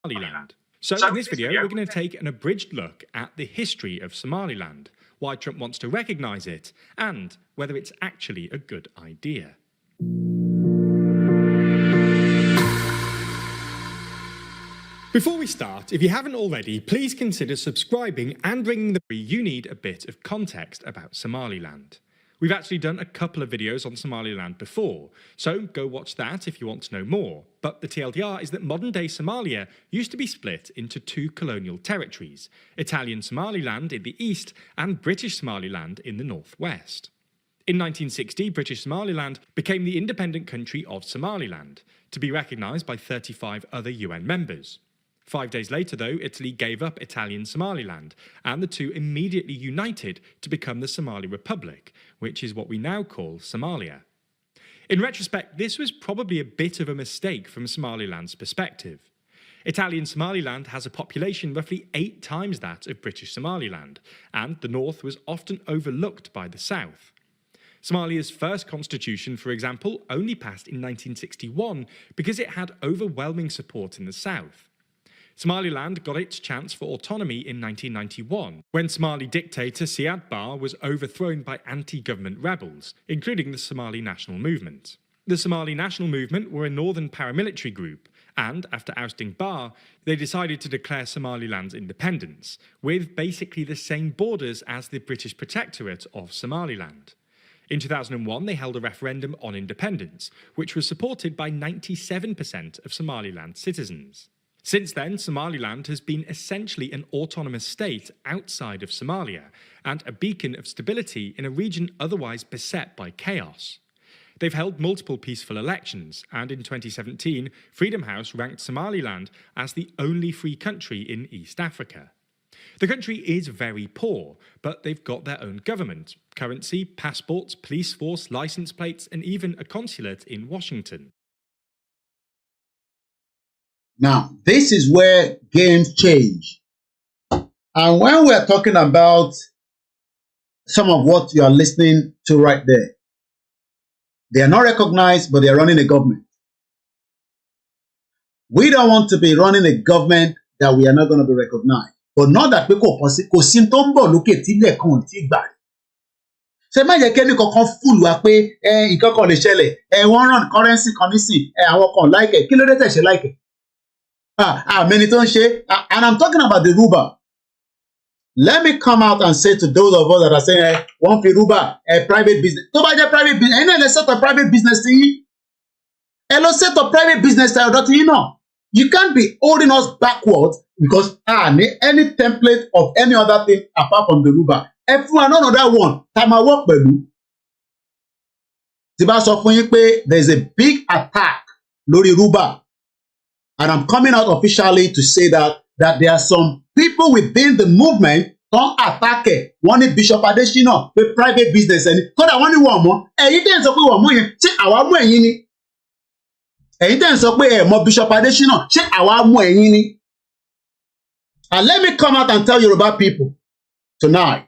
Somaliland. So in this video, we're going to take an abridged look at the history of Somaliland, why Trump wants to recognize it, and whether it's actually a good idea. Before we start, if you haven't already, please consider subscribing and ringing the bell. You need a bit of context about Somaliland. We've actually done a couple of videos on Somaliland before, so go watch that if you want to know more. But the TLDR is that modern-day Somalia used to be split into two colonial territories, Italian Somaliland in the east and British Somaliland in the northwest. In 1960, British Somaliland became the independent country of Somaliland, to be recognised by 35 other UN members. 5 days later, though, Italy gave up Italian Somaliland, and the two immediately united to become the Somali Republic, which is what we now call Somalia. In retrospect, this was probably a bit of a mistake from Somaliland's perspective. Italian Somaliland has a population roughly 8 times that of British Somaliland, and the north was often overlooked by the south. Somalia's first constitution, for example, only passed in 1961 because it had overwhelming support in the south. Somaliland got its chance for autonomy in 1991, when Somali dictator Siad Barre was overthrown by anti-government rebels, including the Somali National Movement. The Somali National Movement were a northern paramilitary group, and after ousting Barre, they decided to declare Somaliland's independence, with basically the same borders as the British Protectorate of Somaliland. In 2001, they held a referendum on independence, which was supported by 97% of Somaliland citizens. Since then, Somaliland has been essentially an autonomous state outside of Somalia and a beacon of stability in a region otherwise beset by chaos. They've held multiple peaceful elections, and in 2017, Freedom House ranked Somaliland as the only free country in East Africa. The country is very poor, but they've got their own government, currency, passports, police force, license plates, and even a consulate in Washington. Now, this is where games change. And when we're talking about some of what you are listening to right there, they are not recognized, but they are running a government. We don't want to be running a government that we are not going to be recognized. But not that people kò sí tó ń bọ̀ lókè tílẹ̀ kan ò tí gbà. Ṣé má jẹ́ kẹ́ni kankan fúlù wa pé nǹkan kan lè ṣẹlẹ̀ wọ́n run currency kan nísìn àwọn kan láìkẹ̀ kí ló dé tẹ̀ ṣe láìkẹ̀? Many tó ń ṣe, and I'm talking about the Yoruba. Let me come out and say to those of us that are saying wọ́n fi Yoruba private business. Tó bá jẹ́ private business, ẹ̀yin náà lè set up private business ti yín. Ẹ lọ set up private business ti ọ̀dọ̀ ti yín náà. You can't be holding us backwards because any template of any other thing apart from the Yoruba. Everyone another one, time I work pẹ̀lú. Tí bá sọ fún yín pé there is a big attack lórí Yoruba. And I'm coming out officially to say that there are some people within the movement don't attack it. One is Bishop Adesina, the private business, and kódà wọ́n ní wọ́n mọ̀. Ẹ̀yin tẹ́ ń sọ pé wọ́n mọ̀ yẹn, ṣé àwa mọ̀ ẹ̀yin ni? ẹ̀yin tẹ́ ń sọ pé ẹ mọ̀ Bishop Adesina ṣé àwa mọ̀ ẹ̀yin ni. And let me come out and tell Yoruba people tonight,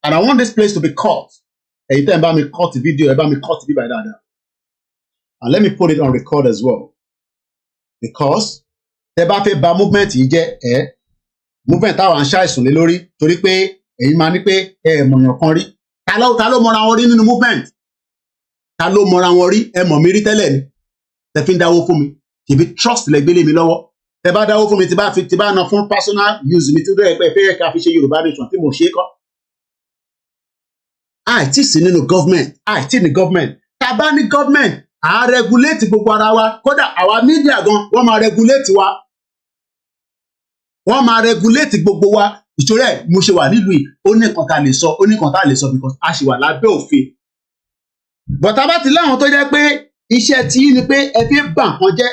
and I want this place to be cut. Ẹ̀yin tẹ́ ń bá mi cut video, ẹ bá mi cut bí báyìí dáadáa. And let me put it on record as well, because tẹ́ bá fẹ́ bà movement yìí jẹ́ movement táwa ń ṣàìsùn lé lórí torí pé ẹ̀yin máa ní pé mọ̀yàn kan rí. Ta ló mọra wọn rí nínú movement? Ta ló mọra wọn rí? Ẹ mọ̀ mi rí tẹ́lẹ̀ ni. Tẹ́ fi ń dáwó fún mi. Kìbí trust lẹ́gbẹ́lé mi lọ́wọ́. Tẹ́ bá dáwó fún mi tí bá ná fún personal use mi tí ó dẹ̀ pé fẹ́rẹ̀ ká fi ṣe Yorùbá nation tí mo ṣe é kọ́. Àìtí sí nínú government, àìtí ní government. Tá bá ní government, à regulate gbogbo ara wa. Kódà àwa media gan, wọ́n máa regulate wa. Wọ́n máa regulate gbogbo wa. Ìṣòro ẹ̀ mo ṣe wà nílùú yìí, ó ní nǹkan tá lè sọ, ó ní nǹkan tá lè sọ because a ṣì wà lábẹ́ òfin. But tá bá ti láwọn tó jẹ́ pé iṣẹ́ tí ni pé ẹ fẹ́ bà nǹkan jẹ́.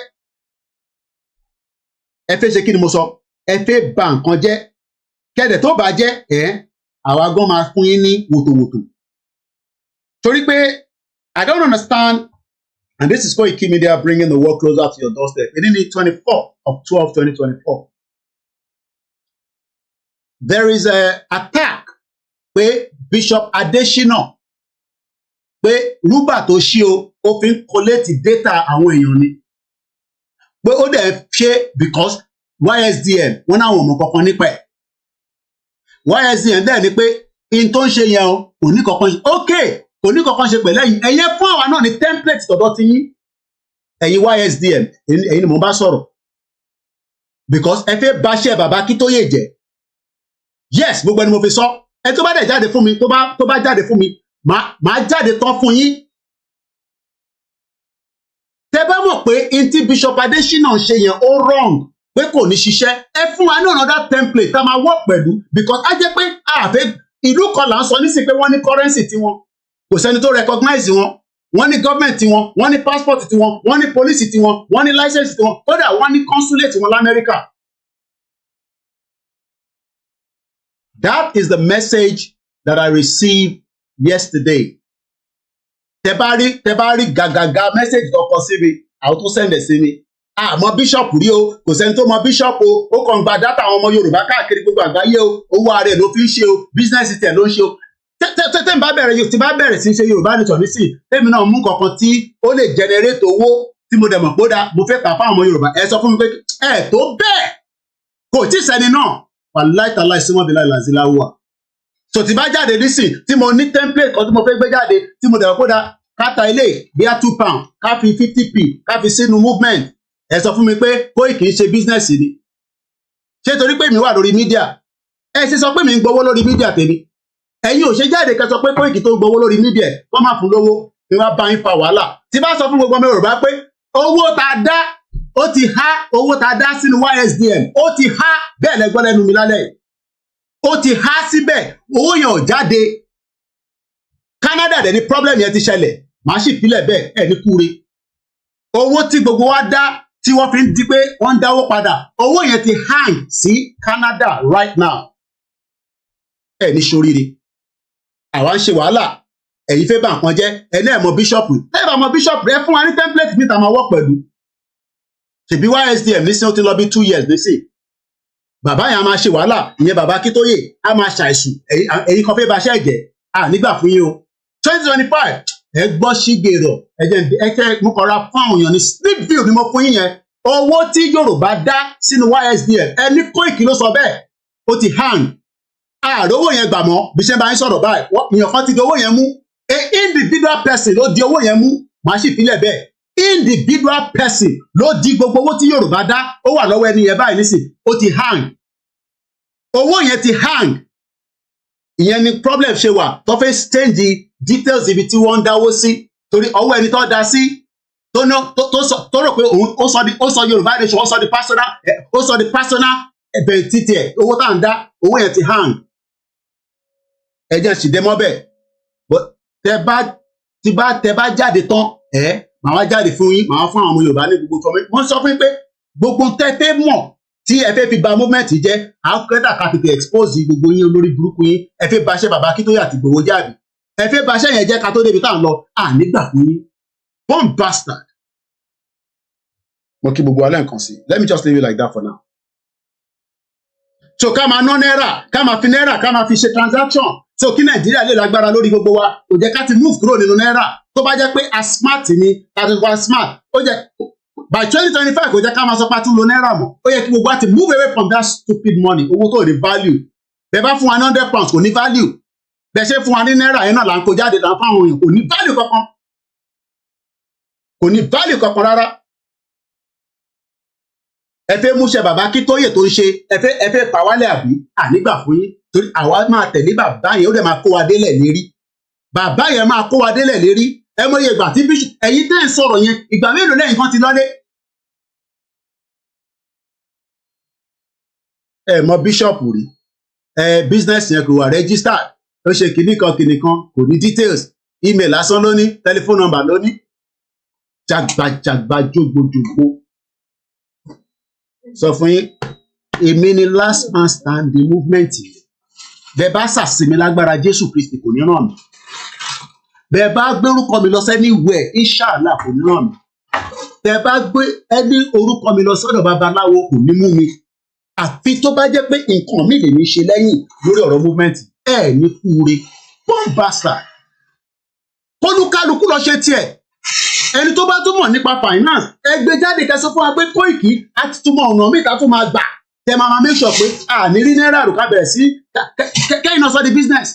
Ẹ fẹ́ ṣe kí ni mo sọ? Ẹ fẹ́ bà nǹkan jẹ́. Kẹ́dẹ̀ tó bá jẹ́ àwa gan máa fún yín ní wòtòwòtò. Torí pé I don't understand, and this is Koikimedia bringing the world closer to your doorstep. It is the 24th of 12, 2024. There is a attack pé Bishop Adesina pé rúbà tó ṣí ó fi ń collect data àwọn èèyàn ni. Pé ó dẹ̀ ṣe because YSDM wọ́n náà wọ̀n mọ̀ kankan nípa ẹ̀. YSDM dẹ̀ ni pé in tó ń ṣe yẹn o kò ní kankan ṣe okay kò ní kankan ṣe pẹ̀lú ẹ̀yin ẹ̀yẹ fún àwa náà ní template tọ̀dọ̀ ti yín ẹ̀yin YSDM ẹ̀yin ni mo bá sọ̀rọ̀ because ẹ fẹ́ báṣẹ́ bàbá Akintoye jẹ́ yes gbogbo ẹni mo fi sọ ẹ tó bá dẹ̀ jáde fún mi tó bá jáde fún mi màá jáde tán fún yín. Tẹ́ bá mọ̀ pé ntí Bishop Adesina ṣe yẹn ó wrong pé kò ní ṣiṣẹ́ ẹ fún wa ní another template tá máa work pẹ̀lú because á jẹ́ pé àfẹ́ ìlú kan là ń sọ nísìnyí pé wọ́n ní currency tiwọn kò sẹ́ni tó recognize wọn wọ́n ní government tiwọn wọ́n ní passport tiwọn wọ́n ní police tiwọn wọ́n ní license tiwọn kódà wọ́n ní consulate tiwọn l'Amẹ́ríkà. That is the message that I received yesterday. Tẹ́ bá rí gàgàgà message tó kọ sí mi àwọn tó send sí mi àmọ́ bishop rí o kò sẹ́ni tó mọ bishop o ó kàn gba data àwọn ọmọ Yorùbá káàkiri gbogbo àgbáyé o owó ààrẹ ló fi ń ṣe o business tẹ̀ ló ń ṣe o tẹ́ bá bẹ̀rẹ̀ sí ṣe Yorùbá nìkan ní sí tèmi náà mú kankan tí ó lè generate owó tí mo dẹ̀ mọ̀ pé ó dá mo fẹ́ tà fáwọn ọmọ Yorùbá ẹ sọ fún mi pé ẹ tó bẹ́ẹ̀ kò tí sẹ́ni náà wàláìtàláì sí wọn bí láì làzí láwùwà. So tí bá jáde nísìn tí mo ní template kan tí mo fẹ́ gbé jáde tí mo dẹ̀ mọ̀ pé ó dá káta ilé bí a £2 ká fi 50p ká fi sínú movement ẹ sọ fún mi pé Koiki ń ṣe business ni ṣé torí pé mi wà lórí media ẹ ṣe sọ pé mi ń gbowó lórí media tèmi ẹ̀yin ò ṣe jáde kẹ́ sọ pé Koiki tó gbowó lórí media wọ́n máa fún lówó ni wọ́n bá yín fa wàhálà tí bá sọ fún gbogbo ọmọ Yorùbá pé owó tá a dá ó ti há owó tá a dá sínú YSDM ó ti há bẹ́ẹ̀ lẹ́gbọ́n lẹ́nu mi lálẹ́ ó ti há síbẹ̀ owó yẹn ò jáde Canada dẹ̀ ni problem yẹn ti ṣẹlẹ̀ màá sì filẹ̀ bẹ́ẹ̀ ẹ̀ ní kúre owó tí gbogbo wa dá tí wọ́n fi ń di pé wọ́n ń dáwó padà owó yẹn ti hang sí Canada right now ẹ̀ ní ṣoríire àwa ń ṣe wàhálà ẹ̀yin fẹ́ bà nǹkan jẹ́ ẹni ẹ̀ mọ bíṣọ̀pù ẹ̀ bá mọ bíṣọ̀pù ẹ fún wa ní template níta máa wọ́ pẹ̀lú ṣèbí YSDM nísìnyí ó ti lọ bí 2 years nísìnyí bàbá yẹn a máa ṣe wàhálà ìyẹn bàbá Akintoye a máa ṣàìsùn ẹ̀yin kan fẹ́ bá ṣẹ́ ẹ̀gẹ́ nígbà fún yín o 2025 ẹ gbọ́ ṣígèrò ẹ̀jẹ̀ mo kọ́ra fún àwọn èèyàn ní snip view ni mo fún yín yẹn owó tí Yorùbá dá sínú YSDM ẹni Koiki ló sọ bẹ́ẹ̀ ó ti hang àròwò yẹn gbà mọ́ bí ṣe bá ń sọ̀rọ̀ báyìí èèyàn kan ti di owó yẹn mú a individual person ló di owó yẹn mú màá sì filẹ̀ bẹ́ẹ̀ individual person ló di gbogbo owó tí Yorùbá dá ó wà lọ́wọ́ ẹni yẹn báyìí nísìn ó ti hang owó yẹn ti hang ìyẹn ni problem ṣe wà tó fẹ́ change details ibi tí wọ́n ń dáwó sí torí ọwọ́ ẹni tó dá sí tó rò pé ó sọ Yorùbá nation ó sọ di personal ẹ̀bẹ̀ títí ẹ̀ owó tá à ń dá owó yẹn ti hang ẹ̀jẹ̀ sì dé mọ́bẹ̀ tẹ bá jáde tán màá wá jáde fún yín màá fún àwọn ọmọ Yorùbá ní gbogbo fọmọ wọ́n sọ fún yín pé gbogbo tẹ́ fẹ́ mọ̀ tí ẹ fẹ́ fi ba movement jẹ́ àkọ́kẹ́dà ká tètè expose gbogbo yín olórí burúkú yín ẹ fẹ́ baṣẹ́ bàbá Akintoye àti Ìgbòho jáde ẹ fẹ́ baṣẹ́ yẹn jẹ́ ká tó débi tá à ń lọ nígbà fún yín one bastard Mo kí gbogbo alẹ́ nǹkan sí. Let me just leave it like that for now. So ká máa ná náírà, ká máa fi náírà, ká máa fi ṣe transaction. So kí Nàìjíríà lè lágbára lórí gbogbo wa, kò jẹ́ ká ti move kúrò nínú náírà. Tó bá jẹ́ pé a smart ni, a ti wá smart, ó jẹ́ by 2025 kò jẹ́ ká máa sọ pé a tún lo náírà mọ́. Ó yẹ kí gbogbo wa ti move away from that stupid money, owó tó ní value. Bẹ́ẹ̀ bá fún wa ní £100 kò ní value. Bẹ́ẹ̀ ṣe fún wa ní náírà yẹn náà là ń kó jáde là ń fáwọn èèyàn kò ní value kankan. Kò ní value kankan rárá. Ẹ fẹ́ múṣẹ́ bàbá Akintoye tó ń ṣe, ẹ fẹ́ fà wálẹ̀ àbí ànígbà fún yín torí àwa máa tẹ̀lé bàbá yẹn ó dẹ̀ máa kó wa délẹ̀ lérí. Bàbá yẹn máa kó wa délẹ̀ lérí. Ẹ mọ iye ìgbà tí bíṣù ẹ̀yin tẹ́ ń sọ̀rọ̀ yẹn ìgbà mélòó lẹ́yìn kan ti lọ́lé. Ẹ mọ bíṣọ̀pù rí business yẹn kò wà registered ó ṣe kìnnìkan kò ní details email lásán ló ní telephone number ló ní jàgbàjàgbà jògbòjògbò. Sọ fún yín èmi ni last man standing movement yìí bẹ́ẹ̀ bá ṣàṣìmí lágbára Jésù Kristi kò ní ràn mí bẹ́ẹ̀ bá gbórúkọ mi lọ sẹ́ni wẹ̀ inshallah kò ní ràn mí bẹ́ẹ̀ bá gbé ẹni orúkọ mi lọ sọ́dọ̀ babaláwo kò ní mú mi àfi tó bá jẹ́ pé nǹkan mi lè ní ṣe lẹ́yìn lórí ọ̀rọ̀ movement ẹ̀ ní kúure bọ́ǹbàṣà kólúkálukú lọ ṣe tiẹ̀ ẹni tó bá túmọ̀ nípa finance ẹ gbé jáde kẹsàn fún wa pé Koiki á ti túmọ̀ ọ̀nà míì ká tún máa gbà tẹ máa make sure pé àní rí náírà rò ká bẹ̀rẹ̀ sí kẹ́yìn náà sọ di business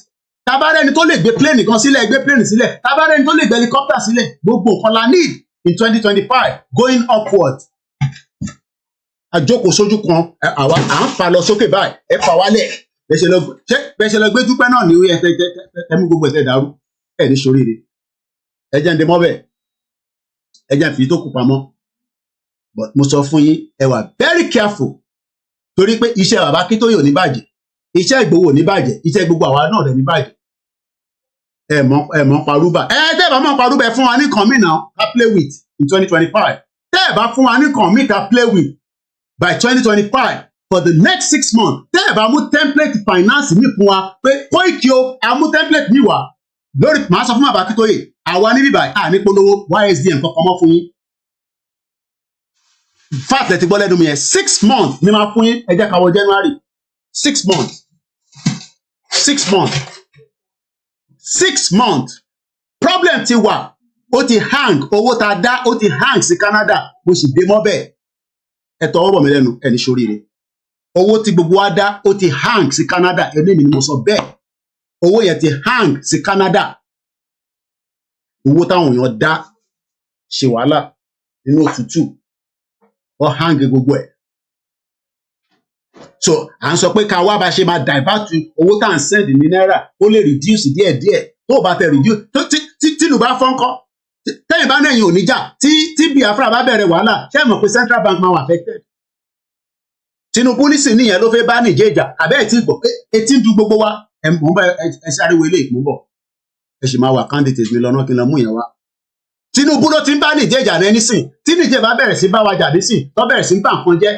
tabarẹ́ ẹni tó lè gbé plane kan sílẹ̀ gbé plane sílẹ̀ tabarẹ́ ẹni tó lè gbé helicopter sílẹ̀ gbogbo nǹkan la need in 2025 going upward àjókòó sójú kan àwa à ń fa lọ sókè báyìí ẹ fà wálẹ̀ bẹ́ẹ̀ ṣe lọ gbé dúpẹ́ náà ní ẹ mú gbogbo ẹ̀sẹ̀ dàrú ẹ̀ ní soríire ẹ jẹ́ ń dé mọ́bẹ̀ ẹ jẹ́ ń fi tó kù pamọ́ but mo sọ fún yín ẹ wà very careful torí pé iṣẹ́ bàbá Akintoye ò ní bàjẹ́ iṣẹ́ Ìgbòho ò ní bàjẹ́ iṣẹ́ gbogbo àwa náà rẹ̀ ní bàjẹ́ ẹ mọ̀ parúbà tẹ́ ẹ bá mọ̀ parúbà ẹ fún wa ní kàn mí náà ká play with in 2025 tẹ́ ẹ bá fún wa ní kàn mí ká play with by 2025 for the next 6 months tẹ́ ẹ bá mú template finance mi fún wa pé Koiki o a mú template mi wá lórí màá sọ fún bàbá Akintoye àwa níbí báyìí à ní polówó YSDM kankan mọ́ fún yín fact ẹ ti gbọ́ lẹ́nu mi yẹn 6 months ni máa fún yín ẹ jẹ́ ká wọ January 6 months 6 months 6 months problem ti wà ó ti hang owó tá a dá ó ti hang sí Canada mo sì dé mọ́ bẹ́ẹ̀ ẹ tọwọ́ bọ̀ mí lẹ́nu ẹni ṣoríire owó tí gbogbo wa dá ó ti hang sí Canada ẹni mi ni mo sọ bẹ́ẹ̀ owó yẹn ti hang sí Canada owó táwọn èèyàn dá ṣe wàhálà nínú òtútù wọ́n hang gbogbo ẹ̀ so à ń sọ pé ká wá bá ṣe máa divert owó tá à ń send ní náírà ó lè reduce díẹ̀díẹ̀ tó bá fẹ́ reduce tìlù bá fọ́nkọ́ tẹ́yìn bá nẹ̀yìn oníjà tí Biafra bá bẹ̀rẹ̀ wàhálà ṣé ẹ mọ̀ pé Central Bank máa wà affected Tinubu nísìn níyẹn ló fẹ́ bá Niger jà àbẹ́ ẹ̀ tí gbọ́ etí ń du gbogbo wa ẹ̀ mọ̀ bá ẹ sáré wo ilé ìpínbọ̀ ẹ sì máa wà candidate mi lọ́nà kí n lọ mú yẹn wá Tinubu ló ti ń bá Niger jà lẹ́ni sìn tí Niger bá bẹ̀rẹ̀ sí bá wa jà nísìn tó bẹ̀rẹ̀ sí ń gbà nǹkan jẹ́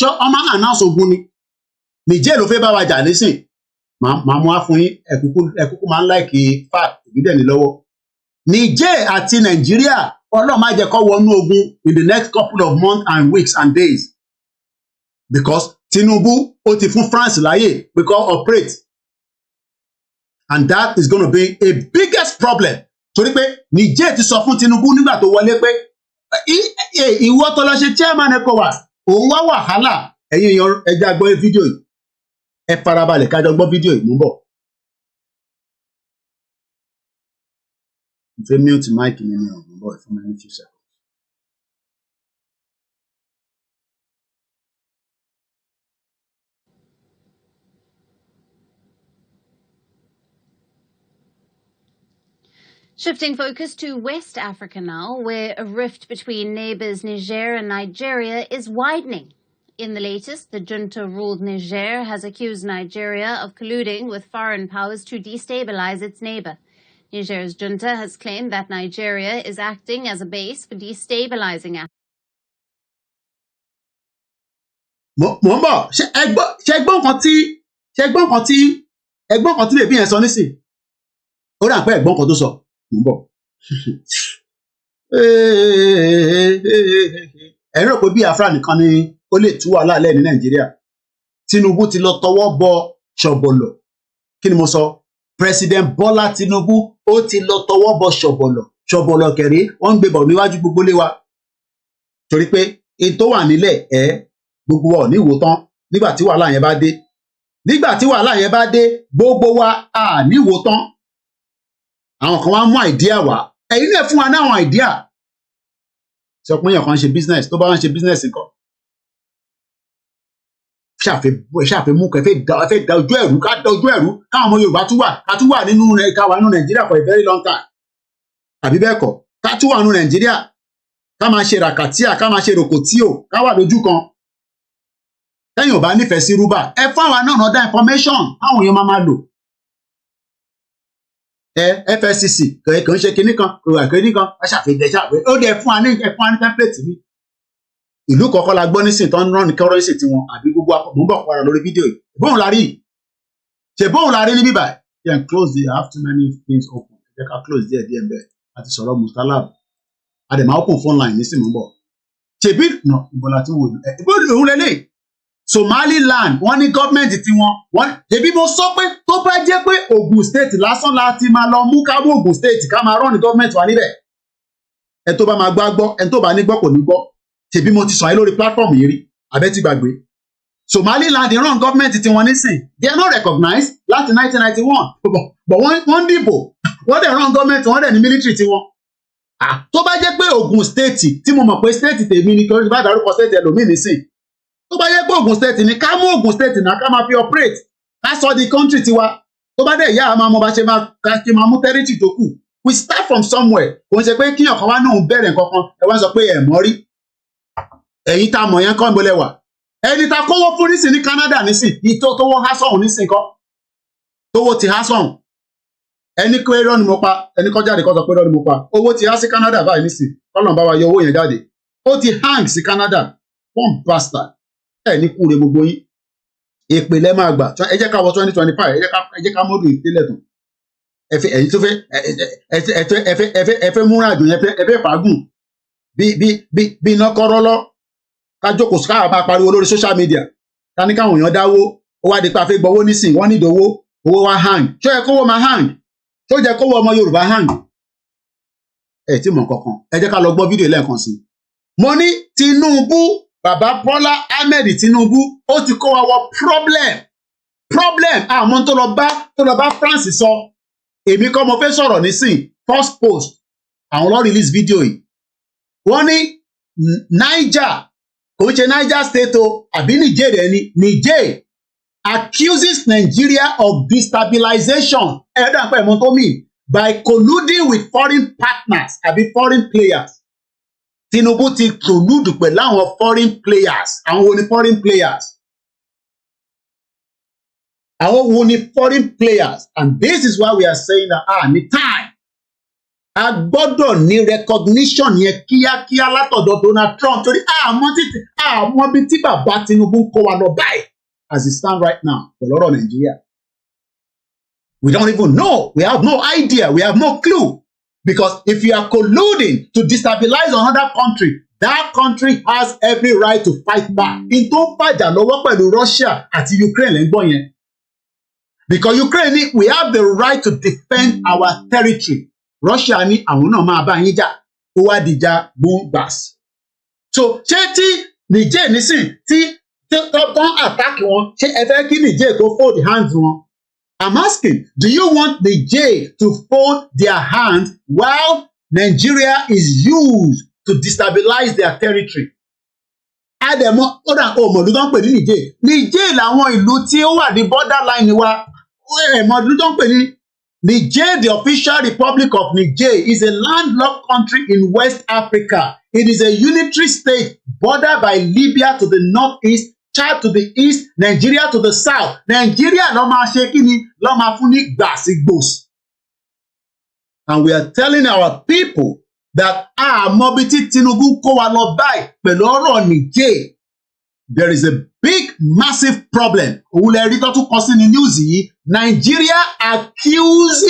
ṣé ọmọ announce ogun ni Niger ló fẹ́ bá wa jà nísìn màá mú wá fún yín ẹ̀kúkú máa ń láìkì fact ìbídẹ̀ ní lọ́wọ́ Niger àti Nàìjíríà Ọlọ́run má jẹ́ kó wọnú ogun in the next couple of months and weeks and days because Tinubu ó ti fún France láyè pé kó operate and that is going to be a biggest problem torí pé Niger ti sọ fún Tinubu nígbà tó wọlé pé ìwọ tó lọ ṣe chairman ECOWAS òun wá wàhálà ẹ̀yin èèyàn ẹja gbọ́ fídíò yìí ẹ farabalẹ̀ kájọ gbọ́ fídíò yìí mú bọ̀. If you mute mic in any of them, boy, for many few seconds. Shifting focus to West Africa now, where a rift between neighbours Niger and Nigeria is widening. In the latest, the junta-ruled Niger has accused Nigeria of colluding with foreign powers to destabilize its neighbour. Niger's junta has claimed that Nigeria is acting as a base for destabilizing Africa. Mo ń bọ̀ ṣe ẹgbọ́n kan tí bèbí yẹn sọ nísìn ó rà pé ẹ̀gbọ́n kan tó sọ mo ń bọ̀ ẹ rò pé Biafra nìkan ni ó lè tú wàhálà lẹ̀ ní Nàìjíríà. Tinubu ti lọ tọwọ́ bọ ṣọ̀bọ̀lọ̀. Kí ni mo sọ? President Bola Tinubu ó ti lọ tọwọ́ bọ ṣọ̀bọ̀lọ̀. Ṣọ̀bọ̀lọ̀ kẹ̀rí wọ́n ń gbé bọ̀ níwájú gbogbo lé wa. Torí pé èyí tó wà nílẹ̀ gbogbo wa ò ní wò tán nígbà tí wàhálà yẹn bá dé. Nígbà tí wàhálà yẹn bá dé gbogbo wa à ní wò tán. Àwọn kan wá mú àìdíà wá. Ẹ̀yin náà fún wa ní àwọn àìdíà. Sọ pé èèyàn kan ṣe business tó bá wá ń ṣe business nǹkan. Ṣàfẹ́ mú kẹfẹ́ da ojú ẹ̀rú ká da ojú ẹ̀rú káwọn ọmọ Yorùbá tún wà nínú Nàìjíríà for a very long time. Àbí bẹ́ẹ̀ kọ́ ká tún wà nínú Nàìjíríà ká máa ṣe ràkàtíà ká máa ṣe ròkòtíò ká wà lójú kan. Tẹ́yìn ò bá nífẹ̀ẹ́ sí rúbà ẹ fún àwa náà ọ̀dà information táwọn èèyàn máa lò. FSCC kò ń ṣe kinní kan kò wà kinní kan ẹ ṣàfihàn ó dẹ fún wa ní template mi. Ìlú kọ̀ọ̀kan la gbọ́ nísìn tó ń rán ní kọ́rọ́sì tiwọn àbí gbogbo mò ń bọ̀ padà lórí fídíò yìí. Bóun la rí ṣe bóun la rí ní bíbá yẹn close the I have too many things open ẹ ká close díẹ̀ bẹ́ẹ̀ àti sọ̀rọ̀ Mustalab àdèmà open phone line nísìn mò ń bọ̀. Ṣèbí ìbọ̀lá tí wò ó òun lélẹ̀ Somaliland wọ́n ní gọ́ọ̀mẹ̀ntì tiwọn ṣèbí mo sọ pé tó bá jẹ́ pé Ogun State lásán láti máa lọ mú ká mú Ogun State ká máa rán ní gọ́ọ̀mẹ̀ntì wa níbẹ̀ ẹ tó bá máa gbọ́ ẹ tó bá ní gbọ́ kò ní gbọ́. Ṣèbí mo ti sọ yín lórí platform yìí rí abẹ́ ti gbàgbé. Somaliland run gọ́ọ̀mẹ̀ntì tí wọ́n nísìn they are not recognized láti 1991 but wọ́n dìbò wọ́n dẹ̀ run gọ́ọ̀mẹ̀ntì wọ́n dẹ̀ ní military tí wọ́n. Tó bá jẹ́ pé Ogun State tí mo mọ̀ pé state tèmi ni kí wọ́n bá dárúkọ state ẹlòmíì nísìn tó bá jẹ́ pé Ogun State ni ká mú Ogun State náà ká máa fi operate ká sọ di country tiwa tó bá dẹ̀ yá a máa mọ bá ṣe máa mú territory tó kù we start from somewhere kò ń ṣe pé kíyàn kan wá náà bẹ̀rẹ̀ nǹkan kan ẹ wá sọ pé ẹ̀ mọ́ rí. Ẹ̀yin tá a mọ̀ yẹn kọ́ ń bolẹ̀ wà ẹni tá a kówó fún nísìn ní Canada nísìn ìtò tówó há sọ̀hún nísìn kọ́ tówó ti há sọ̀hún ẹni kó irọ́ ni mo pa ẹni kọ́ jáde kọ́ sọ pé irọ́ ni mo pa owó ti há sí Canada báyìí nísìn kọ́lọ̀ bá wa yọ owó yẹn jáde ó ti hang sí Canada one bastard ní kúre gbogbo yín èpè lẹ́ máa gbà ẹ jẹ́ ká wọ 2025 ẹ jẹ́ ká mọ́dù ìpínlẹ̀ tán ẹ̀yin tó fẹ́ múra àjò yẹn ẹ fẹ́ fàágùn bí iná kọ́rọ́lọ́ ká jókòó ká máa pariwo lórí social media ká ní káwọn èèyàn dáwó ó wá di pé a fẹ́ gbowó nísìn wọ́n nídìí owó wá hang ṣó yẹ kówó máa hang ṣó jẹ́ kówó ọmọ Yorùbá hang ẹ tí mọ̀ kankan ẹ jẹ́ ká lọ gbọ́ fídíò lẹ́ẹ̀kan sí. Mo ní Tinubu bàbá Bọ́lá Ahmed Tinubu ó ti kó wa wọ problem àmọ́ tó lọ bá France sọ èmi kọ́ mo fẹ́ sọ̀rọ̀ nísìn first post àwọn lọ release fídíò yìí wọ́n ní Niger kò ń ṣe Niger state o àbí Niger rẹ ni Niger accuses Nigeria of destabilization ẹ̀ẹ́dà pẹ̀ mọ́ tó mì by colluding with foreign partners àbí foreign players. Tinubu ti collude pẹ̀lú àwọn foreign players àwọn wo ni foreign players àwọn wo ni foreign players and this is why we are saying that ní time a gbọ́dọ̀ ní recognition yẹn kíákíá látọ̀dọ̀ Donald Trump torí àmọ́ bí tí bàbá Tinubu kó wa lọ báyìí as it stand right now pẹ̀lú ọ̀rọ̀ Nàìjíríà we don't even know we have no idea we have no clue because if you are colluding to destabilize another country that country has every right to fight back in tó ń fàjà lọ́wọ́ pẹ̀lú Russia àti Ukraine lẹ́ ń gbọ́ yẹn because Ukraine we have the right to defend our territory. Russia ní àwọn náà máa bá yín jà ó wá dìjà gbóngbàs. So ṣé tí Niger nísìn tí tán attack wọn ṣé ẹ fẹ́ kí Niger tó fold hands wọn? I'm asking, do you want Niger to fold their hands while Nigeria is used to destabilize their territory? Àdèmọ́ ó dà ọmọdún tó ń pè ní Niger. Niger làwọn ìlú tí ó wà ní borderline wa ọmọdún tó ń pè ní Niger, the official Republic of Niger, is a landlocked country in West Africa. It is a unitary state bordered by Libya to the northeast, Chad to the east, Nigeria to the south. Nigeria ló máa ṣe kí ni ló máa fún ní gbàsígbòs. And we are telling our people that àmọ́ bí tí Tinubu kó wa lọ báyìí pẹ̀lú ọ̀rọ̀ Niger. There is a big massive problem. Òun lè rí tó tún kọ sí ní news yìí. Nigeria accused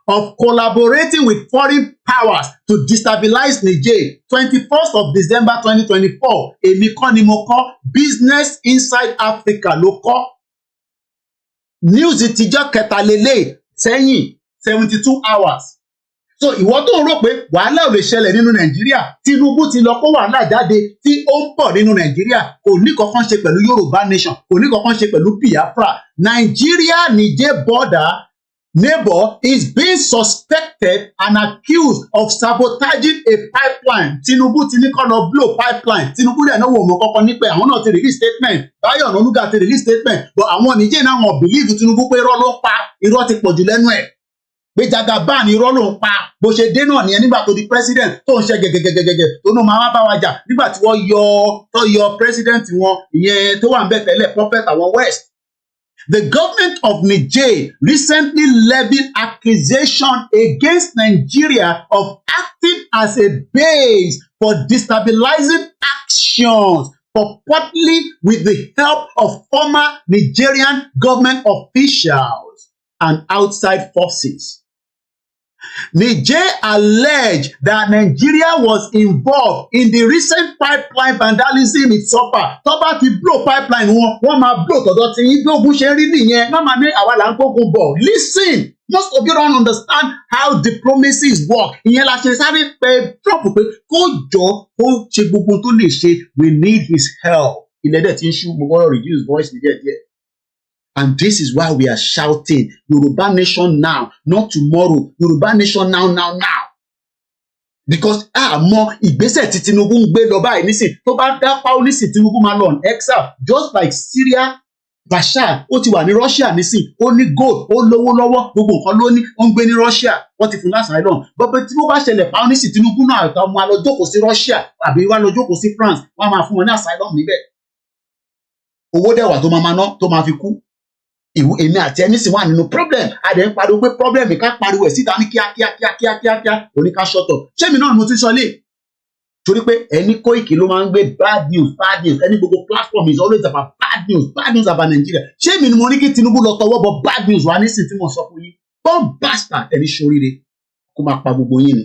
of collaborating with foreign powers to destabilize Niger. 21st of December 2024. Èmi kọ́ ni mo kọ. Business Inside Africa ló kọ. News tijọ́ kẹta lélẹ̀ sẹ́yìn 72 hours. So ìwọ tó ń rò pé wàhálà ò lè ṣẹlẹ̀ nínú Nàìjíríà, Tinubu ti lọ kó wàhálà jáde tí ó ń bọ̀ nínú Nàìjíríà, kò ní kankan ṣe pẹ̀lú Yorùbá nation, kò ní kankan ṣe pẹ̀lú Biafra. Nigeria-Niger border neighbor is being suspected and accused of sabotaging a pipeline. Tinubu ti ní kó lọ blow pipeline. Tinubu dẹ̀ náà wò mọ́ kankan nípa àwọn náà ti release statement. Báyọ̀ Ọ̀nànúgà ti release statement. But àwọn Niger náà wọ́n believe Tinubu pé irọ́ ló pa, irọ́ ti pọ̀jù lẹ́nu ẹ̀. Pé Jagaban irọ́ ló ń pa. Bó ṣe dé náà nìyẹn nígbà tó di president tó ń ṣe gẹ́gẹ́gẹ́gẹ́gẹ́ tó ní máa bá wa jà nígbà tí wọ́n yọ president wọn ìyẹn tó wà ń bẹ̀ tẹ́lẹ̀ prophet àwọn West. The government of Niger recently levied accusation against Nigeria of acting as a base for destabilizing actions, purportedly with the help of former Nigerian government officials and outside forces. Niger alleged that Nigeria was involved in the recent pipeline vandalism it suffered. Tó bá ti blow pipeline wọ́n máa blow tọ̀dọ̀ tí yín gbógun ṣe rí nìyẹn. Má máa ní àwa là ń gbógun bọ̀. Listen, most of you don't understand how diplomacy work. Ìyẹn la ṣe sáré pé Trump pé kó jọ kó ṣe gbogbo tó lè ṣe. We need his help. Ilẹ̀ dẹ̀ ti ń ṣú, mo gbọ́dọ̀ reduce voice mi díẹ̀. And this is why we are shouting, Yoruba nation now, not tomorrow. Yoruba nation now. Because mọ ìgbésẹ̀ tí Tinubu ń gbé lọ báyìí nísìn tó bá dá Paul nísìn Tinubu máa lọ on exile just like Syria. Bashar ó ti wà ní Russia nísìn, ó ní gold, ó lówó lọ́wọ́, gbogbo nǹkan ló ní, ó ń gbé ní Russia, wọ́n ti fún asylum. Bọ́pẹ́ tí wọ́n bá ṣẹlẹ̀ Paul nísìn Tinubu náà àtàwọn ọmọ alọ jókòó sí Russia àbí wá lọ jókòó sí France, wọ́n máa fún wọn ní asylum níbẹ̀. Owó dẹ̀wà tó máa ná tó máa fi kú. Èmi àti ẹni sì wà nínú problem. Adẹ̀ ń pariwo pé problem ká pariwo ẹ̀ síta ní kíákíá oníká ṣọ́tọ̀. Ṣé mi náà mo ti sọ lé? Torí pé ẹni Koiki ló máa ń gbé bad news. Ẹni gbogbo platform is always about bad news about Nigeria. Ṣé mi ni mo ní kí Tinubu lọ tọwọ́ bọ bad news wá nísìn tí mo sọ fún yín? Bomb bastard ẹni ṣoríire kó máa pa gbogbo yín ni.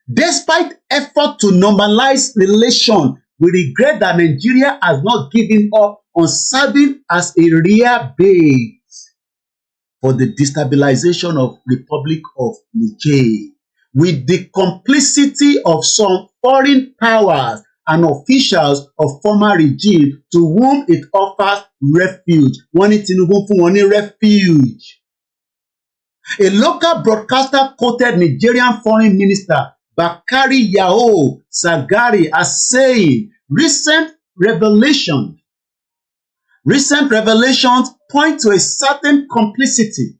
Despite effort to normalize relations, we regret that Nigeria has not given up on serving as a real base for the destabilization of Republic of Niger, with the complicity of some foreign powers and officials of former regime to whom it offers refuge. Wọ́n ní Tinubu fún wọn ní refuge. A local broadcaster quoted Nigerian Foreign Minister Bakari Yao Sagari as saying, Recent revelations point to a certain complicity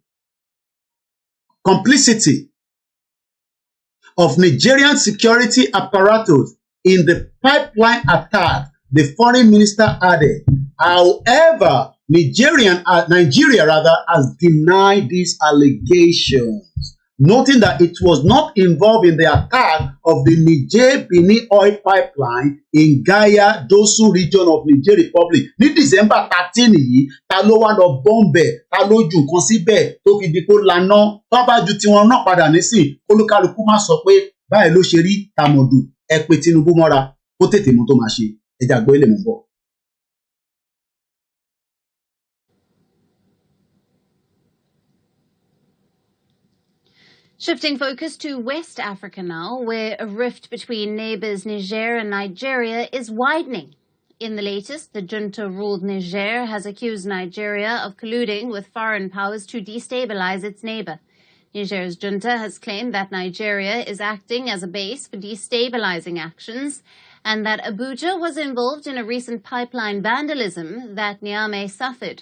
of Nigerian security apparatus in the pipeline attack, the foreign minister added. However, Nigeria has denied these allegations, noting that it was not involved in the attack of the Niger-Benin oil pipeline in Gaya, Dosu region of Niger Republic. Ní December 13 yìí, ta ló wá lọ bọ́m̀bẹ̀, ta ló ju nǹkan síbẹ̀ tó fi di kó laná, tó bá ju tiwọn náà padà nísìn, olúkálukú máa sọ pé báyìí ló ṣe rí tàmọ̀dù, ẹ pé Tinubu mọ́ra, kó tètè mú tó máa ṣe, ẹja gbọ́ ilé mọ̀ bọ̀. Shifting focus to West Africa now, where a rift between neighbours Niger and Nigeria is widening. In the latest, the junta-ruled Niger has accused Nigeria of colluding with foreign powers to destabilize its neighbour. Niger's junta has claimed that Nigeria is acting as a base for destabilizing actions and that Abuja was involved in a recent pipeline vandalism that Niamey suffered.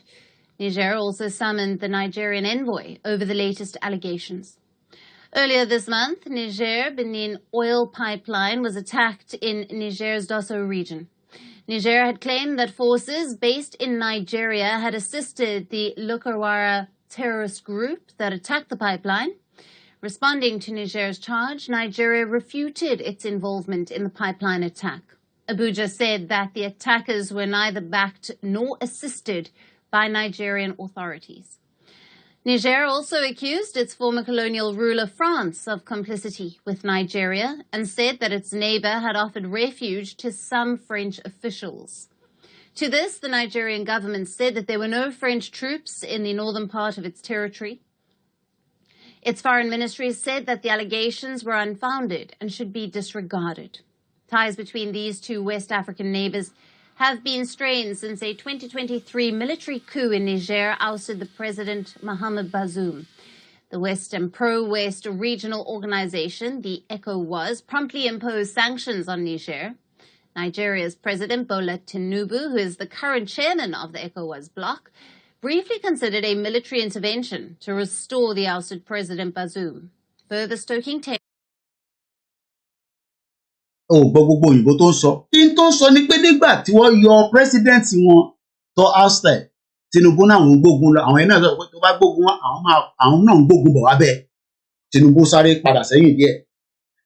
Niger also summoned the Nigerian envoy over the latest allegations. Earlier this month, Niger-Benin oil pipeline was attacked in Niger's Dosso region. Niger had claimed that forces based in Nigeria had assisted the Lukarwara terrorist group that attacked the pipeline. Responding to Niger's charge, Nigeria refuted its involvement in the pipeline attack. Abuja said that the attackers were neither backed nor assisted by Nigerian authorities. Niger also accused its former colonial ruler France of complicity with Nigeria and said that its neighbor had offered refuge to some French officials. To this, the Nigerian government said that there were no French troops in the northern part of its territory. Its foreign ministry said that the allegations were unfounded and should be disregarded. Ties between these two West African neighbors have been strained since a 2023 military coup in Niger ousted the president Mohamed Bazoum. The Western pro-West regional organization, the ECOWAS, promptly imposed sanctions on Niger. Nigeria's President Bola Tinubu, who is the current chairman of the ECOWAS bloc, briefly considered a military intervention to restore the ousted President Bazoum, further stoking tensions. Gbogbo òyìnbó tó ń sọ kí n tó ń sọ ni pé nígbà tí wọ́n yọ president wọn tó ousted Tinubu náà ń gbógun lọ àwọn ẹni náà sọ pé tó bá gbógun wọn àwọn náà ń gbógun bọ̀ wá bẹ́ẹ̀ Tinubu sáré padà sẹ́yìn díẹ̀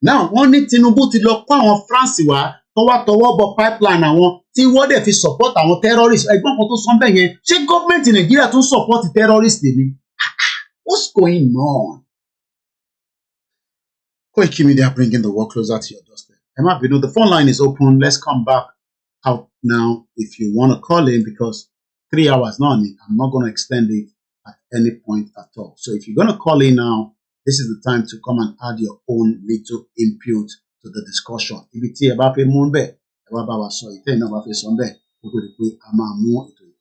náà wọ́n ní Tinubu ti lọ kó àwọn France wá tó wá tọwọ́ bọ pipeline àwọn tí wọ́n dẹ̀ fi support àwọn terrorists ẹgbọ́n kan tó sọ bẹ́ẹ̀ yẹn ṣé gọ́ọ̀mẹ̀ntì Nàìjíríà tún support terrorists ni what's going on? Koikimedia bringing the world closer to your doorstep. Emma Bino, the phone line is open. Let's come back out now if you want to call in because 3 hours now, I'm not going to extend it at any point at all. So if you're going to call in now, this is the time to come and add your own little input to the discussion. If it's about a moonbe,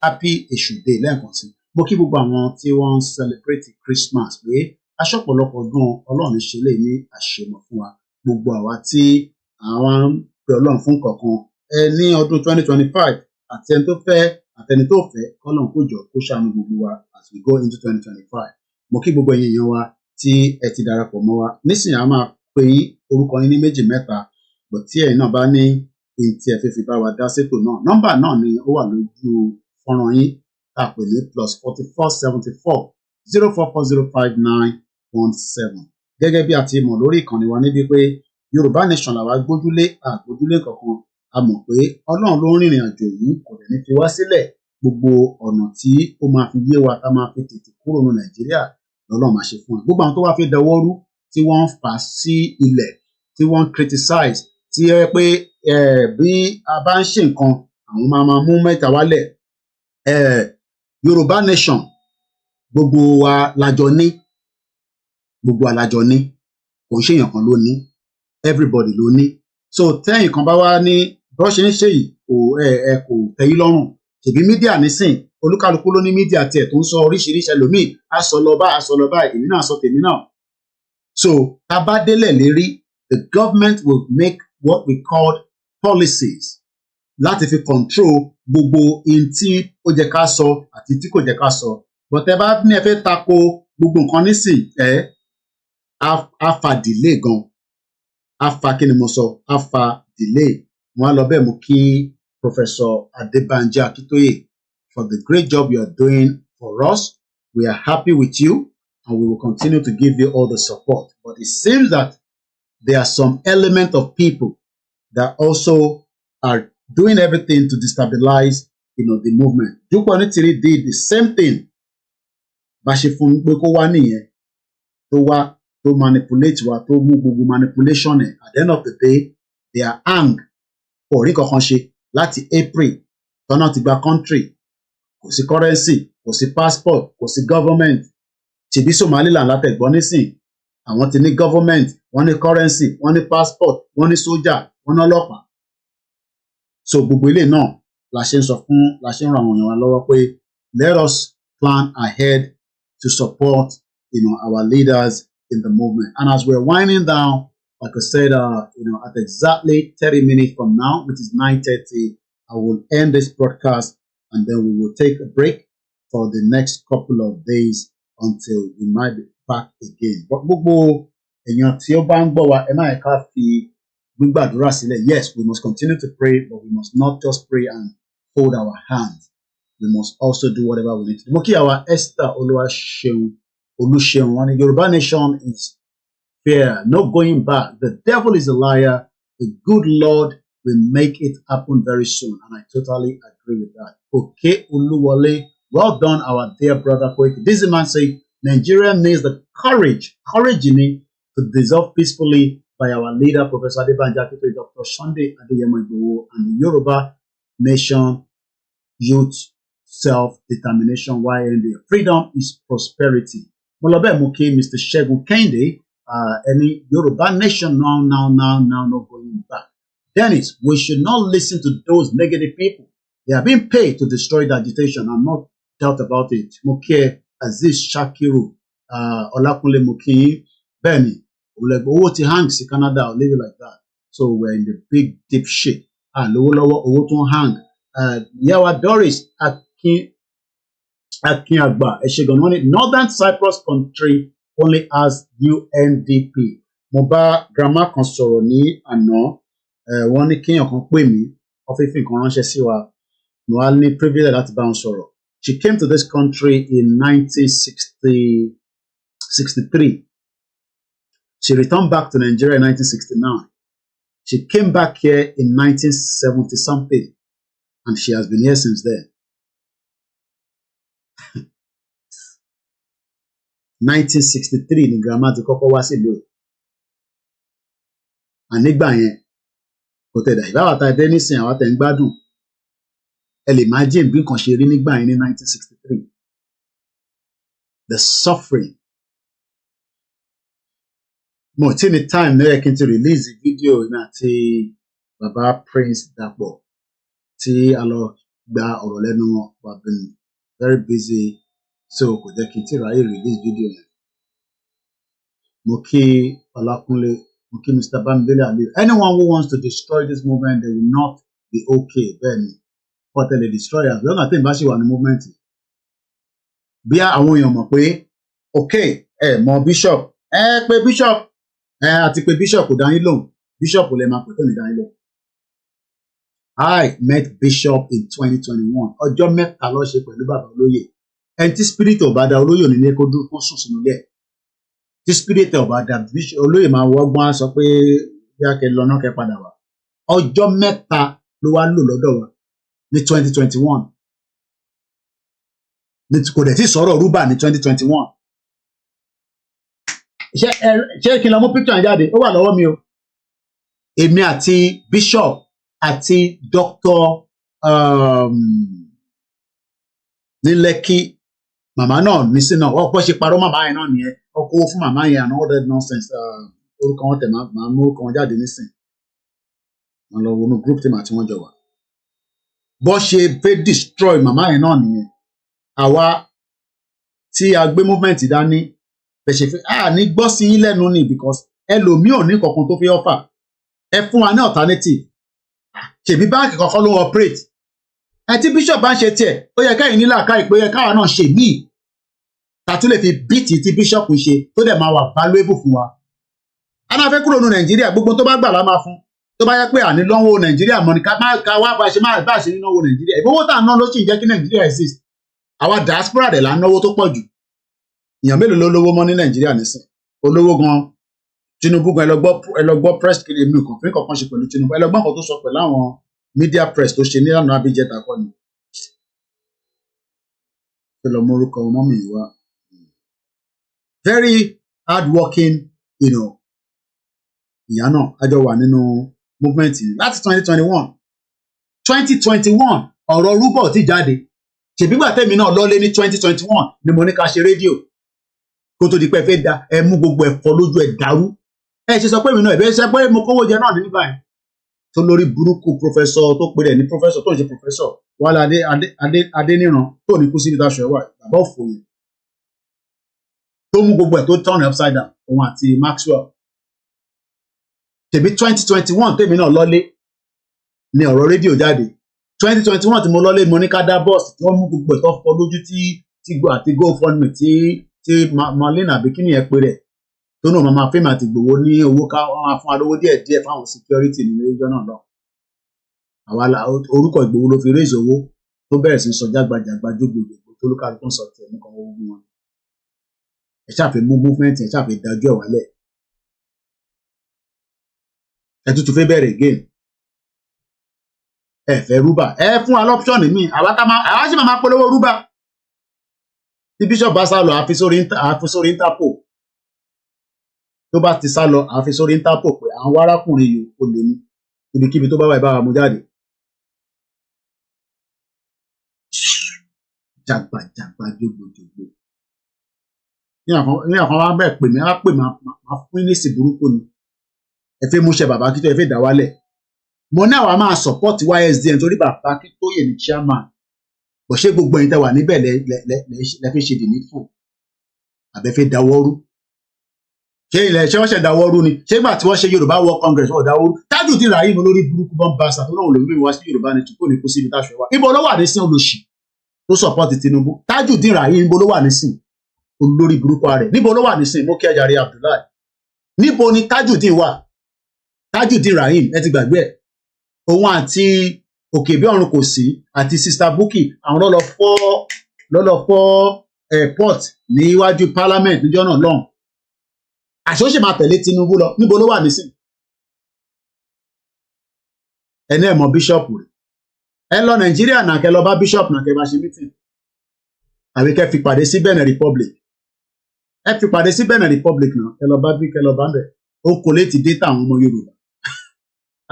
happy issue day. Mo kí gbogbo àwọn tí wọ́n celebrate Christmas pé aṣọ́pọ̀lọpọ̀ ọdún Ọlọ́run ṣe lè ní àṣemọ̀ fún wa gbogbo àwa tí àwọn pè Ọlọ́run fún kọ̀ọ̀kan ní ọdún 2025 àti ẹni tó fẹ́ àtẹni tó fẹ́ kọ́lọ́run kó jọ kó ṣàánú gbogbo wa as we go into 2025. Mo kí gbogbo ẹ̀yin èèyàn wa tí ẹ ti darapọ̀ mọ́ wa nísìnyí a máa pè yín orúkọ yín ní méjì mẹ́ta bọ̀ tí ẹ̀yin náà bá ní ihun tí ẹ fẹ́ fi bá wa dá sétò náà nọ́mbà náà ni ó wà lójú fọ́nrán yín tá a pè ní +4474 044059117 gẹ́gẹ́ bí a ti mọ̀ lórí ìkànnì wa níbi pé Yorùbá nation làwa gbójúlé àgbójúlé kankan a mọ̀ pé Ọlọ́run ló ń rìnrìn àjò yìí kò dẹ̀ ní fi wá sílẹ̀ gbogbo ọ̀nà tí ó máa fi yé wa tá máa fi tètè kúrò ní Nàìjíríà lọ́lọ́run máa ṣe fún wa gbogbo àwọn tó wá fi dọwọ́ rú tí wọ́n ń fà sí ilẹ̀ tí wọ́n ń criticize tí ẹ pé bí a bá ń ṣe nǹkan àwọn máa mú mẹ́ta wálẹ̀ Yorùbá nation gbogbo wa lájọ ní kò ń ṣèyàn kan ló ní everybody ló ní so tẹ́yìn kan bá wá ní bó ṣe ń ṣe yìí kò tẹ́yìn lọ́rùn ṣèbí mídíà nísìn olúkálukú ló ní mídíà tiẹ̀ tó ń sọ oríṣiríṣi ẹlòmíì á sọ lọ báyìí èmi náà sọ tèmi náà so tá bá délẹ̀ lérí the government will make what we call policies láti fi control gbogbo in tí ó jẹ́ ká sọ àti tí kò jẹ́ ká sọ but ẹ bá ní ẹ fẹ́ tako gbogbo nǹkan nísìn á fa delay gan á fa kí ni mo sọ á fa delay wọn á lọ bẹ́ẹ̀ mú kí Professor ADEBANJI Akintoye for the great job you are doing for us we are happy with you and we will continue to give you all the support but it seems that there are some element of people that also are doing everything to destabilize the movement Dúpọ̀ Onítìrí did the same thing bá ṣe fún pé kó wá nìyẹn tó wá tó manipulate wa tó mú gbogbo manipulation ẹ̀ at the end of the day they are hang kò rí kankan ṣe láti April tọ́nà ti gba country kò sí currency kò sí passport kò sí government ṣèbí Somaliland látẹ̀gbọ́n nísìn àwọn ti ní government wọ́n ní currency wọ́n ní passport wọ́n ní sójà wọ́n ní ọlọ́pàá so gbogbo ilé náà la ṣe ń ran àwọn èèyàn wa lọ́wọ́ pé let us plan ahead to support our leaders in the movement and as we're winding down like I said at exactly 30 minutes from now which is 9:30 I will end this broadcast and then we will take a break for the next couple of days until we might be back again but gbogbo èèyàn tí ó bá ń gbọ́ wa ẹ má ká fi gbígbàdúrà sílẹ̀ yes we must continue to pray but we must not just pray and fold our hands we must also do whatever we need to do. Mo kí àwa Esther Olúṣeun wọn ní Yorùbá nation is fair no going back the devil is a liar the good Lord will make it happen very soon and I totally agree with that. Okay, Oluwole, well done our dear brother Koiki. This man say Nigeria needs the courage to dissolve peacefully by our leader, Professor ADEBANJI, Akintoye, Dr. Sunday Adeyemo Igboho, and the Yoruba Nation Youth Self-Determination YND. Freedom is prosperity. Molobe Muki, Mr. Shegun Kende, any Yoruba Nation now, not going back. Dennis, we should not listen to those negative people. They are being paid to destroy the agitation. I'm not doubt about it. Muki, Aziz Shakiru, Olakunle Muki, Benny, Owó ti hang sí Canada, or leave it like that. So we're in the big deep shit. Owó tó hang. Yawa Doris Akinagba, Northern Cyprus country only has UNDP. Mo bá grandma kan sọ̀rọ̀ ní àná, wọ́n ní kéèyàn kan pè mí, wọ́n fi nǹkan ránṣẹ́ sí wa. Mo wá ní privilege láti bá wọn sọ̀rọ̀. She came to this country in 1963. She returned back to Nigeria in 1969. She came back here in 1970 something, and she has been here since then. 1963 ni grandma ti kọ́kọ́ wá sílùú. Ànígbà yẹn kò tẹ̀dà ìbáwá ta dé nísìnyí àwọn tẹ̀ ń gbádùn. Ẹ lè imagine bí nǹkan ṣe rí nígbà yẹn ní 1963. The suffering. Mo tí ní time ní ẹ̀kí ti release the video náà ti Baba Prince Dapo tí a lọ gba ọ̀rọ̀ lẹ́nu wọn. We have been very busy, so kò jẹ́ kí n tí ráyè release video yẹn. Mo kí Ọlákúnlé, mo kí Mr. Bamidele Ali. Anyone who wants to destroy this movement, they will not be okay. Bẹ́ẹ̀ni, but they destroy us. Lọ́nà tí ìbá ṣe wà ní movement. Bí àwọn èèyàn mọ̀ pé, okay, mọ Bishop, pé Bishop, àti pé Bishop kò dá yín lóhùn. Bishop lè máa pè tó ní dá yín lóhùn. I met Bishop in 2021. Ọjọ́ mẹ́ta ló ṣe pẹ̀lú bàbá olóyè. Ẹni tí spirit ọba dá olóyè ní ilé kó dúró kó sùn sínú ilé. Tí spirit ọba dá olóyè máa wọ́gbọ́n sọ pé bí a kẹ lọ náà kẹ padà wá. Ọjọ́ mẹ́ta ló wá lò lọ́dọ̀ wa ní 2021. Kò dẹ̀ tí sọ̀rọ̀ rúbà ní 2021. Ṣé kí n lọ mú picture yẹn jáde? Ó wà lọ́wọ́ mi o. Èmi àti Bishop àti Dr. ní Lekki, màmá náà nísìn náà ọ̀pọ̀ ṣe parọ́ màmá yẹn náà nìyẹn, ọkọ̀ owó fún màmá yẹn and all that nonsense. Orúkọ wọn tẹ̀ máa mú orúkọ wọn jáde nísìn. Wọ́n lọ wọnú group tí màá tí wọ́n jọ wà. Bọ́ ṣe fẹ́ destroy màmá yẹn náà nìyẹn. Àwa tí a gbé movement dání bẹ̀ ṣe fẹ́ ní gbọ́ sí yín lẹ́nu ni because ẹlòmíì ò ní kankan tó fi offer. Ẹ fún wa ní alternative. Ṣèbí báńkì kankan ló ń operate. Tí Bishop bá ń ṣe tiẹ̀, ó yẹ káyìn nílà káyì pé ó yẹ káwa náà ṣe míì. Ta tún lè fi bíìtì tí Bishop ń ṣe tó dẹ̀ máa wà valuable fún wa. A máa fẹ́ kúrò ní Nàìjíríà, gbogbo tó bá gbà lá máa fún. Tó bá yẹ pé àní lọ́wọ́ Nàìjíríà mọ̀ ní ká wá bá ṣe máa bá ṣe ní náwó Nàìjíríà. Ìgbówó tá à ń ná ló sì ń jẹ́ kí Nàìjíríà exist. Àwa diaspora dẹ̀ là ń náwó tó pọ̀ jù. Èèyàn mélòó ló lówó mọ́ ní Nàìjíríà nísìn? Olówó gan Tinubu gan ẹ lọ gbọ́ press kiri mi kàn fún kankan ṣe pẹ̀lú Tinubu. Ẹ lọ gbọ́ nǹkan tó sọ pẹ̀lú àwọn media press tó ṣe ní àná abíjẹta kọ́ ni. Ṣé lọ mú orúkọ ọmọ mi wá? Very hard working, ìyá náà àjọ wà nínú movement yìí láti 2021 ọ̀rọ̀ rúbọ̀ ti jáde. Ṣèbígbà tèmi náà lọ́lé ní 2021 ni mo ní ká ṣe rédíò kó tó di pé fẹ́ da ẹ mú gbogbo ẹ̀fọ́ lójú ẹ̀ dàrú. Ẹ ṣe sọ pé mi náà ẹ̀bẹ̀ ṣe pé mo kówó jẹ náà ní nígbà yẹn. Tó lórí burúkú professor tó pè rẹ̀ ní professor tó ń ṣe professor Wálé Adéníran tó ní kú síbi táṣọ ẹ̀wà bàbá òfò yẹn. Tó mú gbogbo ẹ̀ tó turn upside down òun àti Maxwell. Ṣèbí 2021 tèmi náà lọ́lé ní ọ̀rọ̀ rédíò jáde. 2021 tí mo lọ́lé mo ní ká dá bọ́ọ̀sì tí wọ́n mú gbogbo ẹ̀ tó fọ́ lójú tí go àti GoFundMe tí Marlene àbí kíni ẹ̀ pé rẹ̀ tó náà máa fẹ́mi àti Ìgbòho ní owó ká wọ́n máa fún wa lówó díẹ̀ fáwọn security ní rédíò náà lọ. Àwa orúkọ Ìgbòho ló fi raise owó tó bẹ̀rẹ̀ sí sọ jágbajàgba jógbòdò tó lókàlù tó ń sọ tiẹ̀ nìkan ogun wọn. Ẹ ṣàfẹ́ mú movement ẹ ṣàfẹ́ dájú ẹ̀ wálẹ̀. Ẹ tuntun fẹ́ bẹ̀rẹ̀ again. Ẹ fẹ́ rúbà ẹ fún wa lọ́pṣọ̀nì míì àwa sì máa polówó rúbà. tí bishop bá sá lọ àfi sórí Interpol tó bá ti sá lọ àfi sórí Interpol pé àwọn arákùnrin yìí kò lè ní ibikíbi tó bá wà ìbára mú jáde. Jàgbàjàgbà jògbòjògbò ní àkàn wá bẹ́ẹ̀ pè mí á pè máa fún ní sí burúkú ni ẹ fẹ́ múṣẹ bàbá Akíntóyè ẹ fẹ́ dá wálẹ̀. Mo ní àwa máa support YSDM torí bàbá Akíntóyè ní chairman bó ṣe gbogbo ẹ̀yin tẹ́ wà níbẹ̀ lẹ fi ṣe dìní fún àbẹ́fẹ́ dáwọ́rú ṣé ilẹ̀ ṣé wọ́n ṣe dáwọ́rú ni ṣé gbà tí wọ́n ṣe Yorùbá World Congress wọ́n dáwọ́rú Tajudeen Rahim olórí burúkú bọ́n bá ṣàtúnṣe náà lòún wá sí Yorùbá ní tukọ̀ ní kó síbi táṣọ wa ibo ló wà ní sin olóṣì tó support Tinubu Tajudeen Rahim ibo ló wà ní sin olórí burúkú rẹ̀ níbo ló wà ní sin mo kí Ajari Abdullahi níbo ni Tajudeen wà Tajudeen Rahim ẹ ti gbàgbé ẹ̀ òun àti òkè bí ọ̀run kò sí àti Sister Bukky àwọn lọ́lọ́ fọ́ port níwájú parliament níjọ́ náà lọ́hùn àṣọ ṣe máa tẹ̀lé Tinubu lọ níbo ló wà nísìn ẹni ẹ̀ mọ̀ bíṣọ̀pù rẹ̀ ẹ lọ Nàìjíríà náà kẹ lọ bá bíṣọ̀pù náà kẹ bá ṣe mítìn àbí kẹ fi pàdé sí Benin Republic ẹ fi pàdé sí Benin Republic náà kẹ lọ bá bí kẹ lọ bá bẹ̀ ó kò létí data àwọn ọmọ Yorùbá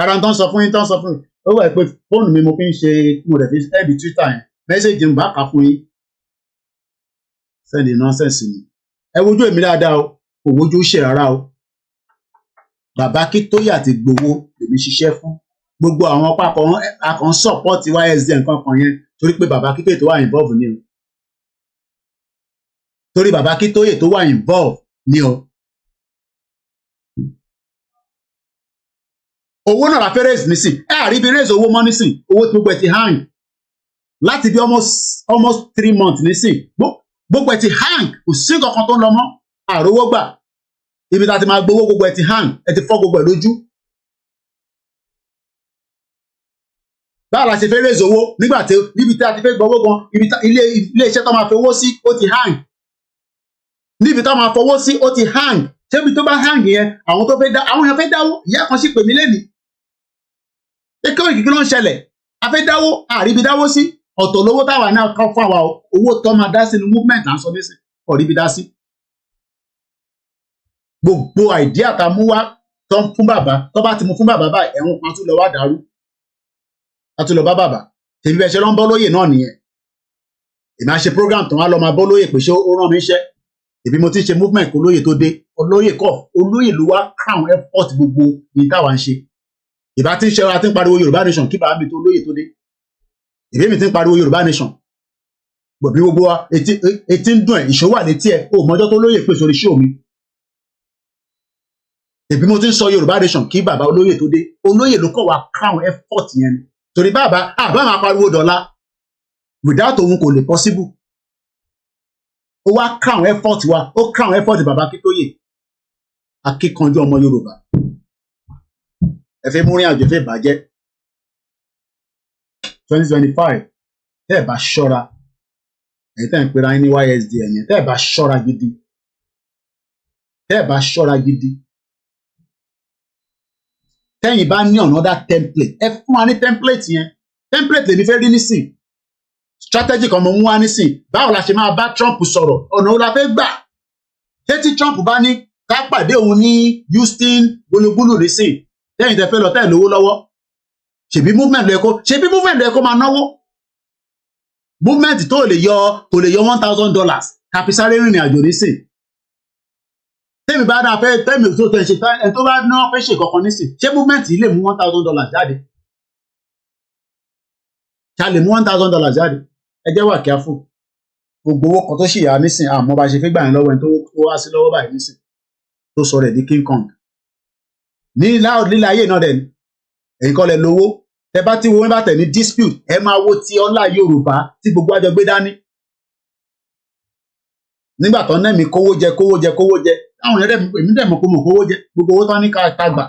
ara tó ń sọ fún yín tó ń sọ fún yín ó wà pé fóònù mi mo fi ń ṣe mo rẹ̀ fi ẹ́ẹ̀dì Twitter yẹn mẹ́sẹ̀gì ń bá kà fún yín sẹ́ni nọ́sẹ̀nsì ni ẹ wojú èmi dáadáa o kò wojú ṣe rárá o bàbá Akíntóyè àti Ìgbòho lèmi ṣiṣẹ́ fún gbogbo àwọn pápọ̀ akàn support YSDM kankan yẹn torí pé bàbá Akíntóyè tó wà involve ni o torí bàbá Akíntóyè tó wà involve ni o. Owó náà la fẹ́ raise nísìn ẹ àríbi raise owó mọ́ nísìn owó tí gbogbo ẹ ti hang láti bí almost 3 months nísìn gbogbo ẹ ti hang kò sí kankan tó ń lọ mọ́ àrówó gbà ibi tá a ti máa gbowó gbogbo ẹ ti hang ẹ ti fọ́ gbogbo ẹ lójú. Báwo la ṣe fẹ́ raise owó nígbà tí níbi tí a ti fẹ́ gbowó gan ibi ilé iṣẹ́ tó máa fi owó sí ó ti hang níbi tó máa fowó sí ó ti hang ṣébi tó bá hang yẹn àwọn tó fẹ́ dá àwọn yẹn fẹ́ dáwó ìyá kan sì pè mí lẹ́nìí Koiki kí ló ń ṣẹlẹ̀ a fẹ́ dáwó àríbi dáwó sí ọ̀tọ̀ lówó táwa náà kọ́ fún àwa owó tó máa dá sínú movement à ń sọ nísìn ọ̀ríbi dá sí. Gbogbo àìdíà tá a mú wá tó ń fún bàbá tó bá ti mú fún bàbá báyìí ẹ̀wọ̀n kan tún lọ wá dàrú a tún lọ bá bàbá tèmi bẹ́ẹ̀ ṣe ló ń bọ́ lóyè náà nìyẹn èmi á ṣe program tó wá lọ máa bọ́ lóyè pé ṣé ó rán mi iṣẹ́ èmi mo ti ṣe movement kó lóyè tó dé olóyè kọ́ olóyè ló wá crown effort gbogbo ní táwa ń ṣe ìbá tí ń ṣe ara tí ń pariwo Yorùbá nation kí bàbá mi tó lóye tó dé ìbí mi ti ń pariwo Yorùbá nation gbòbí gbogbo wa etí ń dùn ẹ ìṣòwò àlétí ẹ o mọjọ tó lóye pé sórí show mi ìbí mo ti ń sọ Yorùbá nation kí bàbá olóyè tó dé olóyè ló kọ wa crown effort yẹn ni torí bàbá àbá máa pariwo dọ́là without òun kò lè possible ó wá crown effort wa ó crown effort bàbá Akíntóyè akíkanjú ọmọ Yorùbá ẹ fẹ́ mú rìn àjò fẹ́ bàjẹ́ 2025 tẹ́ ẹ bá ṣọ́ra ẹ tẹ́ ẹ ń pera yín ní YSDM yẹn tẹ́ ẹ bá ṣọ́ra gidi tẹ́yìn bá ní another template ẹ fún wa ní template yẹn template lèmi fẹ́ rí nísìn strategy kan mo mú wá nísìn báwo la ṣe máa bá Trump sọ̀rọ̀ ọ̀nà wo la fẹ́ gbà ṣé tí Trump bá ní ká pàdé òun ní Houston gbólógbólò nísìn tẹ́yìn tẹ́ fẹ́ lọ tẹ́ lówó lọ́wọ́ ṣebí movement lẹ kó máa náwó movement tó lè yọ $1,000 kàpísáré rìnrìn àjò nísìn tẹ́mi bá dáa fẹ́ tẹ́mi tó tẹ́ ṣe ẹni tó bá ná fẹ́ ṣe kankan nísìn ṣé movement yìí lè mú $1,000 jáde ṣá lè mú $1,000 jáde ẹ jẹ́ wà kíáfù gbogbo owó kan tó ṣì yá nísìn àmọ́ bá ṣe fẹ́ gbà yín lọ́wọ́ ẹni tó wá sí lọ́wọ́ báyìí nísìn tó sọ rẹ̀ di King Kong ní lílà ayé náà dẹ̀ ni ẹ̀yin kọ́ lẹ lówó ẹ bá tí wo bá tẹ̀ ní dispute ẹ máa wo ti ọlá Yorùbá tí gbogbo àjọ gbé dání nígbà tó náà mi kówó jẹ àwọn èèyàn èmi dẹ̀ mọ̀ pé mo kówó jẹ gbogbo owó tán ní ká gbà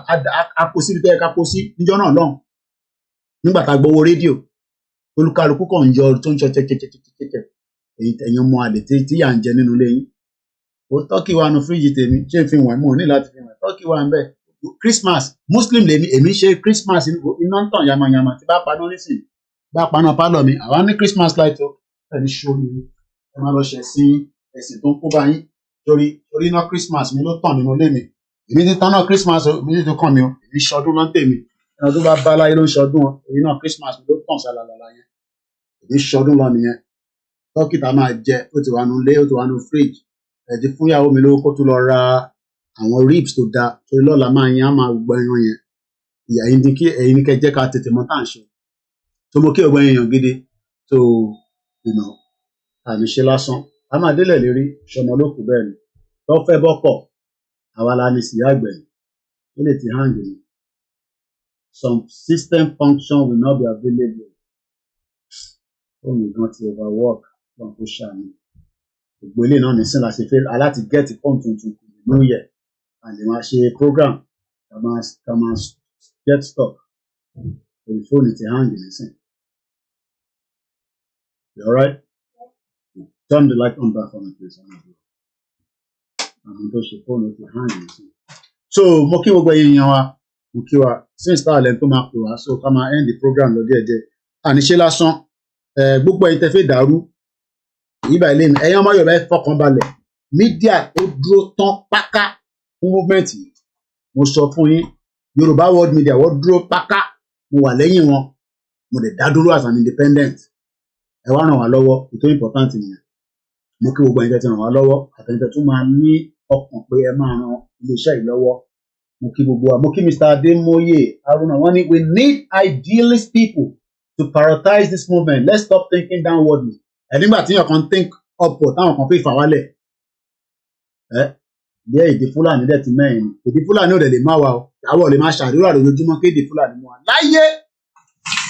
á kó síbi tó yẹ ká kó sí níjọ́ náà lọ́hùn nígbà tá a gbowó rédíò olúkálukú kàn ń yọ tó ń ṣe tẹ́tẹ́tẹ́tẹ́tẹ́ ẹ̀yin ọmọ àlè tí yà ń jẹ nínú ilé yín ó tọ́kì wa nu fíríjì tèmi ṣé n fi wọ̀n mo ní láti fi wọ̀n tọ́kì wa ń bẹ̀ Christmas Muslim lèmi èmi ṣe Christmas iná ń tàn yamayama tí bá paná nísìn bá paná pálọ̀ mi àwa ní Christmas light o ẹni ṣó ni ẹ máa lọ ṣẹ̀ sí ẹ̀sìn tó ń kó bá yín torí náà Christmas mi ló tàn nínú ilé mi èmi ti tán náà Christmas mi ti kàn mí o èmi ṣọdún náà tèmi ẹni tó bá bá láyé ló ń ṣọdún torí náà Christmas mi ló tàn sálálálá yẹn èmi ṣọdún lọ nìyẹn dókítà máa jẹ ó ti wà nù ilé ó ti wà nù fridge ẹ ti fún ìyàwó mi lówó kó tún lọ ra àwọn ribs tó dáa torí lọ́la máa yan á máa gbọ́ ẹran yẹn ìyá yìí ní kí ẹ̀yin ní kẹ́ jẹ́ ká tètè mọ̀ tá à ń ṣe tó mo kí ọgbọ́n èèyàn gidi tó ìnà àmì ṣe lásán a máa délẹ̀ lérí ṣọmọ ló kù bẹ́ẹ̀ ni tó fẹ́ bọ́kọ̀ àwa la ní síyá àgbẹ̀yìn ó lè ti hang ni some system function will not be available fóònù gan ti overwork lọ́n kó ṣàmì gbogbo ilé náà nísìn la ṣe fẹ́ aláti gẹ́ẹ̀tì fóònù tuntun kù nínú yẹ a lè máa ṣe program ká máa get stock orí fóònù ti hang nísìn. You all right? Turn the light on back for me, please. I'm going to phone with your hand. So, mo kí gbogbo èèyàn wa, mo kí wa, since tá a lẹ́nu tó máa pè wá, so ká máa end the program lọ díẹ̀díẹ̀. Àníṣe lásán, gbogbo ẹ̀yin tẹ́ fẹ́ dàrú, ìbá ilé mi, ẹ̀yin ọmọ Yorùbá ẹ fọkàn balẹ̀. Mídíà ó dúró tán páká fún movement yìí. Mo sọ fún yín, Yorùbá World Media wọ́n dúró páká, mo wà lẹ́yìn wọn, mo lè dá dúró as an independent. Ẹ wá ràn wá lọ́wọ́, ètò important nìyẹn. Mo kí gbogbo ẹ̀yin tẹ́ ti ràn wá lọ́wọ́ àtẹ̀yìntẹ̀ tún máa ní ọkàn pé ẹ máa ran iléeṣẹ́ yìí lọ́wọ́. Mo kí gbogbo wa, mo kí Mr. Ademoye Haruna wọ́n ní we need idealist people to prioritize this movement. Let's stop thinking downwardly. Ẹ nígbà tí èèyàn kan think upward táwọn kan fi fà wálẹ̀. Bí èdè Fúlàní dẹ̀ ti mẹ́rin èdè Fúlàní ò dẹ̀ lè má wa o àwọn ò lè máa ṣàdúrà lójoojúmọ́ kéde Fúlàní mọ́ wa láyé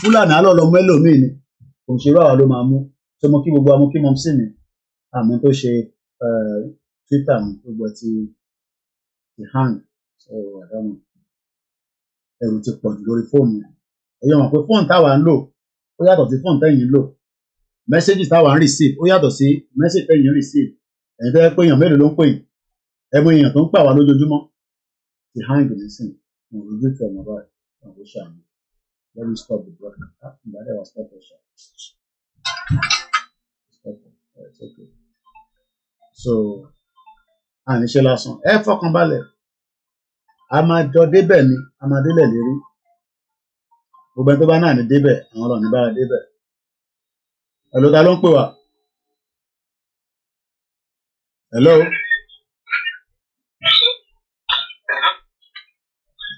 Fúlàní alọ́ lọ mú ẹlòmíì ni kò ṣe báwa ló máa mú tó mo kí gbogbo wa mo kí mọ́ sí mi àmọ́ tó ṣe Twitter mi gbogbo ti hang so àdánù ẹrù ti pọ̀ jù lórí fóònù yẹn ẹ̀yọ́ mọ̀ pé fóònù táwa ń lò ó yàtọ̀ sí fóònù tẹ́yìn ń lò messages táwa ń receive ó yàtọ̀ sí message tẹ́yìn ń receive ẹ̀yin tẹ́ pé èèyàn mélòó ló ń pè yín ẹ̀mọ èèyàn tó ń pè wá lójoojúmọ́ ti hang nísìn mo rojú ìfẹ́ ọmọ báyìí ọ̀hún ṣàmì let me stop the broadcast ìgbàdàn wa stop the show stop it it's okay so àníṣe lásán ẹ fọkàn balẹ̀ a máa jọ débẹ̀ ni a máa délẹ̀ lérí gbogbo ẹni tó bá náà ní débẹ̀ àwọn ọlọ́ọ̀ni bá débẹ̀ hello ta ló ń pè wá hello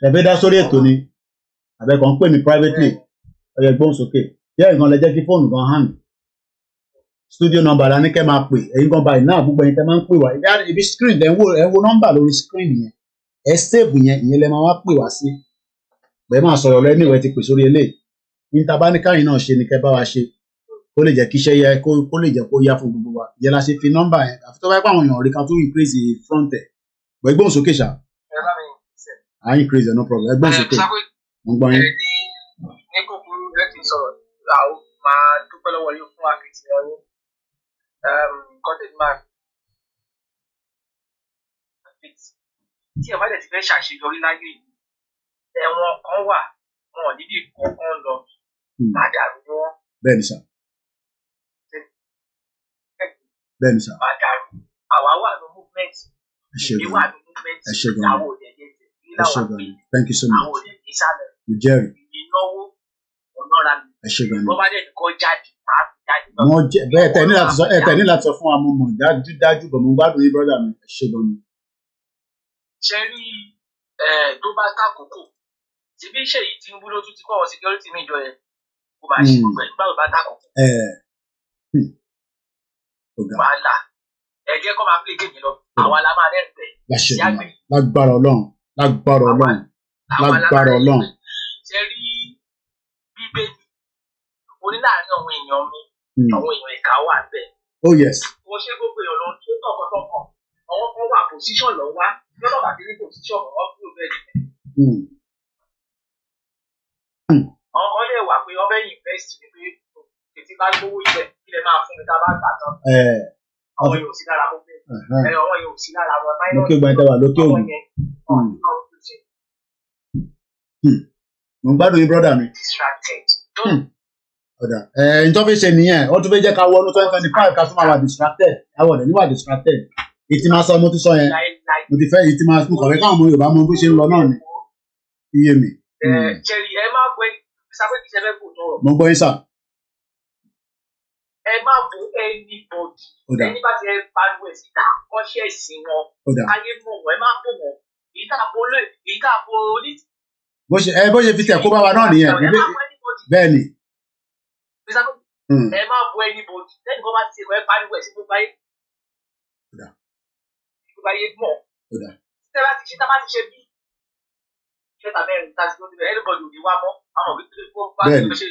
ẹ̀fẹ́ dá sórí ètò ni àbẹ̀kọ̀ ń pè mí privately ọ̀yẹ̀ gbóhùn sókè díẹ̀ nǹkan lẹ jẹ́ kí fóònù gan hang studio number la ní kẹ́ máa pè ẹ̀yin gan báyìí náà gbogbo ẹ̀yin tẹ́ máa ń pè wá ibi screen ẹ̀ ń wo nọ́mbà lórí screen yẹn ẹ save yẹn ìyẹn lẹ máa wá pè wá sí bẹ́ẹ̀ máa sọ̀rọ̀ lọ anyway ti pè sórí eléyìí níta bá ní káyìn náà ṣe ni kẹ́ bá wa ṣe kó lè jẹ́ kí iṣẹ́ yẹ kó lè jẹ́ kó yá fún gbogbo wa ìyẹn la ṣe fi nọ́mbà yẹn àfi tó bá pàwọn èèyàn rí kan tó increase front ẹ̀ bọ̀ ẹgbọ́n sókè ṣá à ń increase no problem ẹgbọ́n sókè mo gbọ́ yín. ní kúkúrú ẹ ti sọ̀rọ̀ àwọn máa dúpẹ́ lọ́wọ́ yín fún akitiyan yín content man tí ẹ bá dẹ̀ ti fẹ́ ṣàṣeyọrí láyé yìí ẹ̀wọ̀n kan wà wọn ò níbi kankan lọ máa dàrú ni wọn. bẹ́ẹ̀ ni sà bẹ́ẹ̀ ni sà. máa dàrú àwa wà ní movement ìdí wà ní movement àwọn òde ẹ̀jẹ̀ tẹ̀ nílà wà pé thank you so much. àwọn òde ìsàlẹ̀ ìnáwó ọ̀nọ́ra mi wọ́n bá dẹ̀ kọ́ jáde máa fi jáde lọ. wọ́n jẹ́ bẹ́ẹ̀ tẹ̀ ní láti sọ fún wa mo mọ̀ dájú bọ̀ mo gbádùn yín brọ́dà mi ẹ ṣe gan ni. ṣe rí tó bá tàkókò tí bí iṣẹ́ yìí Tinubu ló tún ti kọ́ ọ security mi jọ yẹn kó máa ṣe gbogbo ẹgbẹ́ tó bá tàkókò. wàhálà ẹ̀jẹ̀ kọ́ máa play game lọ àwa la máa rẹ̀ tẹ̀ yàgbẹ́. lágbára Ọlọ́run lágbára Ọlọ́run lágbára Ọlọ́run. ṣe rí bíbélì oníláàárín àwọn èèyàn mi àwọn èèyàn ìka wà bẹ́ẹ̀. oh yes. mo ṣe gbogbo èèyàn lọ tó tọkàntọkàn àwọn kan wà position lọ wá lọ́dọ̀ bàtí ní position wọn kúrò bẹ́ẹ̀ ni. àwọn kan lè wà pé wọ́n fẹ́ invest ní pé ètí bá gbówó ilẹ̀ ilẹ̀ máa fún mi tá a bá gbà tán. àwọn èèyàn ò sí lára wọn bẹ́ẹ̀ àwọn èèyàn ò sí lára wọn. lókè gbọ́n tẹ́wà lókè ògùn. mo ń gbádùn yín brọ́dà mi. distracted Njọ́ fi ṣe nìyẹn ó tún fẹ́ jẹ́ ká wọnú 2025 ká tún máa wà distracted àwọn ọ̀dẹ̀ ní wà distracted ìtì máa sọ mo ti sọ yẹn mo ti fẹ́ ìtì máa mú kọ̀wé káwọn ọmọ Yorùbá mọ bó ṣe ń lọ náà ni iye mi. Jerry ẹ máa bọ ìsàpè kìí ṣe fẹ́ kò tọrọ. mo gbọ́ yín sà. Ẹ máa bọ anybody ẹni bá ti ẹ pariwo ẹ̀ síta kọ́ṣẹ́ ìsìn wọn ayé mọ̀ wọ́n ẹ máa bọ̀ wọ́n ìtàbọ̀ oní. bó ṣe fi tẹ̀ kó bá wa náà nìyẹn bẹ́ẹ̀ ni. Ẹ máa bọ anybody lẹ́yìn kan bá ti ṣe ẹ pariwo ẹ̀ sí gbogbo ayé. Gbogbo ayé mọ̀. Ṣé bá ti ṣe tá bá ti ṣe bí ṣẹ́ta mẹ́rin tá ti lóde anybody ò ní wá mọ́ àwọn òbí tó lè kó bá ti ṣe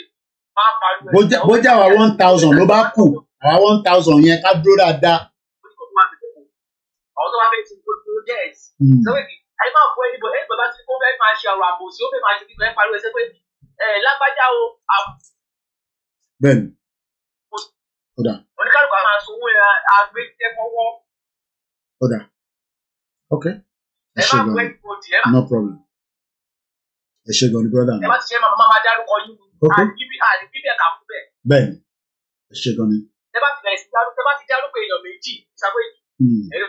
máa pariwo ẹ̀. bó jẹ́ àwa 1000 ló bá kù àwa 1000 yẹn ká dúró dáadáa. Àwọn tó bá fẹ́ ti gbogbo jẹ́ẹ̀s. Sọ́wọ́dì ẹ máa bọ anybody ẹni bàbá tí ó fẹ́ máa ṣe ọ̀rọ̀ àbòsí ó fẹ́ máa ṣe kíkọ́ ẹ pariwo ẹ̀ sẹ́ pé lágbájá o. Bẹ́ẹ̀ni. Oníkálùkù àwọn àsòwò àgbẹ̀jẹ̀mọ́wọ́. Okay. Ẹ ṣe gan-an. No problem. Ẹ ṣe gan-an ní brother mi. Ẹ bá ti ṣe máa dárúkọ yín ni. Àdìbí ẹ̀ka fún bẹ́ẹ̀. Bẹ́ẹ̀ni. Ẹ ṣe gan-an ni. Ẹ bá ti dárúkọ èèyàn méjì ìsàpè yìí.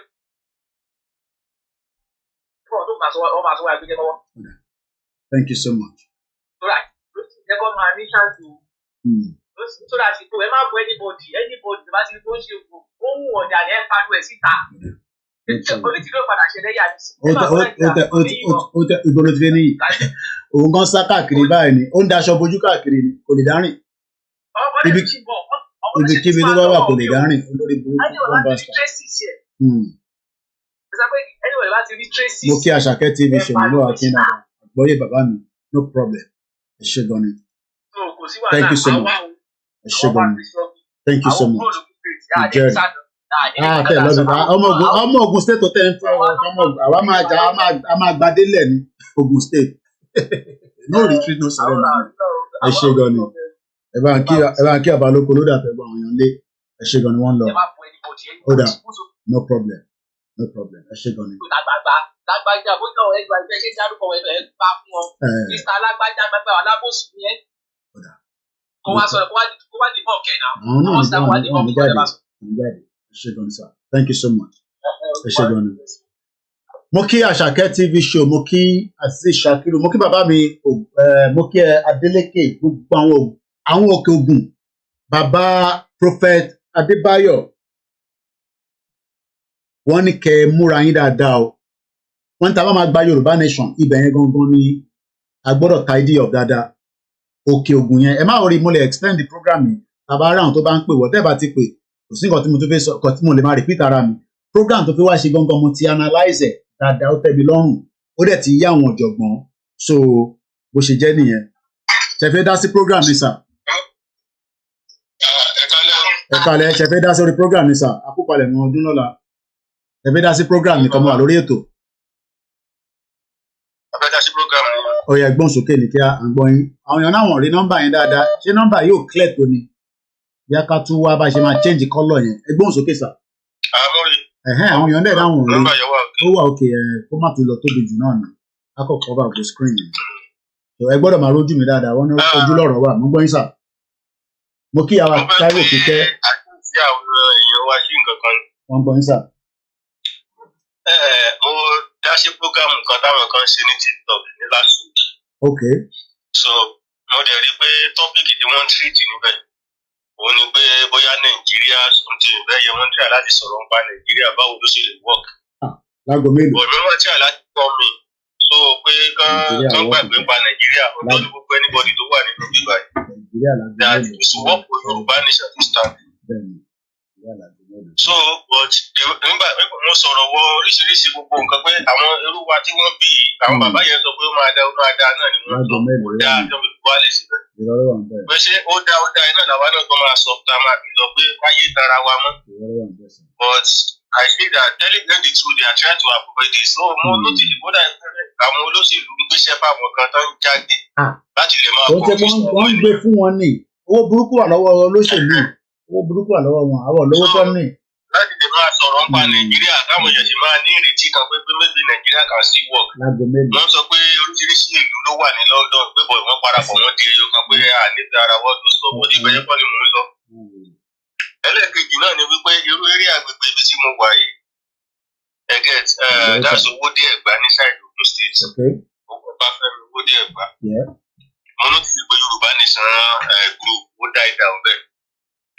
Thank you so much. Ẹ kọ́ máa ní ṣáàtì o. So that ṣètò ẹ máa bọ anybody tó bá ti rí tó ń ṣe ohun ọ̀dà ẹ pariwo ẹ̀ síta. Oníṣìí ló padà ṣẹlẹ̀ yà ní sí. Ìgboro ti fẹ́ níyì. Òun gan sá káàkiri báyìí ni ó ń daṣọ bojú káàkiri ni kò lè dárìn. Ibikíbi tó bá wà kò lè dárìn olórí burúkú wọn bá sà. Mo kí Àṣàkẹ́ TV ṣòwò akínà àgbọ́yé bàbá mi no problem ẹ ṣé gan ni. Thank you so much. Ẹ ṣé gan ni. Thank you so much. Ọmọ Ogun State tó tẹ̀ ń fẹ́ àwa máa gbadé lẹ̀ ní Ogun State. No retreat no surrender. Ẹ ṣé gan ni. Ẹ bá ń kí àbálòkọ ló dà fẹ́ bá àwọn èèyàn lé. Ẹ ṣé gan ni wọ́n lọ. Ó dà no problem no problem ẹ ṣé gan ni. Lágbájá bóyá ẹgbàá ìfẹ́ ṣe dárúkọ ẹ̀ bá fún ọ. Mr. Alágbájá gbàgbà alábòsùn yẹn. Kó wá sọ̀rọ̀ kó wá dìbò ọ̀kẹ́ náà. Àwọn náà jáde ẹ ṣé gan ni sir. Thank you so much. Ẹ ṣé gan ni. Mo kí Àṣàkẹ́ TV show mo kí Azeez Shakiru mo kí bàbá mi mo kí Adeleke gbogbo àwọn òkè Ògùn bàbá Prophet Adébáyọ̀ wọ́n ní kẹ́ múra yín dáadáa o wọ́n ní tá bá máa gba Yorùbá nation ibẹ̀ yẹn gangan ni a gbọ́dọ̀ tidy up dáadáa òkè Ògùn yẹn ẹ má rí mo lè extend the program yìí tàbá ara àwọn tó bá ń pè whatever ti pè kò sí nǹkan tí mo tó fẹ́ sọ nǹkan tí mo lè máa repeat ara mi program tó fi wá ṣe gangan mo ti analyze ẹ̀ dáadáa ó tẹ́ mi lọ́rùn ó dẹ̀ ti yá àwọn ọ̀jọ̀gbọ́n so bó ṣe jẹ́ nìyẹn ṣe fẹ́ dá sí program ni sir. Ẹ kálẹ́ ṣe fẹ́ dá sórí program ni sir àkópalẹ̀ mọ́ ọdún lọ́la ẹ fẹ́ dá sí program nìkan mo wà lórí ètò. Ẹ fẹ́ dá sí program ni. Ó yá gbọ́n sókè ní kí à ń gbọ́ yín àwọn èèyàn náà wọ̀n rí nọ́mbà yẹn dáadáa ṣé nọ́mbà yóò clear tó ni bí a ká tún wá bá ṣe máa change colour yẹn ẹ gbọ́n sókè sir. Àwọn èèyàn dẹ̀ dáhùn rí ó wà òkè kó má fi lọ tóbi jù náà nà akọ̀kọ̀ bá gbé screen yẹn ẹ gbọ́dọ̀ máa rójú mi dáadáa wọ́n ní ojú lọ́rọ̀ wà mo gbọ́ yín sir. Mo kí àwa Táíwò kíkẹ́. Àti àwọn èèyàn wa sí nǹkan kan. Wọ́n gbọ́ yín sir. Mo dá sí prógámù kan táwọn kan ṣe ní TikTok ní last week. Okay. So mo dẹ̀ rí pé tọ́pìkì tí wọ́n ń treat níbẹ̀ òun ni pé bóyá Nàìjíríà something bẹ́ẹ̀ yẹ wọ́n try láti sọ̀rọ̀ nípa Nàìjíríà báwo ló ṣe lè work. Lágbo mélòó. Òmí wọ́n try láti gbọ́ mi so pé kán gbàgbé nípa Nàìjíríà ọjọ́ ní gbogbo anybody tó wà nínú bíbá yìí. That is work for Yorùbá nation to stand. So but nígbà mo sọ̀rọ̀ wọ oríṣiríṣi gbogbo nǹkan pé àwọn irú wa tí wọ́n bí àwọn bàbá yẹn sọ pé ó máa dá náà ni wọ́n sọ kó dáa tó fi wá lè síbẹ̀. Pé ṣé ó dá iná làwa náà tó máa sọ tá a máa fi lọ pé káyé tara wa mọ́. But I see that telling them the truth they are trying to avoid this. So mo notice kódà àwọn olóṣèlú ń gbéṣẹ́ fáwọn kan tó ń jáde láti lè máa kọ́ wọ́n ń gbé fún wọn ní owó burúkú wà lọ́wọ́ olóṣèlú owó burúkú wà lọ́wọ́ wọn àwọn olówó tó ní. Láti lè máa sọ̀rọ̀ nípa Nàìjíríà káwọn èèyàn sì máa ní ìrètí kan pé maybe Nàìjíríà can still work. Wọ́n sọ pé oríṣiríṣi ìlú ló wà ní London pé bọ̀ wọ́n parapọ̀ wọ́n di ẹyọ kan pé ànífẹ́ ara wọ́n tó sọ bó dìbẹ̀ yẹn kọ́ ni mò ń lọ. Ẹlẹ́ẹ̀kejì náà ni wípé irú eré àgbègbè ibi tí mo wà yìí get that's Owódé Ẹ̀gbá ní side Ogun State. Owó bá fẹ́ mi Owódé Ẹ̀gbá. Mo ló ti gbé Yorùbá Nation group ó dá ìdá ọ̀bẹ.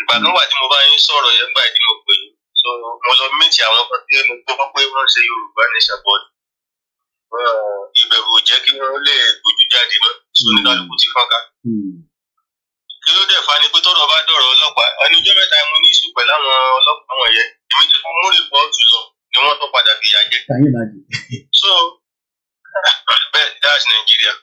Ìgbà kan wà tí mo bá yín sọ̀rọ̀ yẹn gbà tí mo pè yín. So mo lọ méjì àwọn kan tí mo gbọ́ pé wọ́n ṣe Yorùbá Nation board. Ìbẹ̀rù ò jẹ́ kí wọ́n lè gbójú jáde mọ́. So ní kálukú ti fọ́nká. Kí ló dẹ̀ fa ni pé tọ́rọ̀ bá dọ̀rọ̀ ọlọ́pàá. Ẹni ọjọ́ mẹ́ta mo ní ìṣù pẹ̀lú àwọn ọlọ́pàá wọn yẹn. Èmi tí mo mú rìpọ́ọ̀tù lọ ni wọ́n tó padà fìyà jẹ. So bẹ́ẹ̀ that's Nigeria.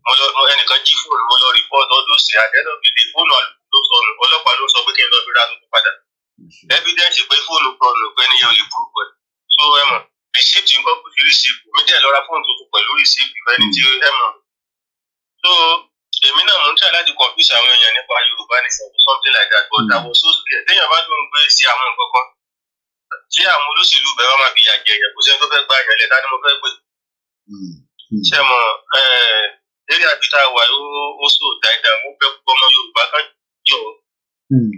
Mo ẹnìkan jí fóònù mo lọ rìpọ́ọ̀tù ọ̀dọ̀ sí àdẹ́dọ̀gbìdì fóònù àlùkò ló sọnù ọlọ́pàá ló sọ pé kí n lọ fi ra tuntun padà. Evidence pé fóònù sọnù pé ní yẹn ò lè prove pẹ̀. So ẹ mọ̀ receipt nǹkan kò sí receipt mi dẹ̀ lọ ra fóònù tuntun pẹ̀lú receipt ìfẹ́ni tí ẹ mọ̀. So èmi náà mo ń try láti confuse àwọn èèyàn nípa Yorùbá Nation or something like that but àwọn so scared téèyàn bá tó ń gbé sí àwọn nǹkan kan tí àwọn olóṣèlú bẹ̀rẹ̀ máa fi yà jẹ èèyàn kò sẹ́ni tó fẹ́ gba èèyàn lẹ́ta ni mo fẹ́ gbé. Ṣé mọ̀ eré àbíta wà ó sò dáadáa mo fẹ́ kọ́ ọmọ Yorùbá kan jọ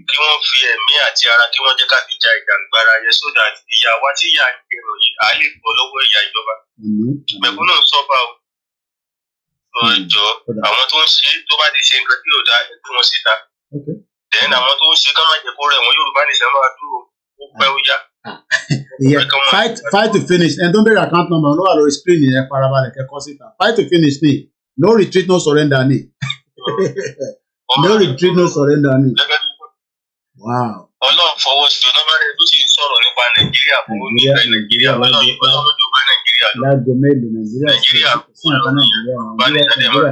kí wọ́n fi ẹ̀mí àti ara kí wọ́n jẹ́ ká fi ja ìjàngbara yẹn so that ìyà wa tí ìyà ń gbèrò yìí á lè bọ́ lọ́wọ́ ìyà ìjọba. Mẹ̀kúnnù ń sọ́fà o. Ọjọ́ àwọn tó ń ṣe tó bá ti ṣe nǹkan tí yóò dá ẹgbẹ́ wọn síta. Then àwọn tó ń ṣe ká má jẹ́ kó rẹ̀ wọ́n Yorùbá Nation máa dúró ó pẹ́ ó yá. Yeah, fight to finish. And don't bear account number. No, I'll screen here. Fight to finish. No retreat, no surrender. No retreat, no surrender. Wow. Ọlọ́run fọwọ́ sí ọ̀nà bá rẹ̀ tó sì sọ̀rọ̀ nípa Nàìjíríà fún onífẹ̀ẹ́ Nàìjíríà Ọlọ́run jù bá Nàìjíríà lọ. Lágbo mélòó Nàìjíríà fún ọ̀kan Nàìjíríà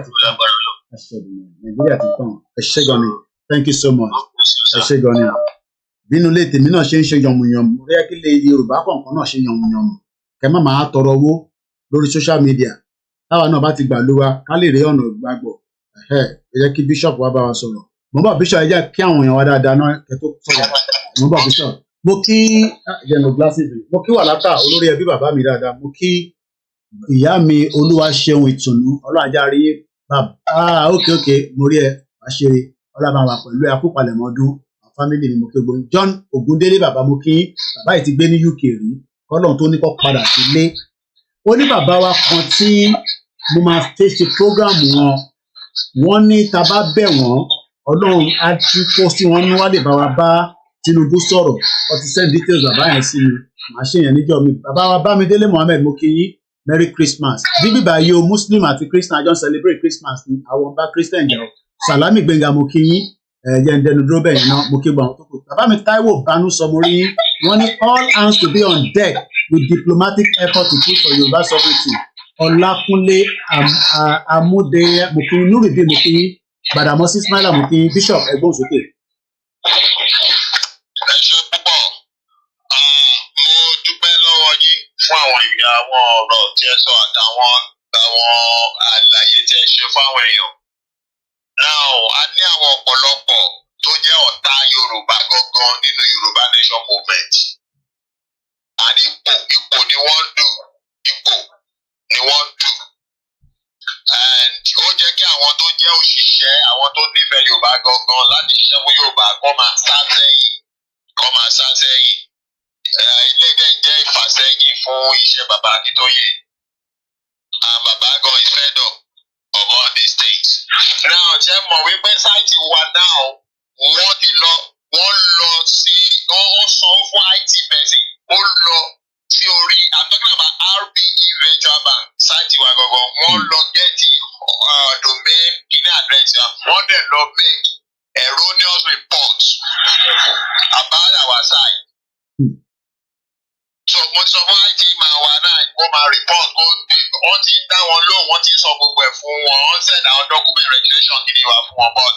ti tán. Ẹ ṣé gan ni. Thank you so much. Ẹ ṣé gan ni. Bínú ilé tèmi náà ṣe ń ṣe yànmùyànmù rí kí ilé Yorùbá kọ̀ọ̀kan náà ṣe yànmùyànmù kẹ má máa tọrọ owó lórí social media táwa náà bá ti gbà lówà ká lè rí ọ̀nà gbàgbọ́ ẹ jẹ́ kí bishop wá bá wa sọ̀rọ̀ mo bá bishop ẹ jẹ́ kí àwọn èèyàn wá dáadáa náà kẹ tó sọ̀rọ̀ mo bá bishop mo kí jẹnu glasses mo kí Wàlátà olórí ẹbí bàbá mi dáadáa mo kí ìyá mi Olúwaṣeun Ìtùnú ọlọ́àjárí bàbá ókè mo rí ẹ wá ṣe ọlọ́àbá wa pẹ̀lú ẹ akópalẹ̀mọ́ ọdún family ni mo kí gbogbo John Ogundele bàbá mo kí bàbá yìí ti gbé ní UK rí Ọlọ́run tó ní kó padà sílé ó ní bàbá wa kan tí mo máa fẹ́ ṣe program wọn ní tá bá bẹ̀ wọ́n Ọlọ́run á tún kó sí wọn ní wọ́n lè bá wa bá Tinubu sọ̀rọ̀ ó ti send details bàbá yẹn sí mi màá ṣe yẹn níjọ́ mi bàbá wa Bámidélé Mohammed mo kí yín Merry Christmas bíbí báyìí o Muslim àti Christian àjọ celebrate Christmas ní àwọn bá Christian jẹ́ Salami Gbenga mo kí yín ẹ̀jẹ̀ ń dẹnu dúró bẹ́ẹ̀ náà mo kí gbọ́ àwọn tó kù bàbá mi Táíwò Bánú sọ mo rí wọ́n ní all hands to be on deck with diplomatic effort to push for Yorùbá sovereignty Ọlákúnlé Amúdé mo kí Núrìdí mo kí Gbàdàmọ́sí Ismaila mo kí Bishop ẹ̀gbọ́n sókè. Ẹ ṣe púpọ̀ mo dúpẹ́ lọ́wọ́ yín fún àwọn ọ̀rọ̀ tí ẹ sọ àtàwọn àlàyé tí ẹ ṣe fáwọn èèyàn. Now, a ní àwọn ọ̀pọ̀lọpọ̀ tó jẹ́ ọ̀tá Yorùbá gangan nínú Yorùbá Nation movement. Àní ipò ni wọ́n dù, ipò ni wọ́n dù. And ó jẹ́ kí àwọn tó jẹ́ òṣìṣẹ́, àwọn tó nífẹ̀ẹ́ Yorùbá gangan láti ṣiṣẹ́ fún Yorùbá kọ́ máa sá sẹ́yìn. Ilé dẹ̀ jẹ́ ìfàsẹ́yìn fún iṣẹ́ bàbá Akintoye. Bàbá gan is fed up of all these things. Now, ṣe mọ̀ wípé sáìtì wa now wọ́n lọ sí wọ́n san fún IT person ó lọ sí orí I'm talking about RBE virtual bank sáìtì wa gangan wọ́n lọ gẹ́ẹ̀tì domain kìíní address wọ́n dẹ̀ lọ make erroneous reports about our site. So mo ti sọ fún IT máa wà náà kó máa report kó wọ́n ti ń dá wọn lóhùn wọ́n ti ń sọ gbogbo ẹ̀ fún wọn wọ́n send àwọn document registration kìíní wa fún wọn but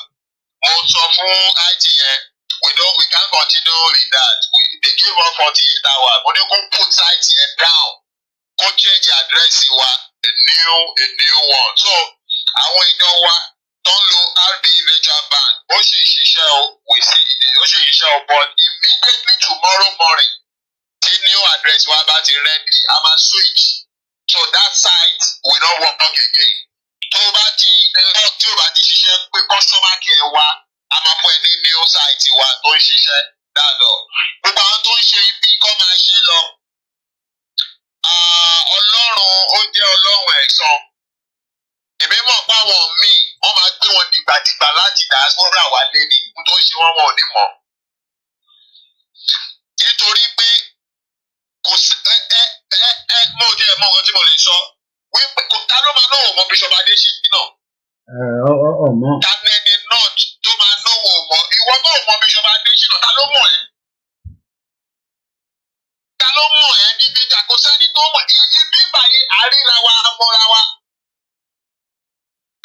mo sọ fún IT yẹn we can't continue with that they give us 48 hours mo ní kó put site yẹn down kó change address wa a new one so àwọn èèyàn wa tó ń lo RBE virtual bank ó ṣe ìṣiṣẹ́ o we see ó ṣe ìṣiṣẹ́ o but immediately tomorrow morning new address wa bá ti ready a máa switch so that site will not work again. Tó bá ti log tí o bá ti ṣiṣẹ́ pé customer care wa a máa fún ẹ ní new site wa tó ń ṣiṣẹ́ dáadọ́. Gbogbo àwọn tó ń ṣe ibi kọ́ máa ṣe lọ. Ọlọ́run ó jẹ́ Ọlọ́run ẹ̀san. Èmi mọ̀ pé àwọn míì wọ́n máa gbé wọn dìgbàdìgbà láti diaspora wálé ni tó ń ṣe wọ́n wọn ò ní mọ̀. Nítorí pé kò sí mo jẹ́ mọ ohun tí mo lè sọ wípé ta ló máa náwó mọ Bishop Adesina. ọmọ. Tanẹni north tó máa náwó mọ ìwọ náà mọ Bishop Adesina ta ló mọ̀ ẹ́. Ta ló mọ̀ ẹ́ níbi ìjà kò sẹ́ni tó mọ̀ ibi ìbàyè àríra wa amọ́ra wa.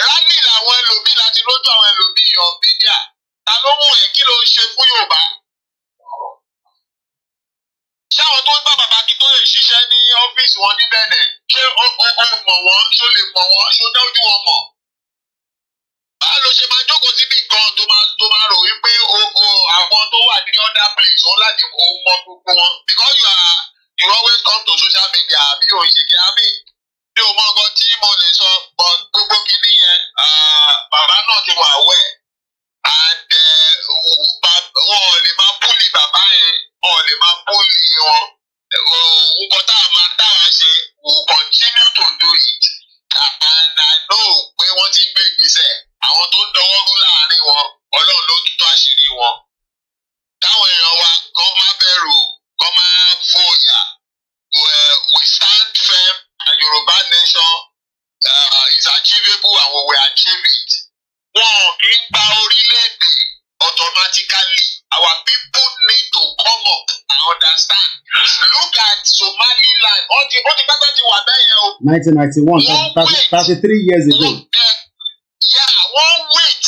Rálì làwọn ẹlòmíì láti lójú àwọn ẹlòmíì yọ bídíà. Ta ló mọ̀ ẹ́ kí ló ń ṣe fún Yorùbá? Ṣé àwọn tó ń bá bàbá Akintoye ṣiṣẹ́ ní ọ́fíìsì wọn níbẹ̀ nẹ̀? Ṣé o mọ̀ wọ́n? Ṣé o lè mọ̀ wọ́n? Ṣé o dá ojú wọn mọ̀? Báwo ló ṣe máa jókòó síbi kan tó máa rò wípé àwọn tó wà ní other place wọn láti mọ gbogbo wọn? Because you always come to social media àbí òṣèké àbí mi ò mọ nǹkan tí mo lè sọ but gbogbo kìíní yẹn bàbá náà ti wà wẹ̀ and wọn ò lè máa búlì bàbá yẹn wọn ò lè máa búlì wọn nǹkan táwa ṣe we will continue to do it and I know pé wọ́n ti ń gbé ìgbésẹ̀ àwọn tó ń dọwọ́ rú láàrin wọn Ọlọ́run ló tú àṣírí wọn táwọn èèyàn wa kọ́ máa bẹ̀rù kọ́ máa fòyà we stand firm and Yoruba nation is achievable and we will achieve it. Wọn kì í gba orílẹ̀-èdè automatically. Our people need to come up and understand. Look at Somaliland. Ó ti pẹ́pẹ́ ti wà bẹ́ẹ̀ yẹn o. 1991, 33 years ago. Wọ́n wait.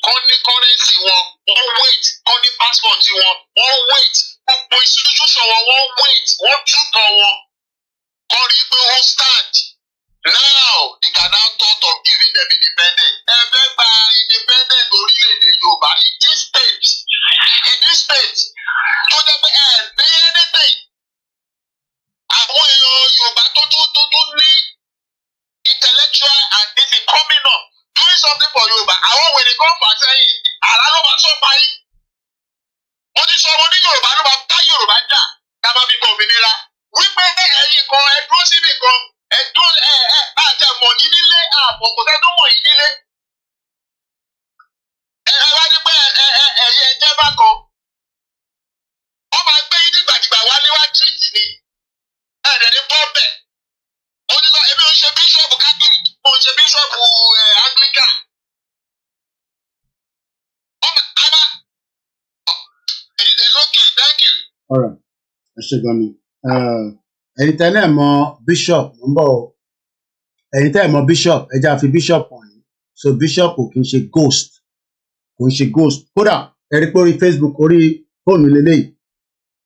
Kọ́ ní currency wọn. Wọ́n wait. Kọ́ ní passport wọn. Wọ́n wait. Gbogbo institution wọn. Wọ́n wait. Wọ́n túbọ̀ wọn. Kọ́ rí pé wọ́n stand. Now they can now talk of giving them independence. Ẹ fẹ́ gba independence orílẹ̀-èdè Yorùbá in this state tó jẹ́ pé ẹ ní anything. Àwọn èèyàn Yorùbá tó tún ní intellectual and this is coming up doing something for Yorùbá. Àwọn wèrè kan fà sẹ́yìn àrà ló máa sọ parí. Mo ti sọ ọmọ ní Yorùbá ló máa bá Yorùbá jà ká má fi bọ̀ òmìnira. Wípé ẹ̀yin kan ẹ dúró síbì kan. Ẹ̀dùn àjẹmọ̀ ní nílé ààbò kò sẹ́ tó mọ̀ yìí nílé. Ẹ wá ní pé ẹ̀yẹ ẹ̀jẹ̀ bá kan. Wọ́n máa gbé yín dìgbàdìgbà wálé wá tírìtì ni. Ẹ̀rẹ̀ ní bọ́ọ̀bẹ̀. Mo ti sọ èmi ò ń ṣe bíṣọ̀bù Catholic, mo ń ṣe bíṣọ̀bù Anglican. It's okay, thank you. All right. Ẹ ṣe gan ni. Ẹ̀yin tẹ́ náà mọ bishop ń bọ̀ o. Ẹ̀yin tẹ́ mọ bishop ẹ jẹ́ àfi bishop wọ̀nyí. So bishop kì í ṣe ghost. Kò ń ṣe ghost. Kódà ẹ rí pé orí Facebook orí fóònù lélẹ́yìí.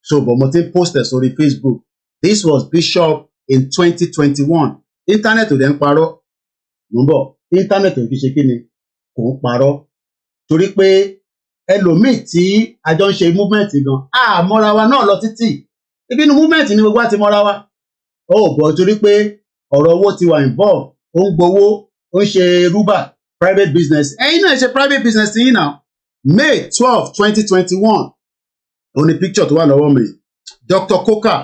So but mo ti post ẹ̀ sórí Facebook. This was bishop in 2021. Internet ò dẹ̀ ń parọ́. Mo ń bọ̀. Internet ò fi ṣe kí ni? Kò ń parọ́. Torí pé ẹlòmíì tí a jọ ń ṣe movement gan. Mọ́ra wa náà lọ títì. Ibi inú movement ni gbogbo àti mọ́ra wa. Bọ̀ torí pé ọ̀rọ̀ owó ti wà involve, ó ń gbowó, ó ń ṣe rúbà, private business. Ẹ̀yin náà ṣe private business yìí náà. May 12, 2021. Ó ní picture tó wà lọ́wọ́ mi. Dr. Koka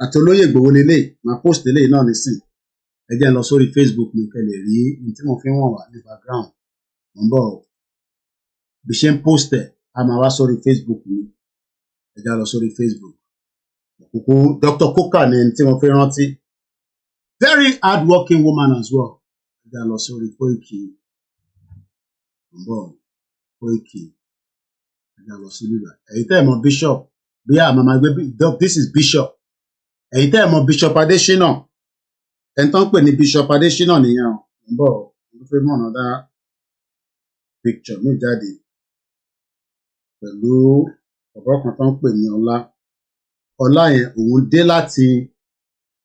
àti olóyè Ìgbòho lélẹ̀ máa post lélẹ̀ náà nísìn. Ẹ jẹ́ lọ sórí Facebook mi kẹ́ lè rí ní tí mo fi ń wọ̀n wá ní background. Mo ń bọ̀ bí ṣe ń post ẹ̀ a máa wá sórí Facebook mi. Ẹ jẹ́ lọ sórí Facebook. Dr. Koka ni tí mo fi rántí. Very hardworking woman as well. Ẹ jẹ́ lọ sórí Koiki. Koiki. Ẹ jẹ́ lọ sí bíbá. Ẹ̀yin tẹ́ ẹ̀ mọ̀ Bishop. Bí a máa gbé this is Bishop. Ẹ̀yin tẹ́ ẹ̀ mọ̀ Bishop Adesina. Ẹni tó ń pè ní Bishop Adesina nìyẹn o. Mo fẹ́ mọ̀ another picture mi jáde. Pẹ̀lú ọ̀pọ̀ kan tó ń pè ní Ọlá yẹn òun dé láti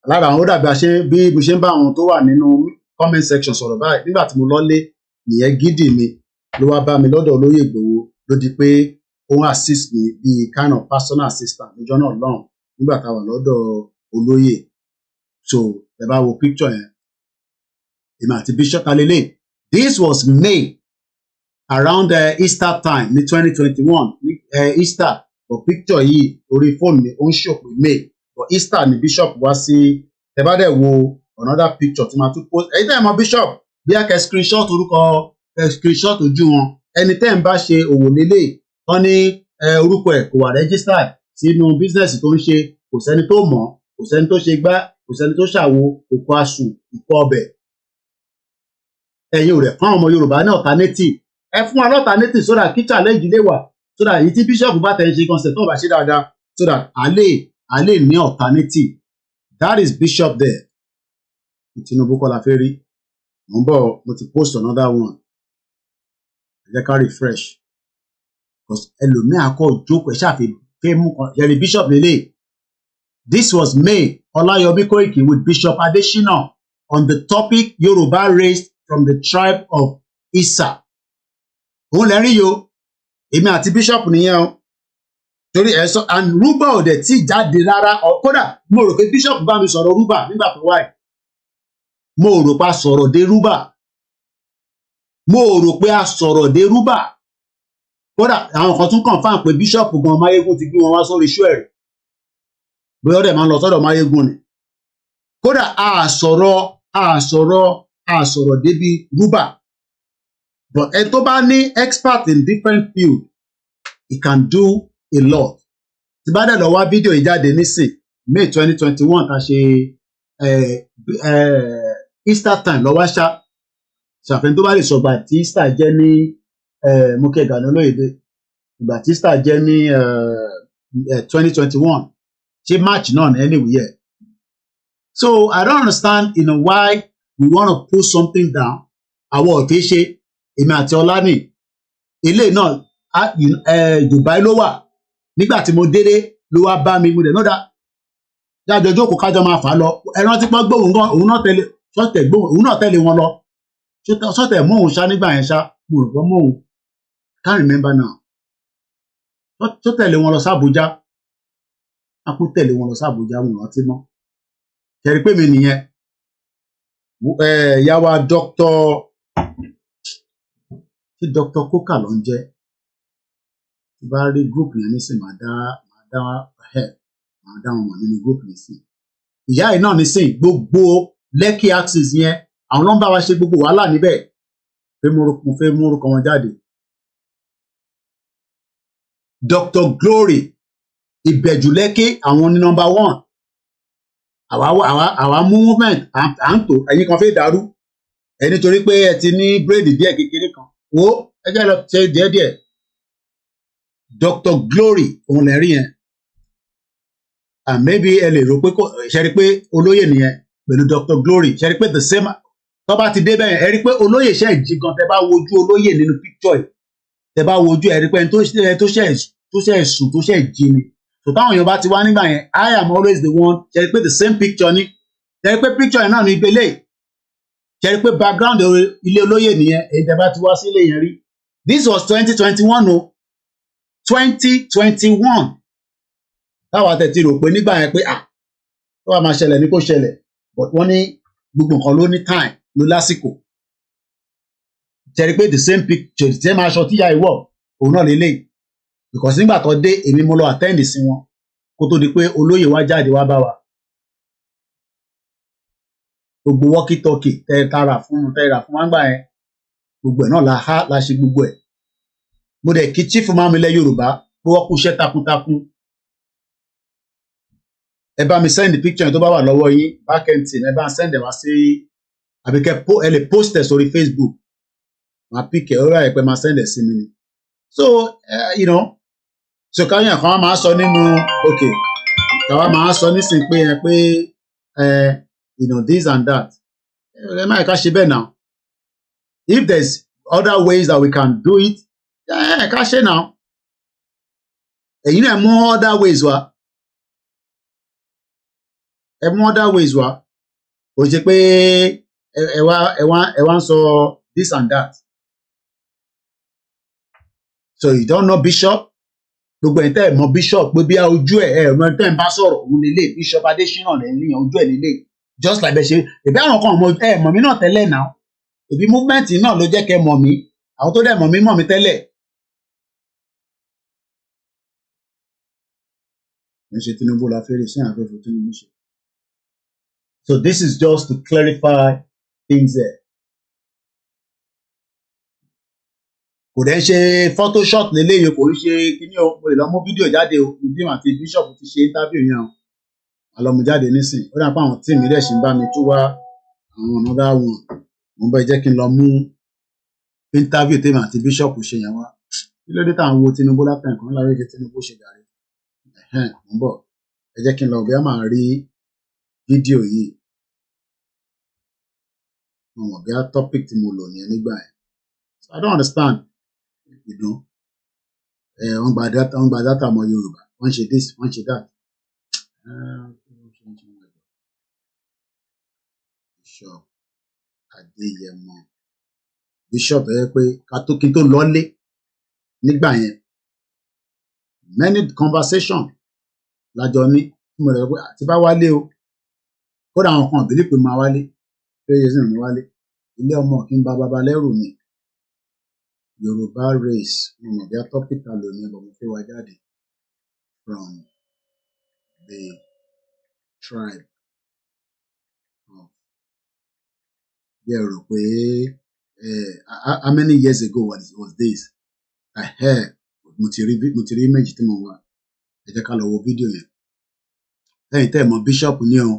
lára àwọn ó dàbí bí mo ṣe ń bá àwọn tó wà nínú comment section sọ̀rọ̀ báyìí nígbà tí mo lọ́lé nìyẹn gidi mi ló wá bá mi lọ́dọ̀ olóyè Ìgbòho ló di pé òun assist mi bíi kind of personal assistant níjọ́ náà lọ́hùn nígbà tá a wà lọ́dọ̀ olóyè. So ẹ bá wo picture yẹn èmi àti Bishop alele. This was May around Easter time ní 2021 Easter, but picture yìí orí fóònù mi ó ń show pé May, but Easter ni Bishop wá sí. Ẹ bá dẹ̀ wo another picture tí màá tún post. Èyí tẹ́ ẹ mọ̀ Bishop bí a kẹ́ screenshot orúkọ screenshot ojú wọn. Ẹni tẹ́ ń bá ṣe òwò lélẹ̀ wọ́n ní orúkọ ẹ̀ kò wà registered sínú business tó ń ṣe, kò sẹ́ni tó mọ̀, kò sẹ́ni tó ṣe gbá, kò sẹ́ni tó ṣàwo, òkú asùn, ìkọ́ ọbẹ̀. Ẹ̀yin ò rẹ̀ fún àwọn ọmọ Yorùbá ní alternative. Ẹ fún wa alternative so that kí challenge lè wà, so that èyí tí Bishop bá tẹ̀ ń ṣe concept tó bá ṣe dáadáa, so that a lè ní alternative. That is Bishop there. Tinubu kọ́ la fẹ́ rí. Mo ń bọ̀, mo ti post another one. Ẹ jẹ́ ká refresh. Because ẹlòmíà kọ́ jókòó ẹ̀ ṣàfihàn mú kan. Yẹ̀rì Bishop lélẹ̀. This was May, Olayomi Koiki with Bishop Adesina on the topic Yoruba raised from the tribe of Isa. Òun lẹ́rìí yo, èmi àti Bishop nìyẹn o. Torí ẹ sọ, and Ruba ò dẹ̀ tí jáde rárá. Kódà mo rò pé Bishop bá mi sọ̀rọ̀ Ruba nígbà tó wáyé. Mo rò pé a sọ̀rọ̀ dé Ruba. Mo rò pé a sọ̀rọ̀ dé Ruba. Kódà àwọn kan tún confirm pé Bishop gan Máyégún ti gbé wọn wá sórí iṣu ẹ̀rì. Bóyá ọ̀dẹ̀ máa ń lọ sọ́dọ̀ Máyégún ni. Kódà a sọ̀rọ̀ débi Ruba. But ẹ tó bá ní expert in different field, he can do a lot. Tí bá dẹ̀ lọ wá fídíò ìjáde nísìn May 2021 ta ṣe Easter time lọ wá ṣàfihàn tó bá lè sọ ìgbà tí Easter jẹ́ ní Mokega Olóyèdè, ìgbà tí Easter jẹ́ ní 2021 ṣé March náà ní anywhere. So I don't understand why we want to put something down. Àwọn ọ̀tẹ̀ ṣe èmi àti Ọlání ilé náà Dubai ló wà. Nígbà tí mo délé ló wá bá mi, mo dẹ̀ náà dájọ́ jókòó kájọ máa fà á lọ. Ẹran tí pọ́n gbóhùn gan òun náà tẹ̀lé sọ́tẹ̀ gbóhùn òun náà tẹ̀lé wọn lọ. Sọ́tẹ̀ mú òun ṣá nígbà yẹn ṣá, mo rò pé mú òun. Can't remember now. Tó tẹ̀lé wọn lọ sí Àbújá. A kú tẹ̀lé wọn lọ sí Àbújá wọn rántí mọ́. Kẹ̀rí pé mi nìyẹn. Ìyá wa Dr. Coca ló ń jẹ́. Tí bá rí group yẹn nísìnyí máa dá wọn mọ̀ nínú group nísìnyí. Ìyá yìí náà nísìnyí gbogbo Lekki axis yẹn àwọn ló ń bá wa ṣe gbogbo wàhálà níbẹ̀. Mo fẹ́ mú orúkọ wọn jáde. Dr. Glory Ìbẹ̀jú Lekki àwọn ní number 1. Àwa mú movement à ń tò ẹ̀yin kan fẹ́ dàrú. Ẹ nítorí pé ẹ ti ní bírèdì díẹ̀ kékeré kan. Wo ẹ jẹ́ lọ ṣe díẹ̀díẹ̀. Dr. Glory òun lè rí yẹn. And maybe ẹ lè rò pé ṣe rí pé olóyè nìyẹn pẹ̀lú Dr. Glory. Ṣe rí pé the same tó bá ti dé bẹ́ẹ̀ ẹ rí pé olóyè ṣe jí gan tẹ bá wojú olóyè nínú picture yìí. Tẹ bá wojú ẹ rí pé ẹni tó ṣe sùn tó ṣe jí ni. So táwọn èèyàn bá ti wá nígbà yẹn I am always the one. Ṣe rí pé the same picture ni. Ṣe rí pé picture yẹn náà ní ibele. Ṣe rí pé background ilé olóyè nìyẹn èyí tẹ bá ti wá sílé yẹn rí. This was 2021 o. 2021. Táwa tẹ̀ ti rò pé nígbà yẹn pé tó wà máa ṣẹlẹ̀ ní kó ṣẹlẹ̀. But wọ́n ní gbogbo nǹkan ló ní time ló lásìkò. Ṣe rí pé the same picture the same aṣọ tíyà ìwọ̀ òun náà lélẹ̀. Because nígbà tó dé èmi mo lọ attend sí wọn kó tó di pé olóyè wá jáde wá bá wa. Gbogbo walkie-talkie tẹ́ra fún wa gbà yẹn gbogbo ẹ̀ náà la ṣe gbogbo ẹ̀. Mo dẹ̀ kí chief mamilẹ̀ Yorùbá pé wọ́n kú iṣẹ́ takuntakun. Ẹ bá mi send the picture tó bá wà lọ́wọ́ yín backend team ẹ bá ń send ẹ̀ wá sí àbíkẹ́ ẹ lè post ẹ̀ sórí Facebook. Màá pick ẹ̀ ó rà ẹ̀ pé máa send ẹ̀ sí mi ni. So so káyọ̀ kan máa sọ nínú káwa máa sọ nísìnyí pé this and that. Ẹ má ká ṣe bẹ́ẹ̀ now. If there's other ways that we can do it, ká ṣe now. Ẹ̀yin náà mú other ways wá. Ẹ mú other ways wá. Kò ṣe pé ẹ wá ń sọ this and that. So you don't know Bishop? gbogbo ẹ̀ tẹ́ ẹ̀ mọ bishop pé bí ojú ẹ̀ ọmọ tẹ́ ẹ̀ ń bá sọ̀rọ̀ òun lélẹ̀ bishop Adésínà lẹ́yìn ojú ẹ̀ lélẹ̀ just like bẹ́ẹ̀ ṣe ìbí àwọn kan mọ̀ mí náà tẹ́lẹ̀ náà ìbí movement náà ló jẹ́ kẹ́ mọ̀ mí àwọn tó dẹ̀ mọ̀ mí tẹ́lẹ̀. ń ṣe Tinubu la fẹ́rẹ̀ sí àfẹ́fẹ́ Tinubu ṣe. So this is just to clarify things there. Kò dẹ̀ ṣe photoshop lélẹ́yìn kò ń ṣe kíní o mo lè lọ mú fídíò jáde o bí wọn àti bishop ti ṣe interview yẹn o àlọ́mú jáde nísìn ó dà pé àwọn tíìmù rẹ̀ ṣì ń bá mi tú wá àwọn ọ̀nà dá wọn mo ń bẹ jẹ́ kí n lọ mú interview tèmi àti bishop ṣe yẹn wá kí ló dé tá à ń wo Tinubu látàn kan láwé kí Tinubu ṣe jàre mo ń bọ̀ ẹ jẹ́ kí n lọ bí a máa rí fídíò yìí mo mọ̀ bí a topic tí mo lò yẹn nígbà yẹn so I don't understand wọ́n gba data ọmọ Yorùbá wọ́n ṣe this wọ́n ṣe that Bishop Adéyẹmọ Bishop ẹ pé kí n tó lọ́lé nígbà yẹn many conversation lájọ ní tí mo rẹ̀ pé àti bá wálé o kódà àwọn kan ìbílẹ̀ pé máa wálé pé yẹn sì ń wálé ilé ọmọ kí n bá baba lẹ́rù mi Yoruba race mo mọ̀ bí a topical lónìí ẹ̀bọ̀ mo fẹ́ wá jáde from the tribe of bí ẹ rò pé how many years ago was this mo ti rí image tí mo wà ẹ jẹ́ ká lọ wo fídíò yẹn ẹ̀yin tẹ́ ẹ̀ mọ̀ bishop ní o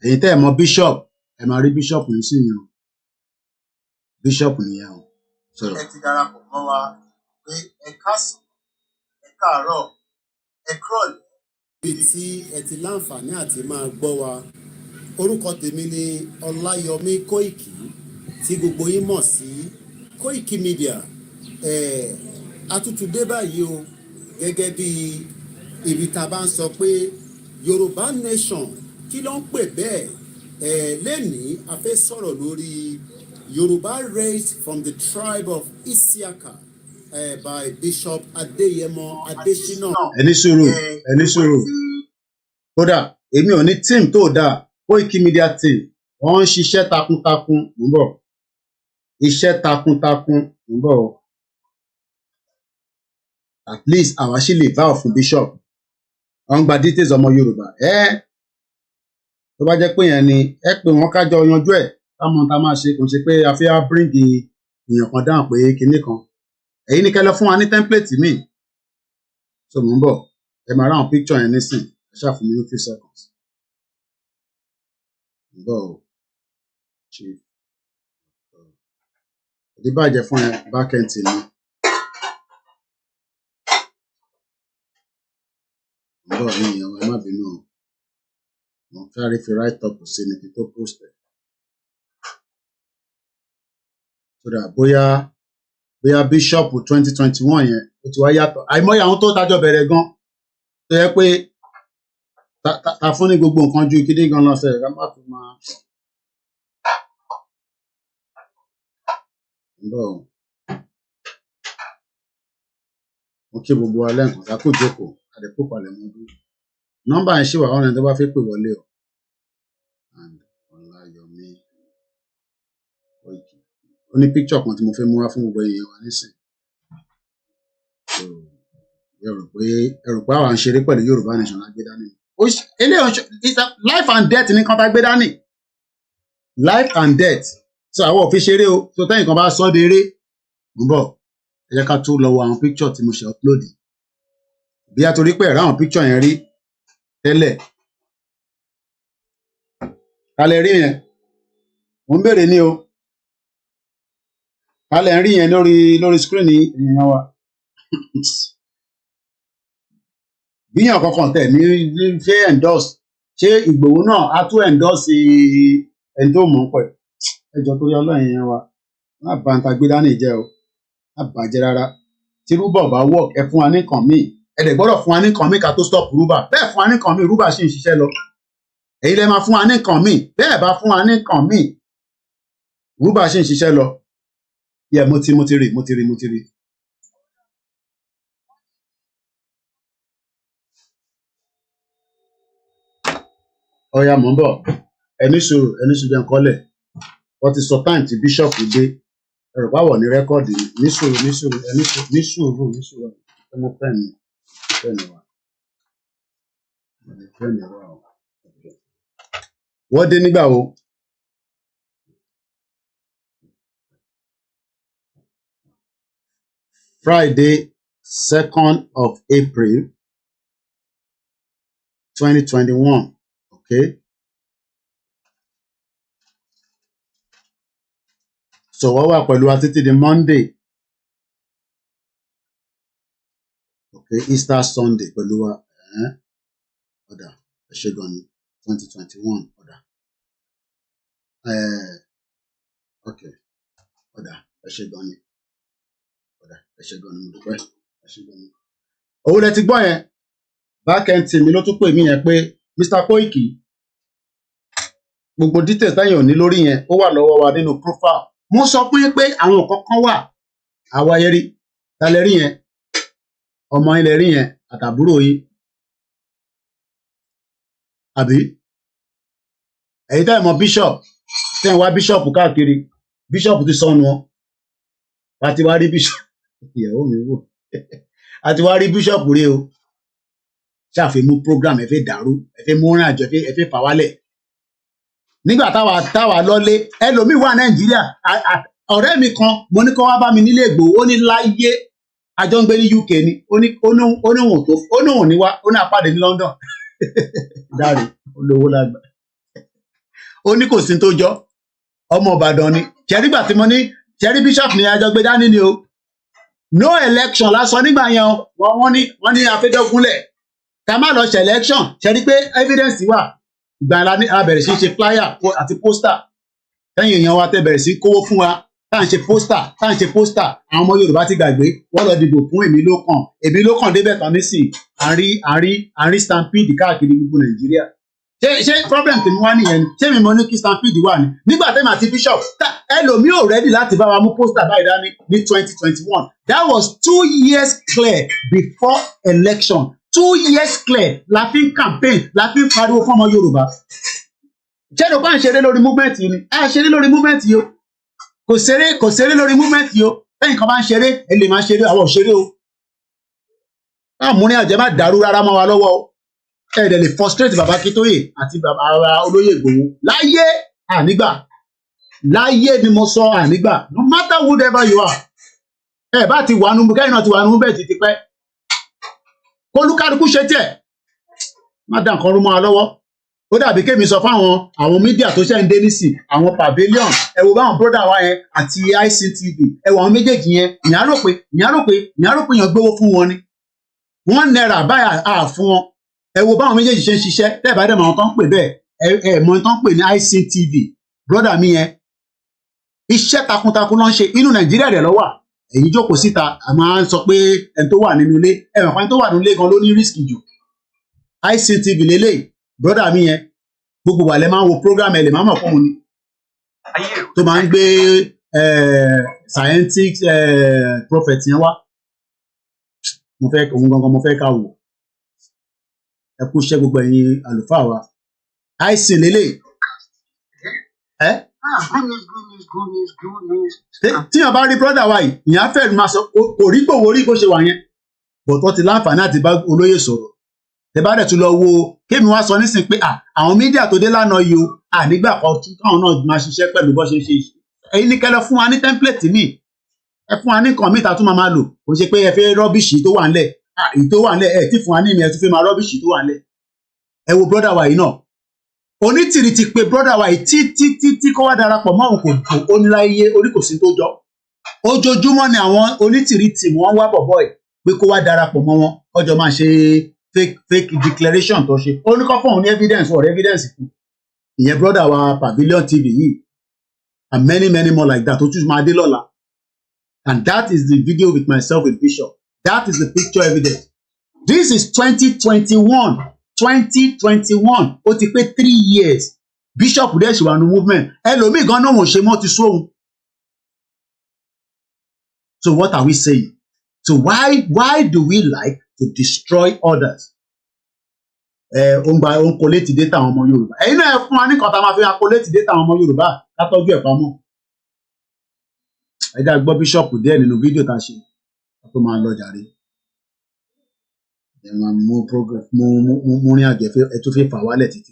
ẹ̀yin tẹ́ ẹ̀ mọ̀ bishop ẹ máa rí bishop ní sí yẹn o bishop nìyẹn o. ẹ ti darapọ̀ mọ́ wa pé ẹ káàsán ẹ káàárọ̀ ẹ kúrọ̀lẹ́. ibi tí ẹ ti láǹfààní àti máa gbọ́ wa orúkọ tèmi ni Ọláyọmí Koiki tí gbogbo yín mọ̀ sí koikimedia atútù dé báyìí o gẹ́gẹ́ bí ibi tá a bá ń sọ pé Yorùbá nation kí ló ń pè bẹ́ẹ̀ lẹ́nìí a fẹ́ sọ̀rọ̀ lórí Yoruba raised from the tribe of Isiaka by Bishop Adeyemo Adesina. ẹni sùúrù kódà èmi ò ní team tó dáa Koikimedia team wọ́n ń ṣiṣẹ́ takuntakun ń bọ̀ iṣẹ́ takuntakun ń bọ̀ at least àwa sì lè vow fún bishop wọ́n gba details ọmọ Yorùbá tó bá jẹ́ pé yẹn ni ẹ pé wọ́n kájọ yanjú ẹ̀ táwọn tá máa ṣe kò ṣe pé a fi á bíríngì èèyàn kan dáhùn pé kinní kan èyí ní kẹlẹ fún wa ní template mi so mò ń bọ̀ ẹ máa ráhùn picture yẹn nísìn ẹ ṣàfún mi ní few seconds ń bọ̀ o chief ìdíbàjẹ́ fún ẹ bákẹ́ǹtì ni ń bọ̀ ní ìyẹn ẹ má bínú o mo fẹ́ rí fi write up sí ni kí tó post ẹ̀. sódà bóyá bishop 2021 yẹn ó ti wá yàtọ̀ àìmọye àwọn tó tájọ bẹ̀rẹ̀ gan tó yẹ pé ta fún ní gbogbo nǹkan ju kíní gan lọ sẹ ká má fi máa bọ mo kí gbogbo wa lẹ́ǹkan ká kó jókòó àdẹ̀kó palẹ̀ mọ́ ọdún nọ́mbà yẹn ṣì wà ọ̀rẹ́ tó bá fẹ́ pè wọlé o Ọláyọmí Koiki ó ní picture kan tí mo fẹ́ mú wá fún gbogbo èèyàn wa nísìn ẹ rò pé àwa ń ṣeré pẹ̀lú Yorùbá nation lágbé dání life and death ní kan tá gbé dání life and death so àwọn ò fi ṣeré o so tẹ́yìn kan bá sọ de eré ń bọ̀ ẹ jẹ́ ká tún lọ wo àwọn picture tí mo ṣe upload bí a torí pé ẹ̀rọ àwọn picture yẹn rí tẹ́lẹ̀ kálẹ̀ rí yẹn mo ń béèrè ní o kálẹ̀ ń rí yẹn lórí screen èèyàn wa bíyàn kankan tẹ̀ ní ṣé endorse ṣé Ìgbòho náà á tún endorse ẹni tó mọ̀ ń pẹ̀ ẹjọ́ torí Ọlọ́run yẹn wa má bá ń ta gbé dání jẹ́ o má bàjẹ́ rárá tí rúbà bá work ẹ fún wa ní nǹkan míì ẹ dẹ̀ gbọ́dọ̀ fún wa ní nǹkan míì ká tó stop rúbà bẹ́ẹ̀ fún wa ní nǹkan míì rúbà ṣì ń ṣiṣẹ́ lọ èyí lẹ máa fún wa ní nǹkan míì bẹ́ẹ̀ bá fún wa ní nǹkan míì rúbà ṣì ń ṣiṣẹ́ lọ yẹ mo ti rí ọ̀ya mọ̀ ń bọ̀ ẹni sùúrù jẹ́ nkọ́lẹ̀ wọ́n ti sọ time tí bishop dé ẹ̀rọ báwọ̀ ní rẹ́kọ̀dì ní sùúrù ọmọ pẹ́ẹ́nì wa wọ́n dé nígbà wo Friday 2nd of April 2021 okay. So wọ́n wà pẹ̀lú wa títí di Monday okay Easter Sunday pẹ̀lú wa ọ̀dà ẹ̀ṣẹ̀gan ní 2021 ọ̀dà okay ọ̀dà ẹ̀ṣẹ̀gan ní mo dúpẹ́ ẹ̀ṣẹ̀gan ní. Òun lẹ ti gbọ́ yẹn backend team mi ló tún pè mí yẹn pé Mr. Koiki gbogbo details táyàn ò ní lórí yẹn ó wà lọ́wọ́ wa nínú profile. Mo sọ fún yín pé àwọn nǹkan kan wà àwa yẹn rí tálẹ̀ rí yẹn ọmọ ilẹ̀ rí yẹn àtàbúrò yín àbí ẹ̀yin tẹ́ ẹ̀ mọ̀ bishop tẹ́ ẹ̀ wá bishop káàkiri bishop ti sọnù ọ́ àti wá rí bishop ìyàwó mi wò àti wá rí bishop rí o ṣàfihàn mú program ẹ fẹ́ dàrú ẹ fẹ́ mú orin àjọ ẹ fẹ́ fà wálẹ̀ nígbà táwa lọlé ẹlòmíì wà Nàìjíríà ọ̀rẹ́ mi kan mo ní kó wá bá mi nílé Ìgbòho ó ní láyé àjọ ń gbé ní UK ni ó ní òun ní wá ó ní àpàdé ní London dáre olówó lágbà ó ní kò sí tó jọ ọmọ Ìbàdàn ni ṣẹrígbà tí mo ní ṣẹrí bishop ní àjọ gbé dání ni o no election lásán nígbà yẹn wọ́n ní afẹ́dọ́gúnlẹ̀ ká má lọ ṣe election ṣẹrí pé evidence wà ìgbà ńlá ní a bẹ̀rẹ̀ sí ṣe flyer àti poster lẹ́yìn èèyàn wa tẹ́ bẹ̀rẹ̀ sí kówó fún wa tá à ń ṣe poster àwọn ọmọ Yorùbá ti gbàgbé wọ́n lọ dìbò fún èmi ló kàn débẹ̀ tán nísìn àrí stampede káàkiri gbogbo Nàìjíríà ṣé problem tèmi wá nìyẹn ni ṣé mi mọ ní kí stampede wà ní nígbà tẹ́mi àti bishop ẹlòmíì ò rẹ́dì láti bá wa mú poster báyìí dání ní 2021 that was 2 years clear before election 2 years clear la fi ń campaign la fi ń pariwo fún ọmọ Yorùbá ṣé ló bá ń ṣeré lórí movement yìí ni a ṣeré lórí movement yìí o kò ṣeré lórí movement yìí o lẹ́yìn kan bá ń ṣeré ẹ lè máa ṣeré àwọn òṣèré o àmúni àjẹ má dàrú rárá mọ́ wa lọ́wọ́ o ẹ dẹ̀ lè frustrate bàbá Akintoye àti bàbá olóyè Ìgbòho láyé ànígbà láyé ni mo sọ ànígbà no matter whoever you are ẹ bá ti wà nù kẹ́yìn náà ti wà nù bẹ́ẹ̀ ti pẹ́ kólúkálukú ṣe tiẹ̀ má dá nǹkan rú mọ́ wa lọ́wọ́ ó dàbí kémi sọ fáwọn àwọn mídíà tó ṣe ń dé nísì àwọn pavilion ẹ wo báwọn broda wa yẹn àti ICTV ẹ wo àwọn méjèèjì yẹn ìyá rò pé yàn gbówó fún wọn ni $1 báyà á fún wọn ẹ wo báwọn méjèèjì ṣe ń ṣiṣẹ́ tẹ́ẹ̀bá dẹ̀ mọ̀ àwọn tó ń pè bẹ́ẹ̀ ẹ mọ̀ tó ń pè ní ICTV broda mi yẹn iṣẹ́ takuntakun ló ń ṣe inú Nàìjíríà rẹ̀ lọ́wọ́ èyí jókòó síta a máa ń sọ pé ẹni tó wà nínú ilé ẹ mọ̀ pé ẹni tó wà nínú ilé gan ló ní risk jù ICTV lélẹ́yìí broda mi yẹn gbogbo wa lẹ máa ń wo program ẹ lè máa mọ̀ fún un ni tó máa ń gbé scientific prophet yẹn wá mo fẹ́ ká wò ẹ kú iṣẹ́ gbogbo ẹ̀yin àlùfáà wa àìsìn lélẹ̀ tíyàn bá rí broda wa yìí ìyẹn fẹ́ẹ́ máa sọ kò rí gbòwó rí bó ṣe wà yẹn bọ̀tọ́ ti láǹfààní àti bá olóyè sọ̀rọ̀ tẹ bá dẹ̀ tún lọ wo kémi wá sọ nísìnyí pé àwọn mídíà tó dé lánàá yìí o nígbà kan káwọn náà máa ṣiṣẹ́ pẹ̀lú bó ṣe ṣe èyí ní kẹlẹ́ fún wa ní tẹ́ḿpìlẹ̀tì míì ẹ fún wa ní nǹkan míì tá a tún máa lò kò ṣe pé ẹ fẹ́ rọ́bìṣì tó wà ńlẹ̀ èyí tó wà ńlẹ̀ ẹ tí fún wa ní ìyẹn ẹ tún fẹ́ máa rọ́bìṣì tó wà ńlẹ̀ ẹ wo brọ́dà wa yìí náà onítìrì ti pe brọ́dà wa yìí tí kó wá darapọ̀ mọ́ òun kò oníláyé oníkòsí tó jọ ojoojúmọ́ ni àwọn onítìrì tì wọ́n wá bọ̀bọ̀ ẹ̀ pé kó wá darapọ̀ mọ́ wọn ọjọ́ máa ṣe fake declaration tó ṣe ó ní kọ́ fún òun ní evidence or evidence fún ìyẹn brother wa Pavilion TV yìí and many more like that tó tún máa dé lọ́la and that is the video with myself with Bishop that is the picture evidence this is 2021 ó ti pé 3 years Bishop dẹ̀ ṣì wà ní movement ẹlòmíì gan náà wọ́n ṣe mọ́ ti sóhun so what are we saying so why do we like to destroy others? ó ń collate data àwọn ọmọ Yorùbá ẹ̀yin náà fún wa ní kan tá a máa fi collate data àwọn ọmọ Yorùbá ká tọ́jú ẹ̀ pamọ́ ẹ dá gbọ́ bíṣọ̀pù díẹ̀ nínú fídíò tá a ṣe tó máa lọ jàre ẹ máa mú rin àjẹfẹ́ ẹ tún fi fà wálẹ̀ títí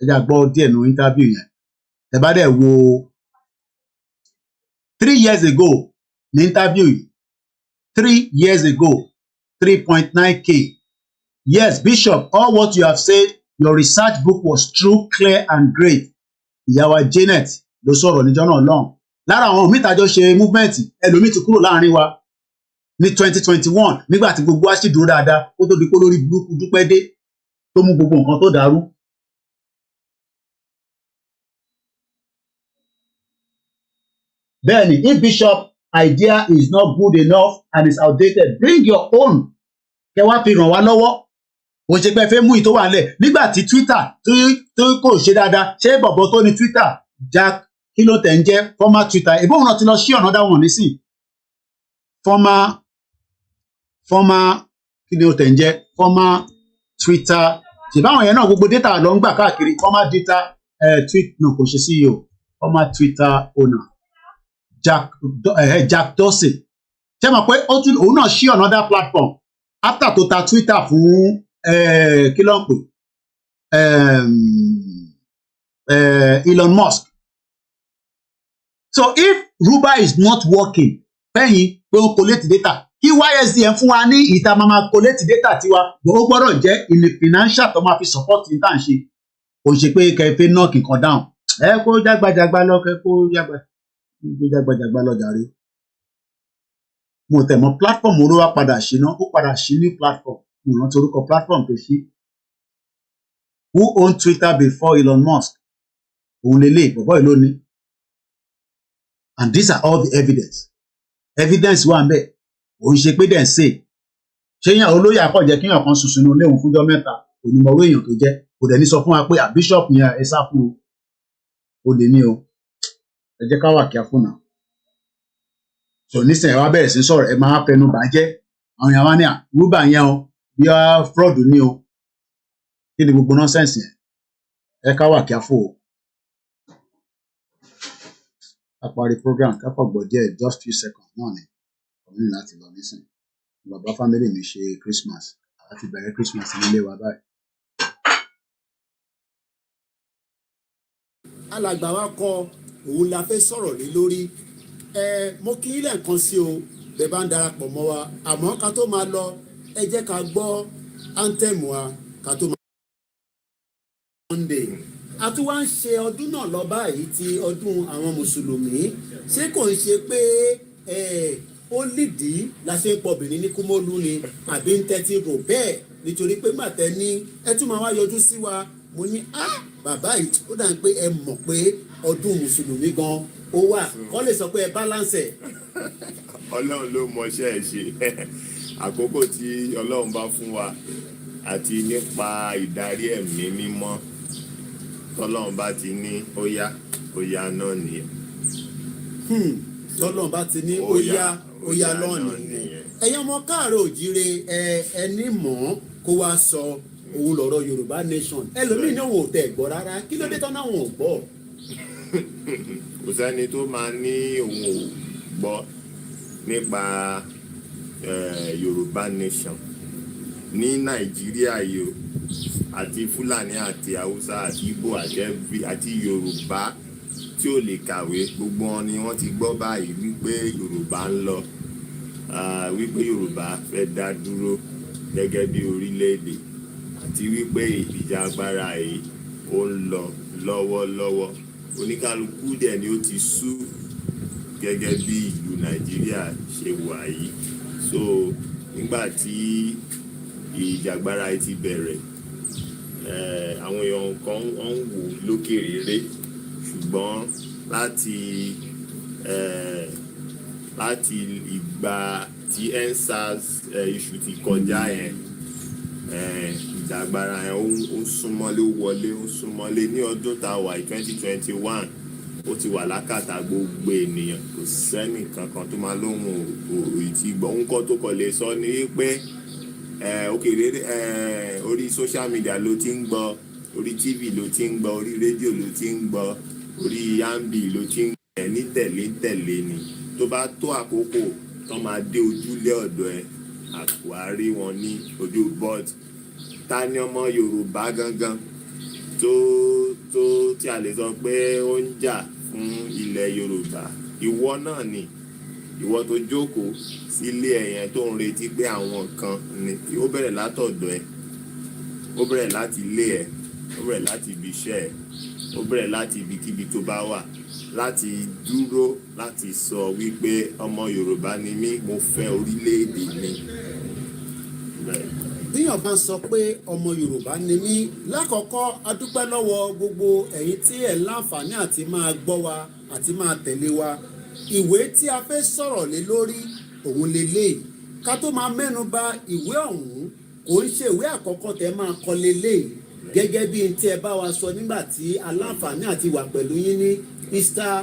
ẹ dá gbọ́ díẹ̀ nínú interview yẹn ẹ bá dẹ̀ wo 3 years ago ní interview yìí 3 years ago 3.9k yes Bishop all what you have said your research book was true clear and great ìyàwó Janet ló sọ̀rọ̀ níjọ́ náà lọ́hùn lára àwọn mítàjọ ṣe movement ẹlòmíì ti kúrò láàrin wa ní 2021 nígbà tí gbogbo wa sì dúró dáadáa kó tó di kó lórí burúkú dúpẹ́ dé tó mú gbogbo nǹkan tó dàrú. Bẹ́ẹ̀ni if Bishop idea is not good enough and is outdated bring your own kẹ wá fi ràn wá lọ́wọ́ ó ṣe pé fẹ́ mú ìtò wà lẹ̀ nígbà tí Twitter tó kò ṣe dáadáa ṣé bọ̀bọ̀ tó ní Twitter Jack kí ló tẹ̀ ń jẹ́ former Twitter ìbọn náà ti lọ sí ọ̀nà dáwọn nísìn former kí ni ó tẹ̀ ń jẹ́ former Twitter ṣèbáwọn yẹn náà gbogbo data lọ ń gbà káàkiri former data tweet náà kò ṣe CEO former Twitter owner Jack Dorsey ṣé mọ̀ pé òun náà ṣí another platform after tó ta Twitter fún kí ló ń pè Elon Musk. So if Ruba is not working fẹ́yìn pé ó collect data kí YSDM fún wa ní ìta máa collect data tiwa ó gbọ́dọ̀ jẹ́ in a financial tó máa fi support ní tá à ń ṣe kò ṣe pé kẹfẹ́ knock nǹkan down kó jágbajàgba lọ kó jágbajàgba lọ jàre. Mo tẹ̀ mọ́ platform ló wá padà ṣe náà ó padà ṣe ní platform mo rántí orúkọ platform tó ṣí who owned Twitter before Elon Musk òun lélẹ̀ bọ̀bọ̀ ìlú ni. And these are all the evidence wà ń bẹ̀ òun ṣe pé dẹ̀ ń sè ṣé yàn olóyè akọ̀jẹ́ kíyàn kan ṣoṣo ní léwu fúnjọ́ mẹ́ta onímọ̀wé èèyàn tó jẹ́ kò dẹ̀ ní sọ fún wa pé bishop yẹn ẹ sá fún o lè ní o ẹ jẹ́ ká wà kíá fún náà so nísìnyí ẹ wá bẹ̀rẹ̀ sí sọ̀rọ̀ ẹ máa fẹnu bàjẹ́ àwọn èèyàn wá ní Ruba yẹn o bí a fraud ní o kí ni gbogbo nọ́sẹ̀nsì yẹn ẹ ká wà kíá fún o. A parí program kápọ̀ gbọ́ díẹ̀ just few seconds náà ni ọ̀hún ní láti lọ nísìn bàbá family mi ṣe Christmas àti bẹ̀rẹ̀ Christmas nílé wa báyìí. alàgbà wa kọ òun la fẹ́ sọ̀rọ̀ lé lórí mo kí ilé nǹkan sí o bẹ́ẹ̀ bá ń darapọ̀ mọ́ wa àmọ́ ká tó máa lọ ẹ jẹ́ ká gbọ́ anthem wa ká tó máa Monday a tún wá ń ṣe ọdún náà lọ báyìí ti ọdún àwọn mùsùlùmí ṣé kò ń ṣe pé ó lídìí la ṣe ń pọbìnrin ní kúmọ́lú ni àbí ń tẹ́tí rò bẹ́ẹ̀ nítorí pé màtẹ́ ní ẹ tún máa wá yọjú sí wa mo ní bàbá yìí ó dà ń pé ẹ mọ̀ pé ọdún mùsùlùmí gan ó wà kọ́ lè sọ pé ẹ balance ẹ̀. Ọlọ́run ló mọṣẹ́ ẹ̀ ṣe àkókò tí Ọlọ́run bá fún wa àti nípa ìdarí ẹ̀mí mímọ́ tọ́lọ́run bá ti ní ó yá náà nìyẹn. tọ́lọ́run bá ti ní ó yá náà nìyẹn. ẹ̀yin ọmọ káàárọ̀ òjíire ẹni mọ̀ kó wá sọ òun lọ̀rọ̀ Yorùbá nation ẹlòmíì náà wò tẹ̀ gbọ́ rárá kí ló dé tán náà wọn ò gbọ́. kò sẹ́ni tó máa ní òun ò gbọ́ nípa Yorùbá nation ní Nàìjíríà yìí àti Fúlàní àti Haúsá àti Ìgbò àti Yorùbá tí ò lè kàwé gbogbo wọn ni wọ́n ti gbọ́ báyìí wípé Yorùbá ń lọ wípé Yorùbá fẹ́ dá dúró gẹ́gẹ́ bí orílẹ̀-èdè àti wípé ìjà agbára yìí ó ń lọ lọ́wọ́lọ́wọ́ oníkálukú dẹ̀ ni ó ti sú gẹ́gẹ́ bí ìlú Nàìjíríà ṣe wà yìí so nígbà tí ìjàgbára yìí ti bẹ̀rẹ̀ àwọn èèyàn kan ń wò lókèrèrè ṣùgbọ́n láti ìgbà tí EndSARS iṣu ti kọjá yẹn ìjàgbára yẹn ó súnmọ́lé ó wọlé ó súnmọ́lé ní ọdún tá a wà 2021 ó ti wà lákàtà gbogbo ènìyàn kò sẹ́nì kankan tó máa lóhùn òòrùn tí gbọ́ nǹkan tó kọ̀ lè sọ ni pé orí social media ló ti ń gbọ́, orí TV ló ti ń gbọ́, orí rédíò ló ti ń gbọ́, orí ambi ló ti ń gbọ́ ní tẹ̀lé ni tó bá tó àkókò tó máa dé ojúlé ọ̀dọ̀ ẹ àkùárí wọn ní ojú but ta ni ọmọ Yorùbá gangan tó tí a lè sọ pé ó ń jà fún ilẹ̀ Yorùbá? Ìwọ náà ni, ìwọ tó jókòó sílé ẹ̀yẹn tó ń retí pé àwọn kan ni ó bẹ̀rẹ̀ látọ̀dọ̀ ẹ, ó bẹ̀rẹ̀ láti ilé ẹ, ó bẹ̀rẹ̀ láti ibi iṣẹ́ ẹ, ó bẹ̀rẹ̀ láti ibikíbi tó bá wà láti dúró láti sọ wípé ọmọ Yorùbá ni mí, mo fẹ́ orílẹ̀-èdè mi. Bíyàn bá sọ pé ọmọ Yorùbá ni mí, lákọ̀ọ́kọ́ a dúpẹ́ lọ́wọ́ gbogbo ẹ̀yin tí ẹ̀ láǹfààní àti máa gbọ́ wa àti máa tẹ̀lé wa. Ìwé tí a fẹ́ sọ̀rọ̀ lé lórí òun lélẹ́yìí. Ká tó máa mẹ́nu bà ìwé ọ̀hún, kò ń ṣe ìwé àkọ́kọ́ tẹ́ máa kọ lélẹ́yìí gẹ́gẹ́ bí n tí ẹ bá wa sọ nígbà tí aláǹfààní àti wà pẹ̀lú yín ní Easter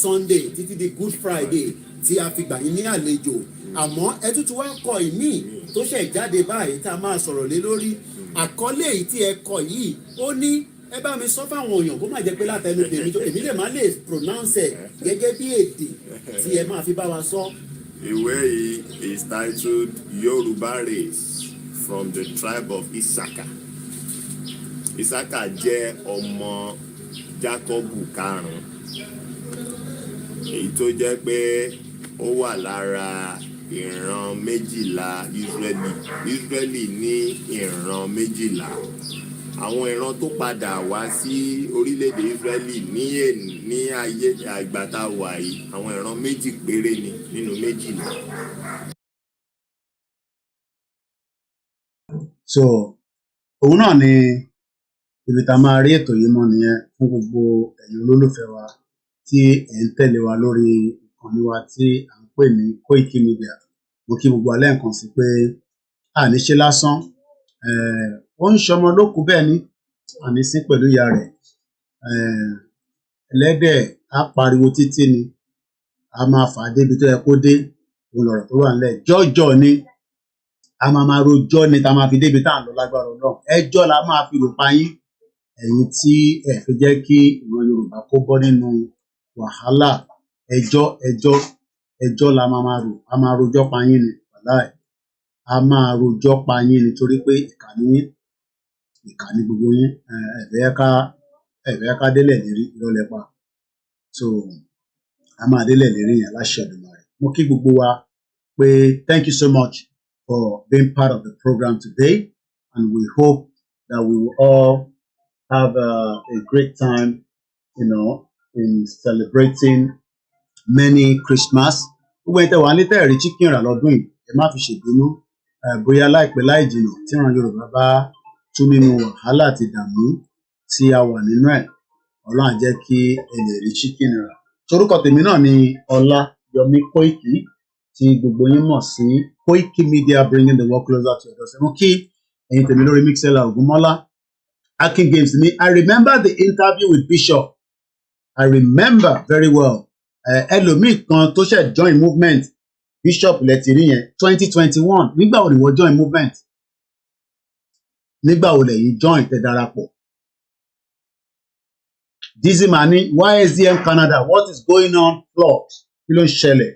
Sunday títí di Good Friday tí a fi gbà yín ní àlejò. Àmọ́ ẹ tún ti wá kọ ìmí tó ṣẹ̀ jáde báyìí tá a máa sọ̀rọ̀ lé lórí. Àkọlé èyí tí ẹ kọ yìí ó ní ẹ bá mi sọ fáwọn èèyàn kó má jẹ́ pé látẹnu tèmi tó èmi lè má lè pronounce ẹ̀ gẹ́gẹ́ bí èdè tí ẹ máa fi bá wa sọ. Ìwé yìí is titled Yoruba Race from the tribe of Isaka. Isaka jẹ́ ọmọ Jákọ́bù karùn-ún, èyí tó jẹ́ pé ó wà lára ìran méjìlá Ísírẹ́lì ní ìran méjìlá. Àwọn ìran tó padà wá sí orílẹ̀-èdè Ísírẹ́lì ní ayé àgbàtà wà yìí, àwọn ìran méjì péré ni nínú méjìlá. So òun náà ni ibi tá a máa rí ètò yìí mọ́ nìyẹn fún gbogbo ẹ̀yin olólùfẹ́ wa tí ẹ̀ ń tẹ̀lé wa lórí ìkànnì wa tí à ń pè ní Koiki Media. Mo kí gbogbo alẹ́ nǹkan sí pé àní ṣe lásán, ó ń ṣọmọ lókùú bẹ́ẹ̀ ni àní sí pẹ̀lú ìyá rẹ̀. Ẹlẹ́dẹ̀ á pariwo títí ni, a máa fà á débi tó yẹ kó dé, òun lọ̀rọ̀ tó wà nílẹ̀. Jọ́jọ́ ni a máa rojọ́ ni tá a máa fi débi tá à ń lọ lágbára Ọlọ́run. Ẹjọ́ la máa fi rò pa yín, ẹ̀yin tí ẹ fi jẹ́ kí ìran Yorùbá kó bọ́ nínú wàhálà. Ẹjọ́ la máa rò, a máa rojọ́ pa yín ni, wàláì a máa rojọ́ pa yín ni torí pé ìkà ni gbogbo yín. ẹ̀fẹ́ ká délẹ̀ lérí ìrọ̀lẹ́ pa, so a máa délẹ̀ lérí yẹn láṣẹ Èdùmàrè. Mo kí gbogbo wa pé thank you so much for being part of the program today, and we hope that we will all have a great time, in celebrating many Christmas. Gbogbo ẹni tẹ́ wà ní tẹ́ẹ̀rí chicken rà lọ́dún yìí, ẹ má fi ṣèbínú. Bóyá láìpẹ́ láì jìnnà tí ìran Yorùbá bá tún nínú wàhálà àti ìdààmú tí a wà nínú ẹ̀, Ọlọ́run á jẹ́ kí ẹ lè rí chicken rà. Orúkọ tèmi náà ni Ọláyọmí Koiki, tí gbogbo yín mọ̀ sí Koiki Media, bringing the world closer to your doorstep. Mo kí ẹ̀yin tèmi lórí Mixela Ògúnmọ́lá. Akin Games ni I remember the interview with Bishop. I remember very well. Ẹlòmíì kan tó ṣẹ̀ join movement Bishop lẹ́tìrí yẹn 2021. Nígbà wo ni wọ́n join movement? Nígbà wo lẹ́yìn join tẹ́ darapọ̀? Dizzy Mani, YSDM Canada, what is going on? Plot. Kí ló ń ṣẹlẹ̀?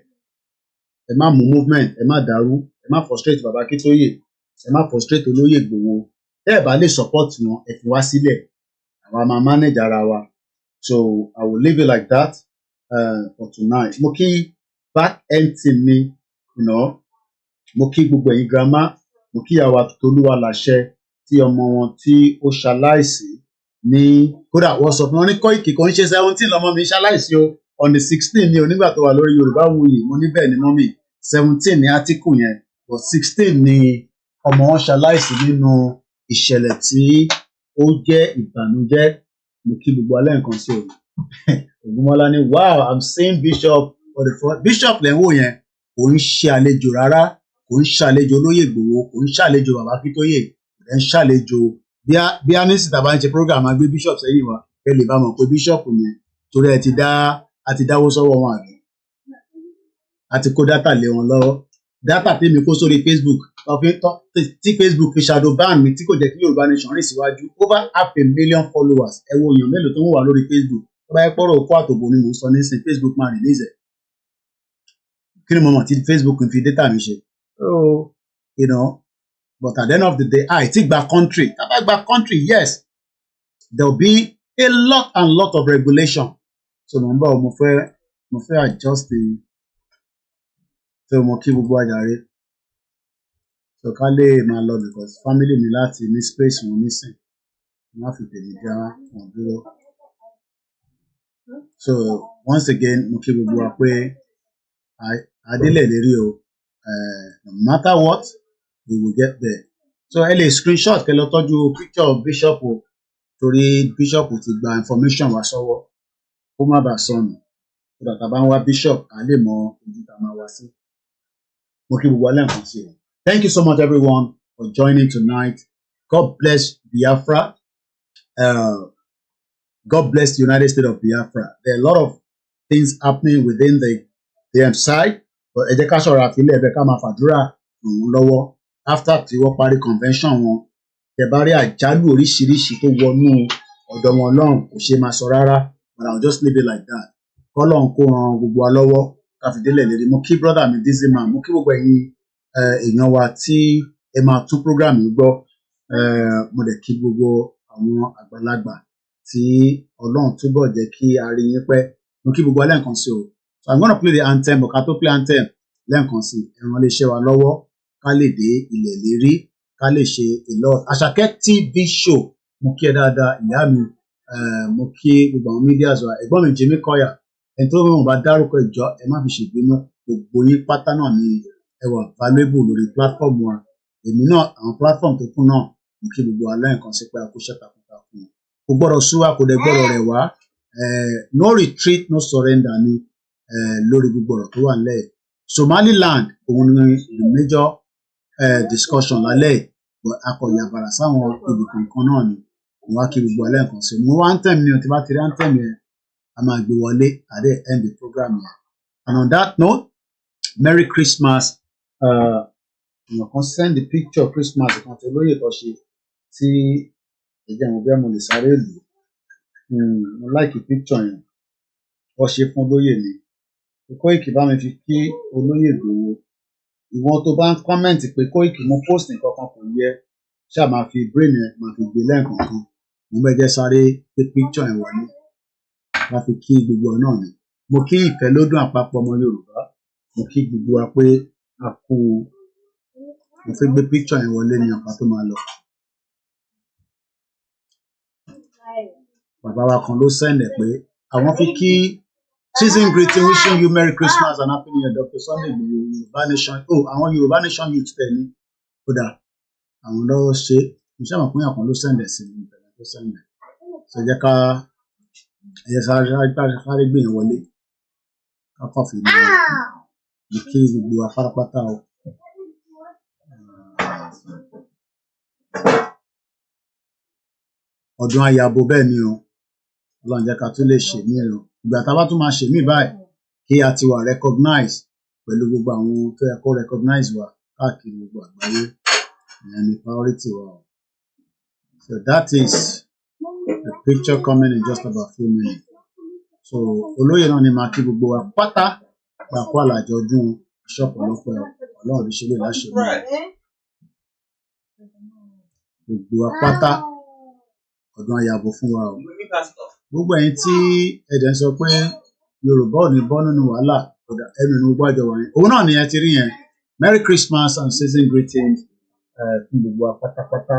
Ẹ má mú movement, ẹ má dàrú, ẹ má frustrate Baba Akintoye, ẹ má frustrate Olóyè Ìgbòho. Tẹ́ ẹ bá lè support wọn, ẹ fi wá sílẹ̀. Àwa máa manage ara wa. So I will leave it like that for tonight. Mo kí back end team mi, mo kí gbogbo ẹ̀yin grandma, mo kí ìyàwó Tolúwa láṣẹ tí ọmọ wọn tí ó ṣaláìsí ní kódà wọ́n sọ fún wọn ní Koiki kò ń ṣe 17 lọmọ mi ṣaláìsí o, on the 16 ni onígbà tó wà lórí Yorùbáwùyí, mo ní bẹ́ẹ̀ ni mọ́mì 17 ní átíkù yẹn, but 16 ni ọmọ wọn ṣaláìsí nínú ìṣẹ̀lẹ̀ tí ó jẹ́ ìbànújẹ́. Mo kí gbogbo alẹ́ nǹkan sí o. Ògúnmọ́lá ní wow, I'm seeing Bishop for the first. Bishop lẹ́wọ̀ yẹn kò ń ṣe àlejò rárá, kò ń ṣàlejò Olóyè Ìgbòho, kò ń ṣàlejò Baba Akintoye, kò ń ṣàlejò bí a ní síta bá ń ṣe program a gbé Bishop sẹ́yìn wa, ẹ lè bá mọ̀ pé Bishop yẹn torí a ti dáwó sọ́wọ́ wọn àbí a ti kó dátà lé wọn lọ́wọ́. Dátà tèmi kó sórí Facebook tí Facebook fi shadow ban mi tí kò jẹ́ kí Yorùbá Nation rìn síwájú over 500,000 followers ẹ wo èèyàn mélòó tó ń wà lórí Facebook tó bá yẹ pọ́rọ̀ òkú àtòbò ni mò ń sọ nísìn Facebook máa release ẹ̀ kí ni mo mọ̀ tí Facebook fi data mi ṣe you know but at the end of the day ti gba country tá bá gba country yes there will be a lot of regulation so mo ń bọ̀ mo fẹ́ adjust the so mo kí gbogbo àjàre so ká lè máa lọ because family mi láti ní space wọn nísìn wọn á fi tèmi já wọn dúró so once again mo kí gbogbo wa pé adélẹ̀ lérí o no matter what we will get there so ẹ lè screenshot kẹ́ lọ tọ́jú picture of bishop o torí bishop ti gba information wá sọ́wọ́ kó má bàa sọnù so that a bá ń wá bishop a lè mọ ojú tá a máa wá sí mo kí gbogbo alẹ́ nǹkan sí o. Thank you so much, everyone, for joining tonight. God bless Biafra. God bless the United States of Biafra. There are a lot of things happening within the side, but ẹ jẹ́ ká ṣọ́ra àfilẹ̀ ẹ̀bẹ̀ ká máa fàdúrà ràn wọ́n lọ́wọ́. After tí wọ́n parí convention wọn, tẹ́ bá rí àjálù oríṣiríṣi tó wọnú ọ̀dọ̀ wọn lọ́rùn kò ṣe máa sọ rárá, but I'll just leave it like that. Kọ́lọ́run kó ran gbogbo wa lọ́wọ́ káfíńdélẹ̀ lérí. Mo kí brother mi Dizzy Man, mo kí gbogbo ẹ̀yin èèyàn wa tí ẹ máa tún program yìí gbọ́ mo dẹ̀ kí gbogbo àwọn àgbàlagbà tí Ọlọ́run túbọ̀ jẹ́ kí a rí yín pẹ́ mo kí gbogbo lẹ́ẹ̀kan sí o so I'm gonna play the anthem but ká tó play anthem lẹ́ẹ̀kan sí ẹ̀ràn lè ṣe wa lọ́wọ́ ká lè dé ilẹ̀ lérí ká lè ṣe a lot Àṣàkẹ́ TV show mo kí ẹ dáadáa ìyá mi mo kí gbogbo àwọn medias wa ẹ̀gbọ́n mi Jimmy Koya ẹni tó wọn bá dárúkọ ìjọ ẹ má fi ṣègbénú gbogbo yín pátá náà ni ẹ wà valuable lórí platform wa èmi náà àwọn platform tó kún náà mo kí gbogbo alẹ́ nǹkan sí pé akóṣẹ́ takuntakun kò gbọ́dọ̀ sú wa kò dẹ̀ gbọ́dọ̀ rẹ̀ wá no retreat no surrender ni lórí gbogbo ọ̀rọ̀ tó wà nílẹ̀ Somaliland òun ni the major discussion lálẹ́ akọ̀yà bàrà sáwọn ibì kankan náà ni mo wá kí gbogbo alẹ́ nǹkan sí mo wá anthem ni o tí bá ti rí anthem yẹn a máa gbé wọlé at the end of the program yẹn and on that note Merry Christmas. Èèyàn kan send the picture Christmas kan tó lóye tó ṣe tí ẹ̀jẹ̀ àwọn bí mo lè sáré lò mo like picture yẹn wọ́n ṣe fún olóyè ni Koiki bá mi fi kí olóyè Ìgbòho ìwọ̀n tó bá ń comment pé Koiki mo post nǹkan kan kò yẹ ṣáà máa fi brain yẹn máa fi gbé lẹ́ẹ̀kọ̀ọ̀kan mo bẹ́ẹ̀ sáré pé picture yẹn wọlé wá fi kí gbogbo ọ náà ni mo kí ìfẹ́ lódún àpapọ̀ ọmọ Yorùbá mo kí gbogbo wa pé a kú mo fẹ́ gbé picture yẹn wọlé ní ọ̀pá tó máa lọ. Bàbá wa kan ló sẹ́ndẹ̀ pé àwọn fi kí season greeting wishing you Merry Christmas and Happy New Year Dr. Sunday Yorùbá Nation àwọn Yorùbá Nation youth tẹ̀ ní kódà àwọn lọ́wọ́ ṣe mo ṣe àwọn pín àkàn ló sẹ́ndẹ̀ sí ní ìbẹ̀rẹ̀ tó sẹ́ndẹ̀ ṣe jẹ́ ká ẹ̀yẹ sáré gbé yẹn wọlé ká kọ́ fi ní kí gbogbo afárapátá o. Ọdún ayabo bẹ́ẹ̀ ni o Ọlọ́run jẹ́ ká tún lè ṣe mí o ìgbà tá a bá tún máa ṣe mí báyìí kí a ti wà recognize pẹ̀lú gbogbo àwọn tó yẹ kó recognize wa káàkiri gbogbo àgbáyé ìyẹn ni priority wa o so that is the picture coming in just about a few minutes so olóyè náà ni máa kí gbogbo wa pátá gbàkú àlàjọ ọdún ṣọ́ọ̀pù ọlọ́pẹ́ Ọlọ́run ní ṣe lè láṣẹ mí gbogbo wa pátá ọdún ayabo fún wa o gbogbo ẹ̀yin tí ẹ̀dẹ̀ ń sọ pé Yorùbá ò ní bọ́ nínú wàhálà ẹnu ní gbogbo àjọ wọ̀nyí òun náà nìyẹn ti rí yẹn Merry Christmas and season greetings fún gbogbo wa pátápátá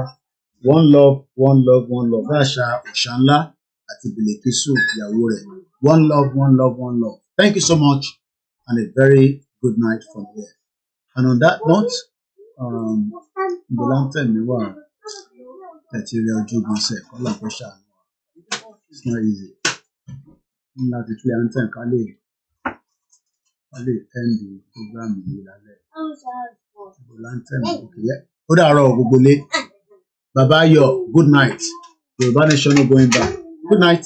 one love one love one love àṣà òṣà ńlá àti Bìlẹ̀kísù ìyàwó rẹ̀ one love one love one love thank you so much and a very good night from here and on that note ìbòlántẹ̀ mi wà ẹ̀tì rẹ̀ ojú gbọ̀nsẹ̀ kọ́lá kó ṣàánú it's not easy nígbà tí play anthem ká lè end the program yìí lálẹ́ ìbòlántẹ̀ mi òkè yẹ ó dàárọ̀ gbogbo lé bàbá Ayọ̀ good night Yorùbá Nation no going back good night.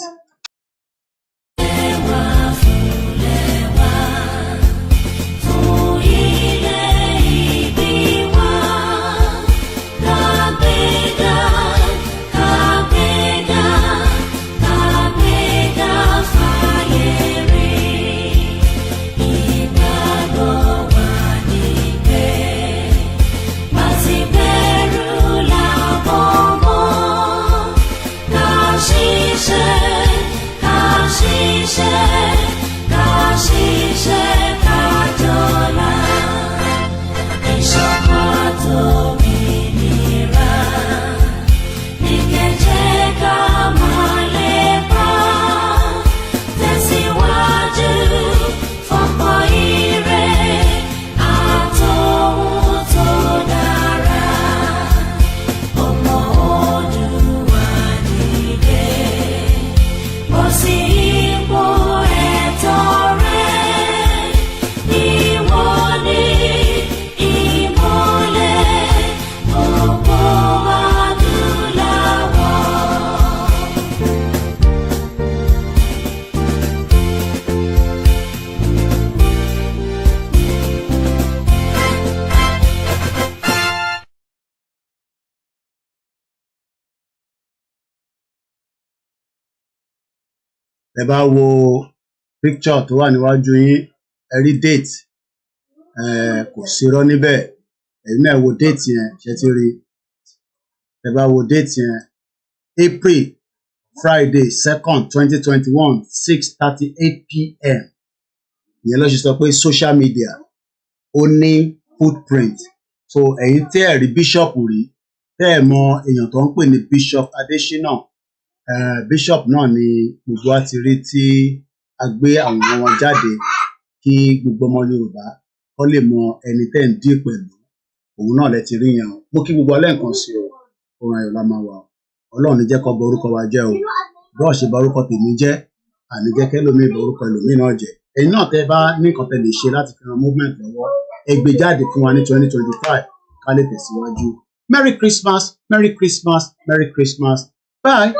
ẹ bá wo picture tó wà níwájú yín ẹ rí date kò sírọ́ níbẹ̀ ẹ̀yin náà wo date yẹn ṣe ti rí ẹ bá wo date yẹn April Friday 2nd 2021 6:38 p.m. ìyẹn ló ṣe sọ pé social media ó ní footprint so ẹ̀yin tí ẹ rí bishop rí tẹ́ ẹ mọ èèyàn tó ń pè ní Bishop Adesina bishop náà ni gbogbo wa ti rí tí a gbé àwọn wọn jáde kí gbogbo ọmọ Yorùbá kó lè mọ ẹni tẹ́ ń dí pẹ̀lú òun náà lẹ ti rí yẹn o mo kí gbogbo alẹ́ nǹkan sí o òun ayọ̀ la máa wà Ọlọ́run ní jẹ́ kó bà orúkọ wa jẹ́ o bọ́ọ̀ ṣe bà orúkọ tèmi jẹ́ àní jẹ́ kẹ́lòmíì bà orúkọ ẹlòmíì náà jẹ́ ẹ̀yin náà tẹ́ bá ní nǹkan tẹ́ lè ṣe láti fi ran movement lọ́wọ́ ẹ gbé jáde fún wa ní 2025 ká lè tẹ̀síwájú Merry Christmas, Merry Christmas, Merry Christmas. Bye.